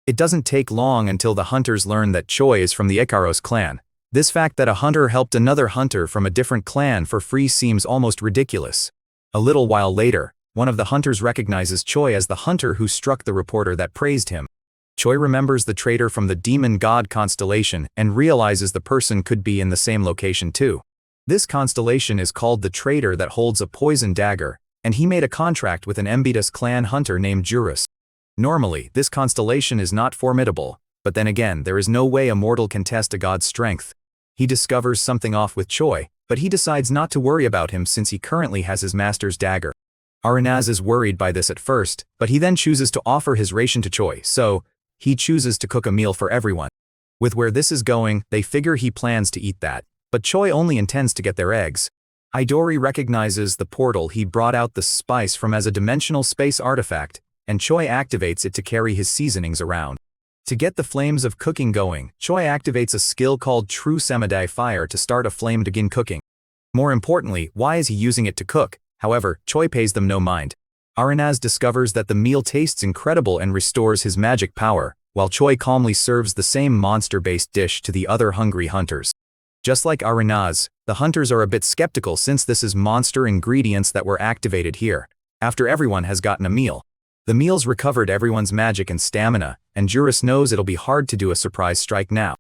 It doesn't take long until the hunters learn that Choi is from the Ikaros clan. This fact that a hunter helped another hunter from a different clan for free seems almost ridiculous. A little while later, one of the hunters recognizes Choi as the hunter who struck the reporter that praised him. Choi remembers the traitor from the demon god constellation and realizes the person could be in the same location too. This constellation is called the traitor that holds a poison dagger, and he made a contract with an Embidas clan hunter named Juris. Normally, this constellation is not formidable, but then again, there is no way a mortal can test a god's strength. He discovers something off with Choi, but he decides not to worry about him since he currently has his master's dagger. Aranaz is worried by this at first, but he then chooses to offer his ration to Choi, so he chooses to cook a meal for everyone. With where this is going, they figure he plans to eat that, but Choi only intends to get their eggs. Idori recognizes the portal he brought out the spice from as a dimensional space artifact, and Choi activates it to carry his seasonings around. To get the flames of cooking going, Choi activates a skill called True Samadai Fire to start a flame to begin cooking. More importantly, why is he using it to cook? However, Choi pays them no mind. Aranaz discovers that the meal tastes incredible and restores his magic power, while Choi calmly serves the same monster-based dish to the other hungry hunters. Just like Aranaz, the hunters are a bit skeptical since this is monster ingredients that were activated here, after everyone has gotten a meal. The meals recovered everyone's magic and stamina, and Juris knows it'll be hard to do a surprise strike now.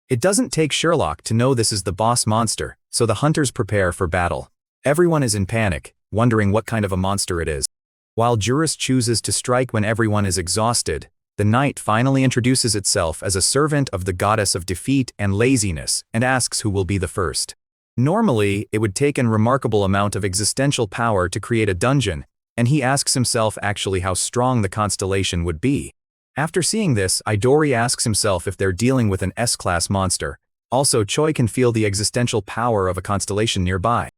It doesn't take Sherlock to know this is the boss monster, so the hunters prepare for battle. Everyone is in panic, wondering what kind of a monster it is. While Juris chooses to strike when everyone is exhausted, the knight finally introduces itself as a servant of the goddess of defeat and laziness and asks who will be the first. Normally, it would take a remarkable amount of existential power to create a dungeon, and he asks himself actually how strong the constellation would be. After seeing this, Idori asks himself if they're dealing with an S-class monster. Also, Choi can feel the existential power of a constellation nearby.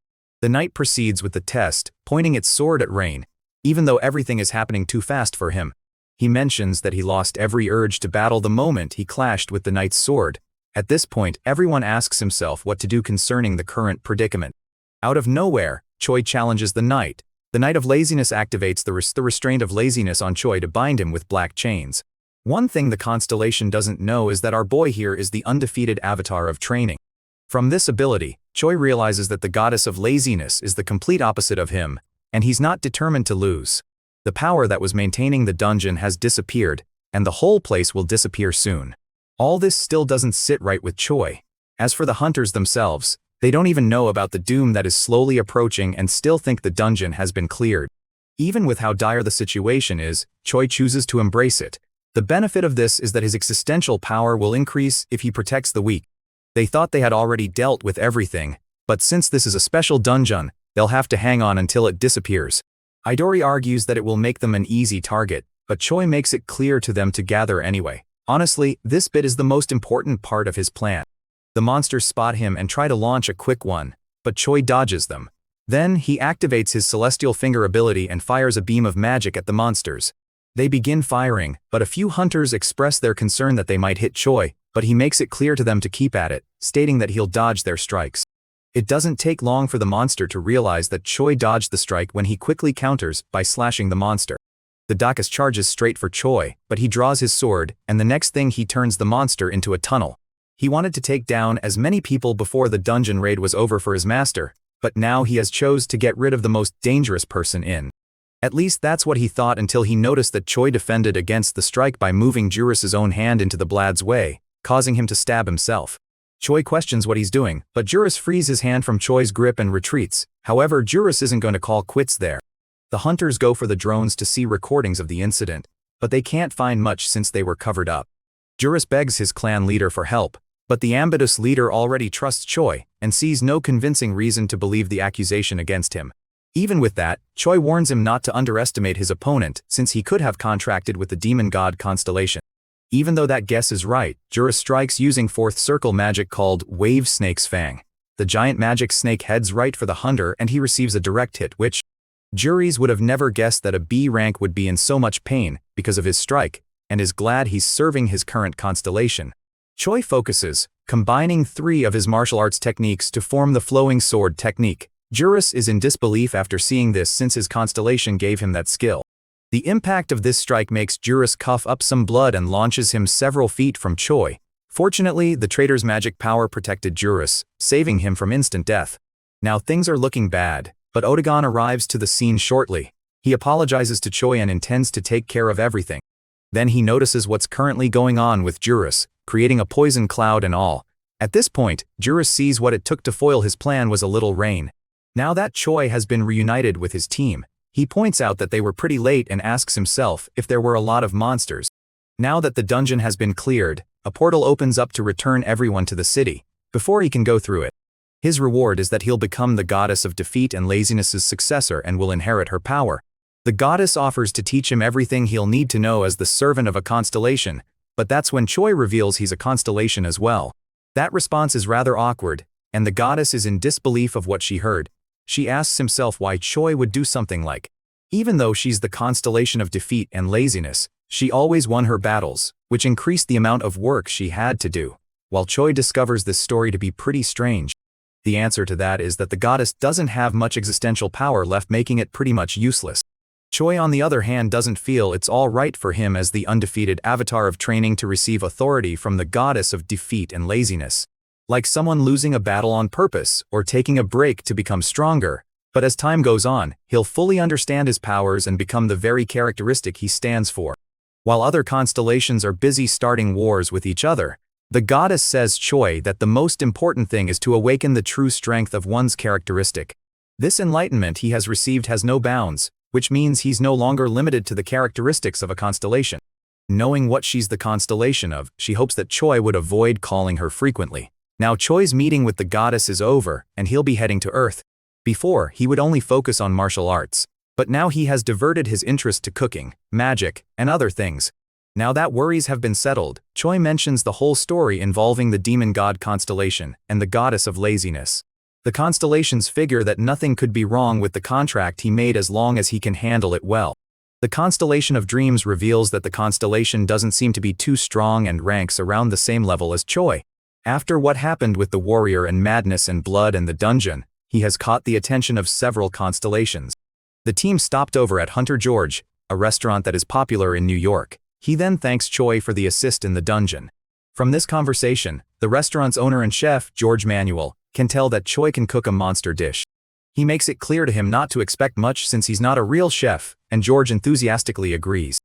The knight proceeds with the test, pointing its sword at Rain, even though everything is happening too fast for him. He mentions that he lost every urge to battle the moment he clashed with the knight's sword. At this point, everyone asks himself what to do concerning the current predicament. Out of nowhere, Choi challenges the knight. The Knight of Laziness activates the restraint of laziness on Choi to bind him with black chains. One thing the constellation doesn't know is that our boy here is the undefeated avatar of training. From this ability, Choi realizes that the goddess of laziness is the complete opposite of him, and he's not determined to lose. The power that was maintaining the dungeon has disappeared, and the whole place will disappear soon. All this still doesn't sit right with Choi. As for the hunters themselves, they don't even know about the doom that is slowly approaching and still think the dungeon has been cleared. Even with how dire the situation is, Choi chooses to embrace it. The benefit of this is that his existential power will increase if he protects the weak. They thought they had already dealt with everything, but since this is a special dungeon, they'll have to hang on until it disappears. Idori argues that it will make them an easy target, but Choi makes it clear to them to gather anyway. Honestly, this bit is the most important part of his plan. The monsters spot him and try to launch a quick one, but Choi dodges them. Then, he activates his Celestial Finger ability and fires a beam of magic at the monsters. They begin firing, but a few hunters express their concern that they might hit Choi, but he makes it clear to them to keep at it, stating that he'll dodge their strikes. It doesn't take long for the monster to realize that Choi dodged the strike when he quickly counters by slashing the monster. The Dakas charges straight for Choi, but he draws his sword, and the next thing he turns the monster into a tunnel. He wanted to take down as many people before the dungeon raid was over for his master, but now he has chose to get rid of the most dangerous person in. At least that's what he thought until he noticed that Choi defended against the strike by moving Juris's own hand into the Blad's way, causing him to stab himself. Choi questions what he's doing, but Juris frees his hand from Choi's grip and retreats. However, Juris isn't going to call quits there. The hunters go for the drones to see recordings of the incident, but they can't find much since they were covered up. Juris begs his clan leader for help, but the Ambidous leader already trusts Choi and sees no convincing reason to believe the accusation against him. Even with that, Choi warns him not to underestimate his opponent since he could have contracted with the demon god constellation. Even though that guess is right, Juris strikes using fourth circle magic called Wave Snake's Fang. The giant magic snake heads right for the hunter and he receives a direct hit, which juries would have never guessed that a B rank would be in so much pain because of his strike, and is glad he's serving his current constellation. Choi focuses, combining 3 of his martial arts techniques to form the flowing sword technique. Juris is in disbelief after seeing this since his constellation gave him that skill. The impact of this strike makes Juris cough up some blood and launches him several feet from Choi. Fortunately, the traitor's magic power protected Juris, saving him from instant death. Now things are looking bad, but Otagon arrives to the scene shortly. He apologizes to Choi and intends to take care of everything. Then he notices what's currently going on with Juris, creating a poison cloud and all. At this point, Juris sees what it took to foil his plan was a little rain. Now that Choi has been reunited with his team, he points out that they were pretty late and asks himself if there were a lot of monsters. Now that the dungeon has been cleared, a portal opens up to return everyone to the city, before he can go through it. His reward is that he'll become the goddess of defeat and laziness's successor and will inherit her power. The goddess offers to teach him everything he'll need to know as the servant of a constellation, but that's when Choi reveals he's a constellation as well. That response is rather awkward, and the goddess is in disbelief of what she heard. She asks himself why Choi would do something like. Even though she's the constellation of defeat and laziness, she always won her battles, which increased the amount of work she had to do. While Choi discovers this story to be pretty strange, the answer to that is that the goddess doesn't have much existential power left, making it pretty much useless. Choi on the other hand doesn't feel it's all right for him as the undefeated avatar of training to receive authority from the goddess of defeat and laziness. Like someone losing a battle on purpose or taking a break to become stronger, but as time goes on, he'll fully understand his powers and become the very characteristic he stands for. While other constellations are busy starting wars with each other, the goddess says Choi that the most important thing is to awaken the true strength of one's characteristic. This enlightenment he has received has no bounds, which means he's no longer limited to the characteristics of a constellation. Knowing what she's the constellation of, she hopes that Choi would avoid calling her frequently. Now Choi's meeting with the goddess is over, and he'll be heading to Earth. Before, he would only focus on martial arts, but now he has diverted his interest to cooking, magic, and other things. Now that worries have been settled, Choi mentions the whole story involving the demon god constellation and the goddess of laziness. The constellations figure that nothing could be wrong with the contract he made as long as he can handle it well. The constellation of dreams reveals that the constellation doesn't seem to be too strong and ranks around the same level as Choi. After what happened with the warrior and madness and blood and the dungeon, he has caught the attention of several constellations. The team stopped over at Hunter George, a restaurant that is popular in New York. He then thanks Choi for the assist in the dungeon. From this conversation, the restaurant's owner and chef, George Manuel, can tell that Choi can cook a monster dish. He makes it clear to him not to expect much since he's not a real chef, and George enthusiastically agrees.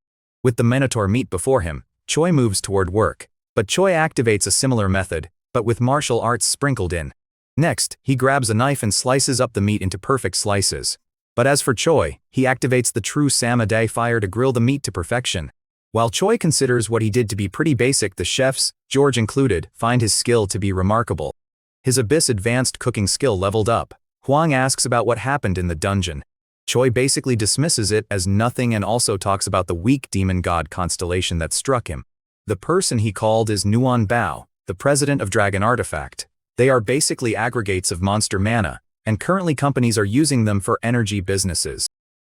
With the Minotaur meat before him, Choi moves toward work. But Choi activates a similar method, but with martial arts sprinkled in. Next, he grabs a knife and slices up the meat into perfect slices. But as for Choi, he activates the true Samadai fire to grill the meat to perfection. While Choi considers what he did to be pretty basic, the chefs, George included, find his skill to be remarkable. His abyss advanced cooking skill leveled up. Huang asks about what happened in the dungeon. Choi basically dismisses it as nothing and also talks about the weak demon god constellation that struck him. The person he called is Nuan Bao, the president of Dragon Artifact. They are basically aggregates of monster mana, and currently companies are using them for energy businesses.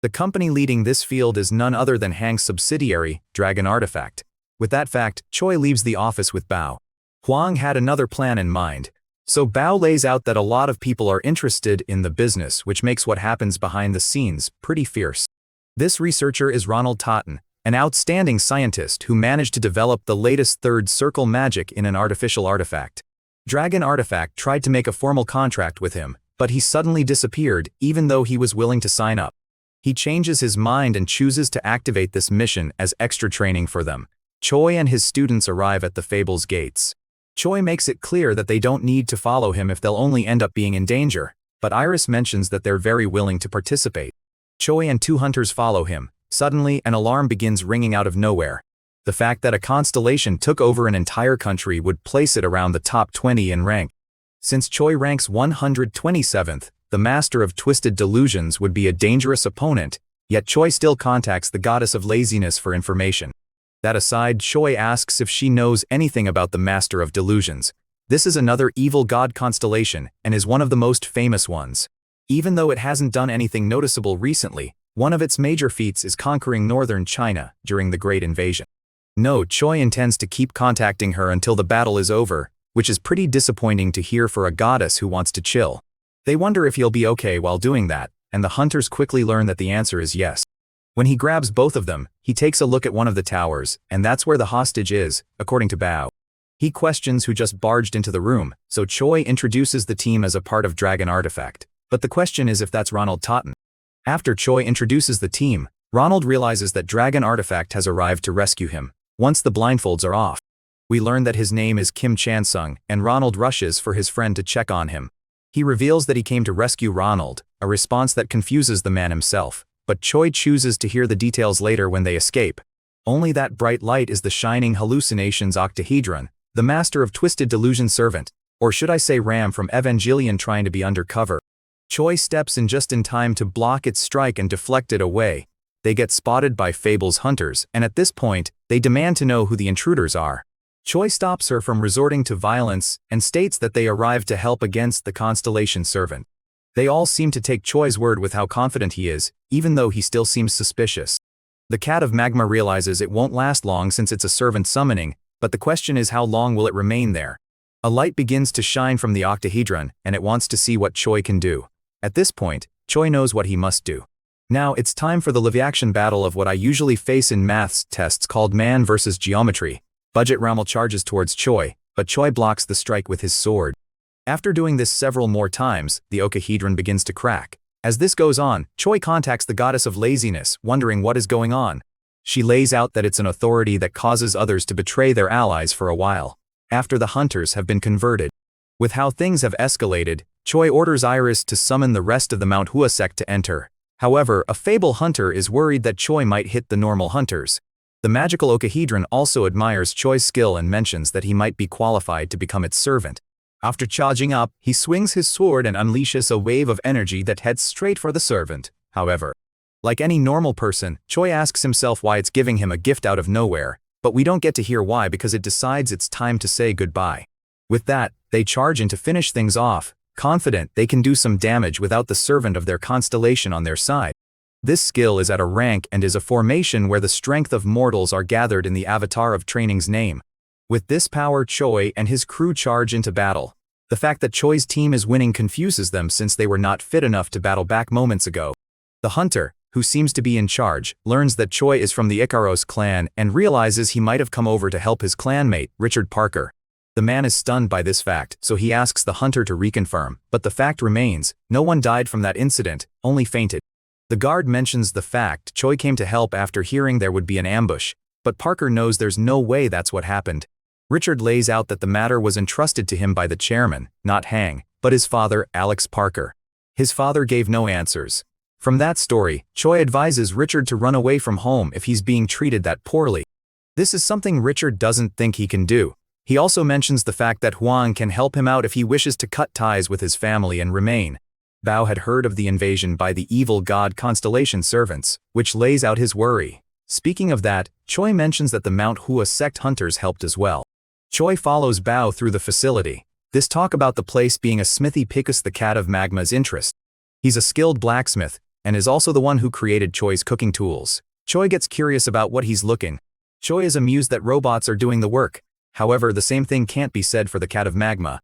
The company leading this field is none other than Hang's subsidiary, Dragon Artifact. With that fact, Choi leaves the office with Bao. Huang had another plan in mind, so Bao lays out that a lot of people are interested in the business, which makes what happens behind the scenes pretty fierce. This researcher is Ronald Totten, an outstanding scientist who managed to develop the latest third circle magic in an artificial artifact. Dragon Artifact tried to make a formal contract with him, but he suddenly disappeared even though he was willing to sign up. He changes his mind and chooses to activate this mission as extra training for them. Choi and his students arrive at the Fable's gates. Choi makes it clear that they don't need to follow him if they'll only end up being in danger, but Iris mentions that they're very willing to participate. Choi and 2 hunters follow him. Suddenly, an alarm begins ringing out of nowhere. The fact that a constellation took over an entire country would place it around the top 20 in rank. Since Choi ranks 127th, the master of twisted delusions would be a dangerous opponent, yet Choi still contacts the goddess of laziness for information. That aside, Choi asks if she knows anything about the master of delusions. This is another evil god constellation and is one of the most famous ones. Even though it hasn't done anything noticeable recently, one of its major feats is conquering northern China during the Great Invasion. No, Choi intends to keep contacting her until the battle is over, which is pretty disappointing to hear for a goddess who wants to chill. They wonder if he'll be okay while doing that, and the hunters quickly learn that the answer is yes. When he grabs both of them, he takes a look at one of the towers, and that's where the hostage is, according to Bao. He questions who just barged into the room, so Choi introduces the team as a part of Dragon Artifact. But the question is if that's Ronald Totten. After Choi introduces the team, Ronald realizes that Dragon Artifact has arrived to rescue him. Once the blindfolds are off, we learn that his name is Kim Chansung, and Ronald rushes for his friend to check on him. He reveals that he came to rescue Ronald, a response that confuses the man himself, but Choi chooses to hear the details later when they escape. Only that bright light is the shining hallucinations octahedron, the master of twisted delusion servant, or should I say Ram from Evangelion trying to be undercover. Choi steps in just in time to block its strike and deflect it away. They get spotted by Fable's hunters, and at this point, they demand to know who the intruders are. Choi stops her from resorting to violence and states that they arrived to help against the Constellation Servant. They all seem to take Choi's word with how confident he is, even though he still seems suspicious. The Cat of Magma realizes it won't last long since it's a servant summoning, but the question is how long will it remain there? A light begins to shine from the octahedron, and it wants to see what Choi can do. At this point, Choi knows what he must do. Now it's time for the live-action battle of what I usually face in maths tests called man versus geometry. Budget Rommel charges towards Choi, but Choi blocks the strike with his sword. After doing this several more times, the octahedron begins to crack. As this goes on, Choi contacts the goddess of laziness, wondering what is going on. She lays out that it's an authority that causes others to betray their allies for a while, after the hunters have been converted. With how things have escalated, Choi orders Iris to summon the rest of the Mount Hua sect to enter. However, a Fable hunter is worried that Choi might hit the normal hunters. The magical octahedron also admires Choi's skill and mentions that he might be qualified to become its servant. After charging up, he swings his sword and unleashes a wave of energy that heads straight for the servant. However, like any normal person, Choi asks himself why it's giving him a gift out of nowhere, but we don't get to hear why because it decides it's time to say goodbye. With that, they charge in to finish things off, confident they can do some damage without the servant of their constellation on their side. This skill is at a rank and is a formation where the strength of mortals are gathered in the avatar of training's name. With this power, Choi and his crew charge into battle. The fact that Choi's team is winning confuses them since they were not fit enough to battle back moments ago. The hunter, who seems to be in charge, learns that Choi is from the Icaros clan and realizes he might have come over to help his clanmate, Richard Parker. The man is stunned by this fact, so he asks the hunter to reconfirm, but the fact remains, no one died from that incident, only fainted. The guard mentions the fact Choi came to help after hearing there would be an ambush, but Parker knows there's no way that's what happened. Richard lays out that the matter was entrusted to him by the chairman, not Hang, but his father, Alex Parker. His father gave no answers. From that story, Choi advises Richard to run away from home if he's being treated that poorly. This is something Richard doesn't think he can do. He also mentions the fact that Huang can help him out if he wishes to cut ties with his family and remain. Bao had heard of the invasion by the evil god Constellation servants, which lays out his worry. Speaking of that, Choi mentions that the Mount Hua sect hunters helped as well. Choi follows Bao through the facility. This talk about the place being a smithy piques the Cat of Magma's interest. He's a skilled blacksmith, and is also the one who created Choi's cooking tools. Choi gets curious about what he's looking. Choi is amused that robots are doing the work. However, the same thing can't be said for the Cat of Magma.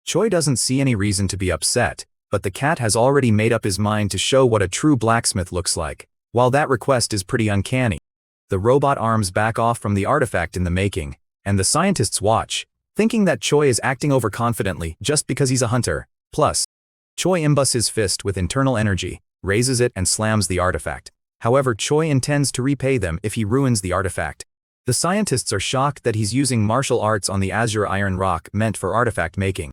Choi doesn't see any reason to be upset, but the cat has already made up his mind to show what a true blacksmith looks like. While that request is pretty uncanny, the robot arms back off from the artifact in the making, and the scientists watch, thinking that Choi is acting overconfidently just because he's a hunter. Plus, Choi imbues his fist with internal energy, raises it and slams the artifact. However, Choi intends to repay them if he ruins the artifact. The scientists are shocked that he's using martial arts on the azure iron rock meant for artifact making.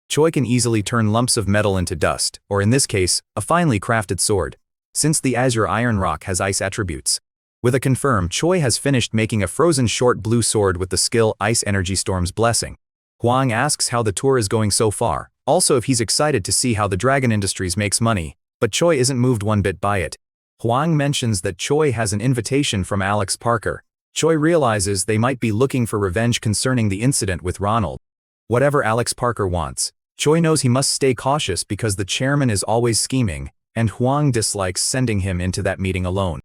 Choi can easily turn lumps of metal into dust, or in this case, a finely crafted sword, since the azure iron rock has ice attributes. With a confirm, Choi has finished making a frozen short blue sword with the skill Ice Energy Storm's Blessing. Huang asks how the tour is going so far, also if he's excited to see how the Dragon Industries makes money, but Choi isn't moved one bit by it. Huang mentions that Choi has an invitation from Alex Parker. Choi realizes they might be looking for revenge concerning the incident with Ronald. Whatever Alex Parker wants, Choi knows he must stay cautious because the chairman is always scheming, and Huang dislikes sending him into that meeting alone.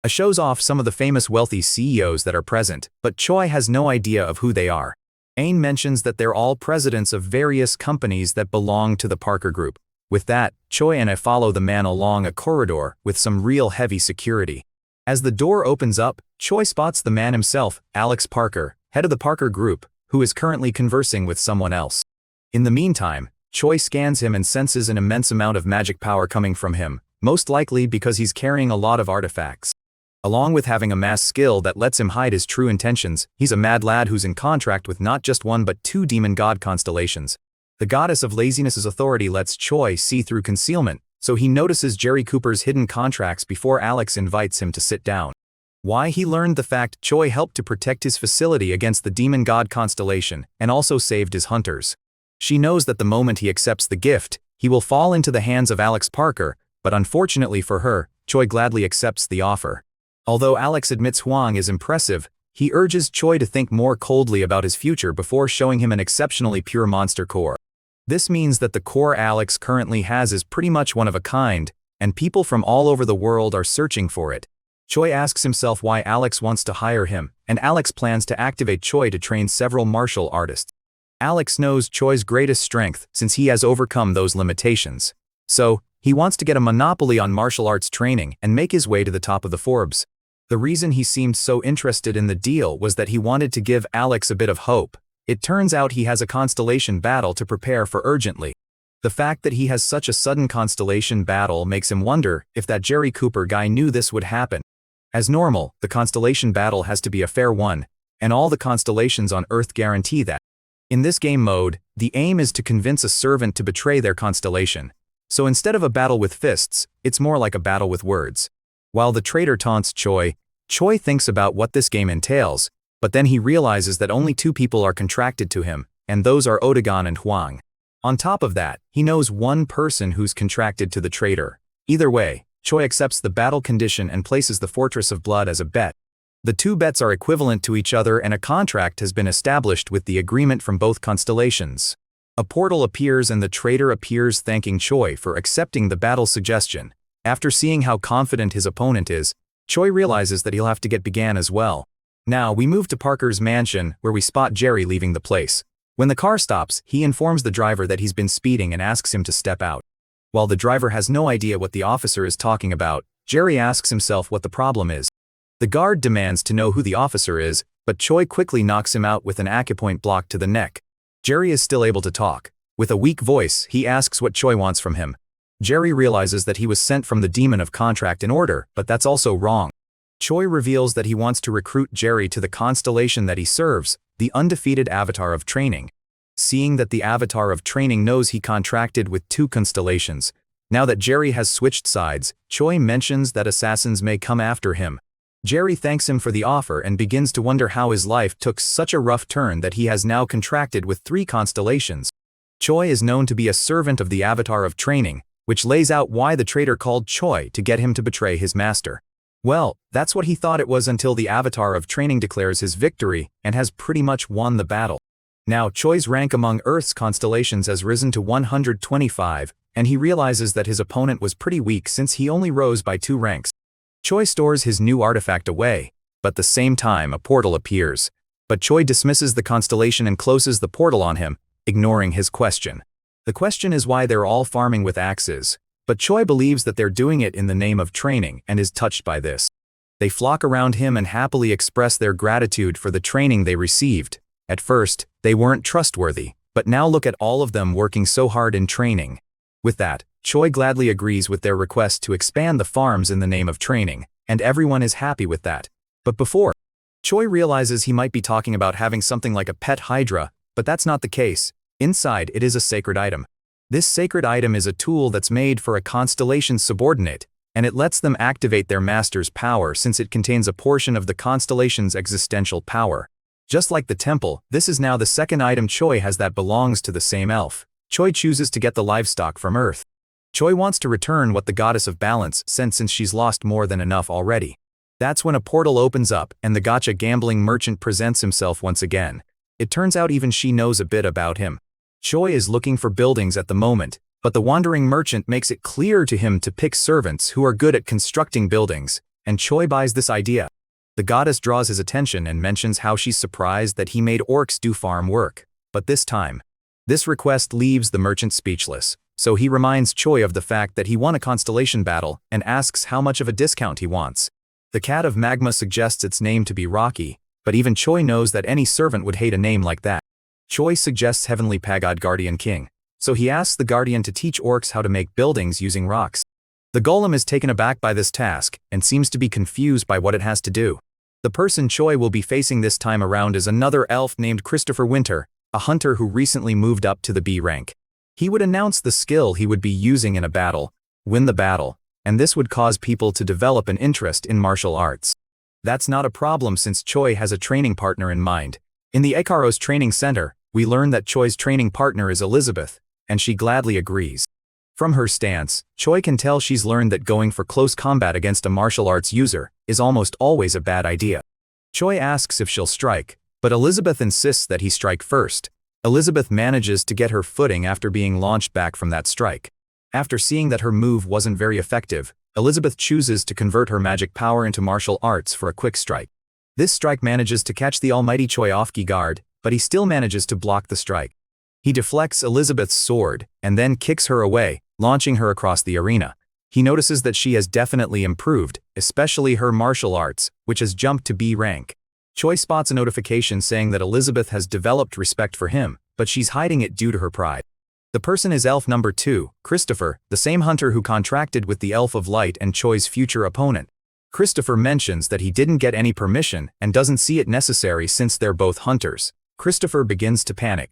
Shows off some of the famous wealthy CEOs that are present, but Choi has no idea of who they are. Ain mentions that they're all presidents of various companies that belong to the Parker Group. With that, Choi and I follow the man along a corridor with some real heavy security. As the door opens up, Choi spots the man himself, Alex Parker, head of the Parker Group, who is currently conversing with someone else. In the meantime, Choi scans him and senses an immense amount of magic power coming from him, most likely because he's carrying a lot of artifacts. Along with having a mass skill that lets him hide his true intentions, he's a mad lad who's in contract with not just one but two demon god constellations. The goddess of laziness's authority lets Choi see through concealment, so he notices Jerry Cooper's hidden contracts before Alex invites him to sit down. Why he learned the fact Choi helped to protect his facility against the demon god constellation and also saved his hunters. She knows that the moment he accepts the gift, he will fall into the hands of Alex Parker, but unfortunately for her, Choi gladly accepts the offer. Although Alex admits Huang is impressive, he urges Choi to think more coldly about his future before showing him an exceptionally pure monster core. This means that the core Alex currently has is pretty much one of a kind, and people from all over the world are searching for it. Choi asks himself why Alex wants to hire him, and Alex plans to activate Choi to train several martial artists. Alex knows Choi's greatest strength since he has overcome those limitations. So, he wants to get a monopoly on martial arts training and make his way to the top of the Forbes. The reason he seemed so interested in the deal was that he wanted to give Alex a bit of hope. It turns out he has a constellation battle to prepare for urgently. The fact that he has such a sudden constellation battle makes him wonder if that Jerry Cooper guy knew this would happen. As normal, the constellation battle has to be a fair one, and all the constellations on Earth guarantee that. In this game mode, the aim is to convince a servant to betray their constellation. So instead of a battle with fists, it's more like a battle with words. While the traitor taunts Choi, Choi thinks about what this game entails, but then he realizes that only two people are contracted to him, and those are Otagon and Huang. On top of that, he knows one person who's contracted to the traitor. Either way, Choi accepts the battle condition and places the Fortress of Blood as a bet. The two bets are equivalent to each other and a contract has been established with the agreement from both constellations. A portal appears and the traitor appears thanking Choi for accepting the battle suggestion. After seeing how confident his opponent is, Choi realizes that he'll have to get began as well. Now we move to Parker's mansion, where we spot Jerry leaving the place. When the car stops, he informs the driver that he's been speeding and asks him to step out. While the driver has no idea what the officer is talking about, Jerry asks himself what the problem is. The guard demands to know who the officer is, but Choi quickly knocks him out with an acupoint block to the neck. Jerry is still able to talk. With a weak voice, he asks what Choi wants from him. Jerry realizes that he was sent from the demon of contract in order, but that's also wrong. Choi reveals that he wants to recruit Jerry to the constellation that he serves, the undefeated avatar of training. Seeing that the avatar of training knows he contracted with two constellations, now that Jerry has switched sides, Choi mentions that assassins may come after him. Jerry thanks him for the offer and begins to wonder how his life took such a rough turn that he has now contracted with three constellations. Choi is known to be a servant of the avatar of training, which lays out why the traitor called Choi to get him to betray his master. Well, that's what he thought it was until the avatar of training declares his victory and has pretty much won the battle. Now Choi's rank among Earth's constellations has risen to 125, and he realizes that his opponent was pretty weak since he only rose by 2 ranks. Choi stores his new artifact away, but at the same time a portal appears. But Choi dismisses the constellation and closes the portal on him, ignoring his question. The question is why they're all farming with axes, but Choi believes that they're doing it in the name of training and is touched by this. They flock around him and happily express their gratitude for the training they received. At first, they weren't trustworthy, but now look at all of them working so hard in training. With that, Choi gladly agrees with their request to expand the farms in the name of training, and everyone is happy with that. But before, Choi realizes he might be talking about having something like a pet hydra, but that's not the case. Inside, it is a sacred item. This sacred item is a tool that's made for a constellation's subordinate, and it lets them activate their master's power since it contains a portion of the constellation's existential power. Just like the temple, this is now the second item Choi has that belongs to the same elf. Choi chooses to get the livestock from Earth. Choi wants to return what the goddess of balance sent since she's lost more than enough already. That's when a portal opens up and the gacha gambling merchant presents himself once again. It turns out even she knows a bit about him. Choi is looking for buildings at the moment, but the wandering merchant makes it clear to him to pick servants who are good at constructing buildings, and Choi buys this idea. The goddess draws his attention and mentions how she's surprised that he made orcs do farm work. But this request leaves the merchant speechless, so he reminds Choi of the fact that he won a constellation battle and asks how much of a discount he wants. The cat of magma suggests its name to be Rocky, but even Choi knows that any servant would hate a name like that. Choi suggests Heavenly Pagod Guardian King, so he asks the Guardian to teach orcs how to make buildings using rocks. The golem is taken aback by this task and seems to be confused by what it has to do. The person Choi will be facing this time around is another elf named Christopher Winter, a hunter who recently moved up to the B rank. He would announce the skill he would be using in a battle, win the battle, and this would cause people to develop an interest in martial arts. That's not a problem since Choi has a training partner in mind. In the Ekaros training center, we learn that Choi's training partner is Elizabeth, and she gladly agrees. From her stance, Choi can tell she's learned that going for close combat against a martial arts user is almost always a bad idea. Choi asks if she'll strike, but Elizabeth insists that he strike first. Elizabeth manages to get her footing after being launched back from that strike. After seeing that her move wasn't very effective, Elizabeth chooses to convert her magic power into martial arts for a quick strike. This strike manages to catch the almighty Choi off guard, but he still manages to block the strike. He deflects Elizabeth's sword and then kicks her away, launching her across the arena. He notices that she has definitely improved, especially her martial arts, which has jumped to B rank. Choi spots a notification saying that Elizabeth has developed respect for him, but she's hiding it due to her pride. The person is elf number 2, Christopher, the same hunter who contracted with the Elf of Light and Choi's future opponent. Christopher mentions that he didn't get any permission and doesn't see it necessary since they're both hunters. Christopher begins to panic.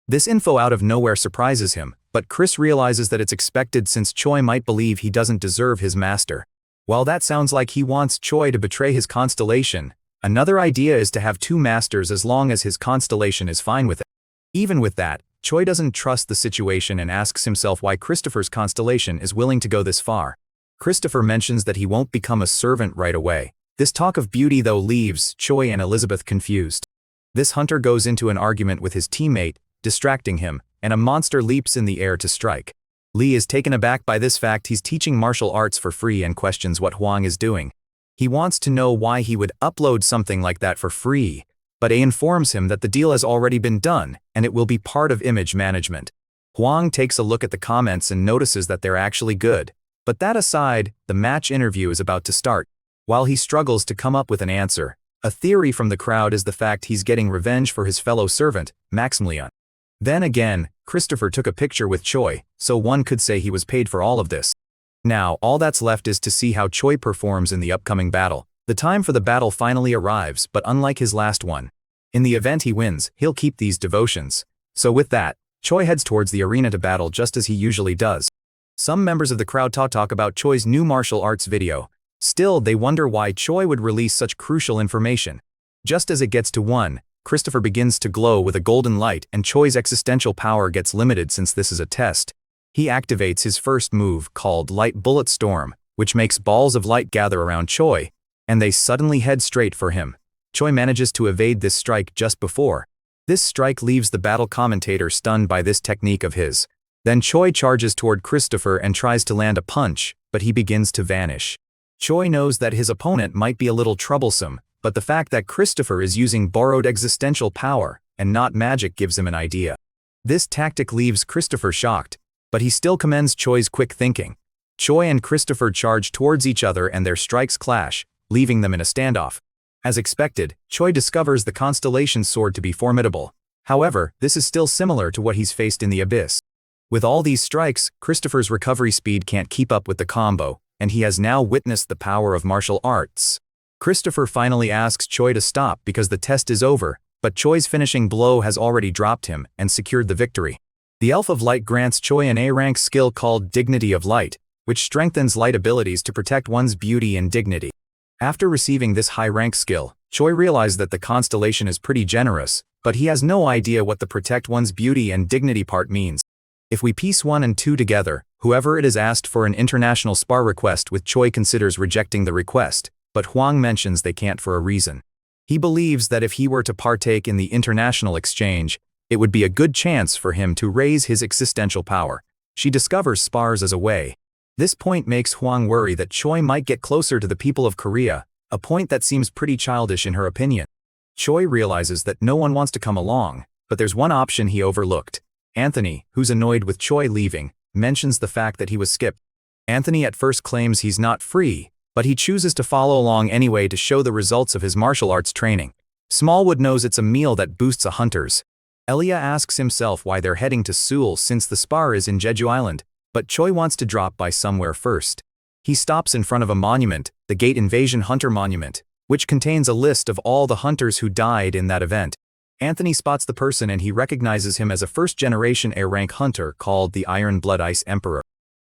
This info out of nowhere surprises him, but Chris realizes that it's expected since Choi might believe he doesn't deserve his master. While that sounds like he wants Choi to betray his constellation, another idea is to have 2 masters as long as his constellation is fine with it. Even with that, Choi doesn't trust the situation and asks himself why Christopher's constellation is willing to go this far. Christopher mentions that he won't become a servant right away. This talk of beauty though leaves Choi and Elizabeth confused. This hunter goes into an argument with his teammate, distracting him, and a monster leaps in the air to strike. Lee is taken aback by this fact. He's teaching martial arts for free and questions what Huang is doing. He wants to know why he would upload something like that for free, but A informs him that the deal has already been done, and it will be part of image management. Huang takes a look at the comments and notices that they're actually good. But that aside, the match interview is about to start. While he struggles to come up with an answer, a theory from the crowd is the fact he's getting revenge for his fellow servant, Maximilian. Then again, Christopher took a picture with Choi, so one could say he was paid for all of this. Now, all that's left is to see how Choi performs in the upcoming battle. The time for the battle finally arrives, but unlike his last one, in the event he wins, he'll keep these devotions. So with that, Choi heads towards the arena to battle just as he usually does. Some members of the crowd talk about Choi's new martial arts video. Still, they wonder why Choi would release such crucial information. Just as it gets to 1, Christopher begins to glow with a golden light and Choi's existential power gets limited since this is a test. He activates his first move called Light Bullet Storm, which makes balls of light gather around Choi, and they suddenly head straight for him. Choi manages to evade this strike just before. This strike leaves the battle commentator stunned by this technique of his. Then Choi charges toward Christopher and tries to land a punch, but he begins to vanish. Choi knows that his opponent might be a little troublesome, but the fact that Christopher is using borrowed existential power and not magic gives him an idea. This tactic leaves Christopher shocked, but he still commends Choi's quick thinking. Choi and Christopher charge towards each other and their strikes clash, leaving them in a standoff. As expected, Choi discovers the constellation sword to be formidable. However, this is still similar to what he's faced in the abyss. With all these strikes, Christopher's recovery speed can't keep up with the combo, and he has now witnessed the power of martial arts. Christopher finally asks Choi to stop because the test is over, but Choi's finishing blow has already dropped him and secured the victory. The Elf of Light grants Choi an A-rank skill called Dignity of Light, which strengthens light abilities to protect one's beauty and dignity. After receiving this high-rank skill, Choi realized that the constellation is pretty generous, but he has no idea what the protect one's beauty and dignity part means. If we piece 1 and 2 together, whoever it is asked for an international spar request with Choi considers rejecting the request, but Huang mentions they can't for a reason. He believes that if he were to partake in the international exchange, it would be a good chance for him to raise his existential power. She discovers spars as a way. This point makes Hwang worry that Choi might get closer to the people of Korea, a point that seems pretty childish in her opinion. Choi realizes that no one wants to come along, but there's one option he overlooked. Anthony, who's annoyed with Choi leaving, mentions the fact that he was skipped. Anthony at first claims he's not free, but he chooses to follow along anyway to show the results of his martial arts training. Smallwood knows it's a meal that boosts a hunter's. Elia asks himself why they're heading to Seoul since the spar is in Jeju Island, but Choi wants to drop by somewhere first. He stops in front of a monument, the Gate Invasion Hunter Monument, which contains a list of all the hunters who died in that event. Anthony spots the person and he recognizes him as a first-generation A-rank hunter called the Iron Blood Ice Emperor.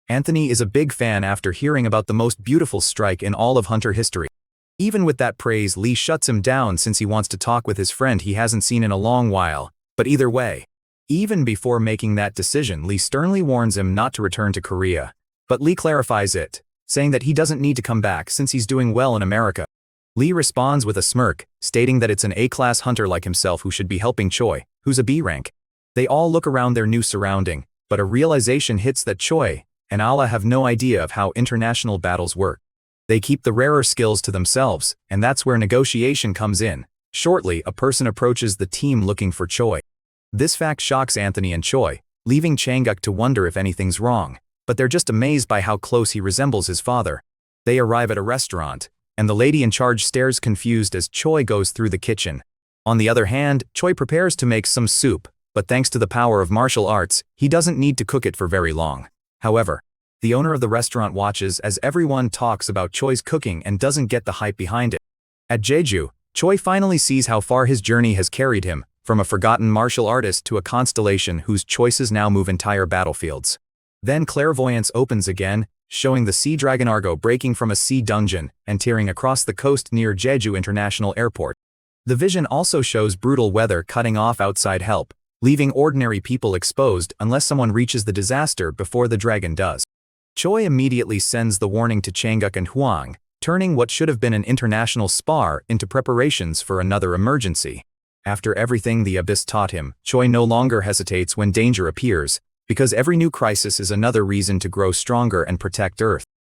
Anthony is a big fan after hearing about the most beautiful strike in all of hunter history. Even with that praise, Lee shuts him down since he wants to talk with his friend he hasn't seen in a long while. But either way, even before making that decision, Lee sternly warns him not to return to Korea. But Lee clarifies it, saying that he doesn't need to come back since he's doing well in America. Lee responds with a smirk, stating that it's an A-class hunter like himself who should be helping Choi, who's a B rank. They all look around their new surrounding, but a realization hits that Choi and Allah have no idea of how international battles work. They keep the rarer skills to themselves, and that's where negotiation comes in. Shortly, a person approaches the team looking for Choi. This fact shocks Anthony and Choi, leaving Changuk to wonder if anything's wrong, but they're just amazed by how close he resembles his father. They arrive at a restaurant, and the lady in charge stares confused as Choi goes through the kitchen. On the other hand, Choi prepares to make some soup, but thanks to the power of martial arts, he doesn't need to cook it for very long. However, the owner of the restaurant watches as everyone talks about Choi's cooking and doesn't get the hype behind it. At Jeju, Choi finally sees how far his journey has carried him, from a forgotten martial artist to a constellation whose choices now move entire battlefields. Then clairvoyance opens again, showing the sea dragon Argo breaking from a sea dungeon and tearing across the coast near Jeju International Airport. The vision also shows brutal weather cutting off outside help, leaving ordinary people exposed unless someone reaches the disaster before the dragon does. Choi immediately sends the warning to Changuk and Hwang, turning what should have been an international spar into preparations for another emergency. After everything the Abyss taught him, Choi no longer hesitates when danger appears, because every new crisis is another reason to grow stronger and protect Earth.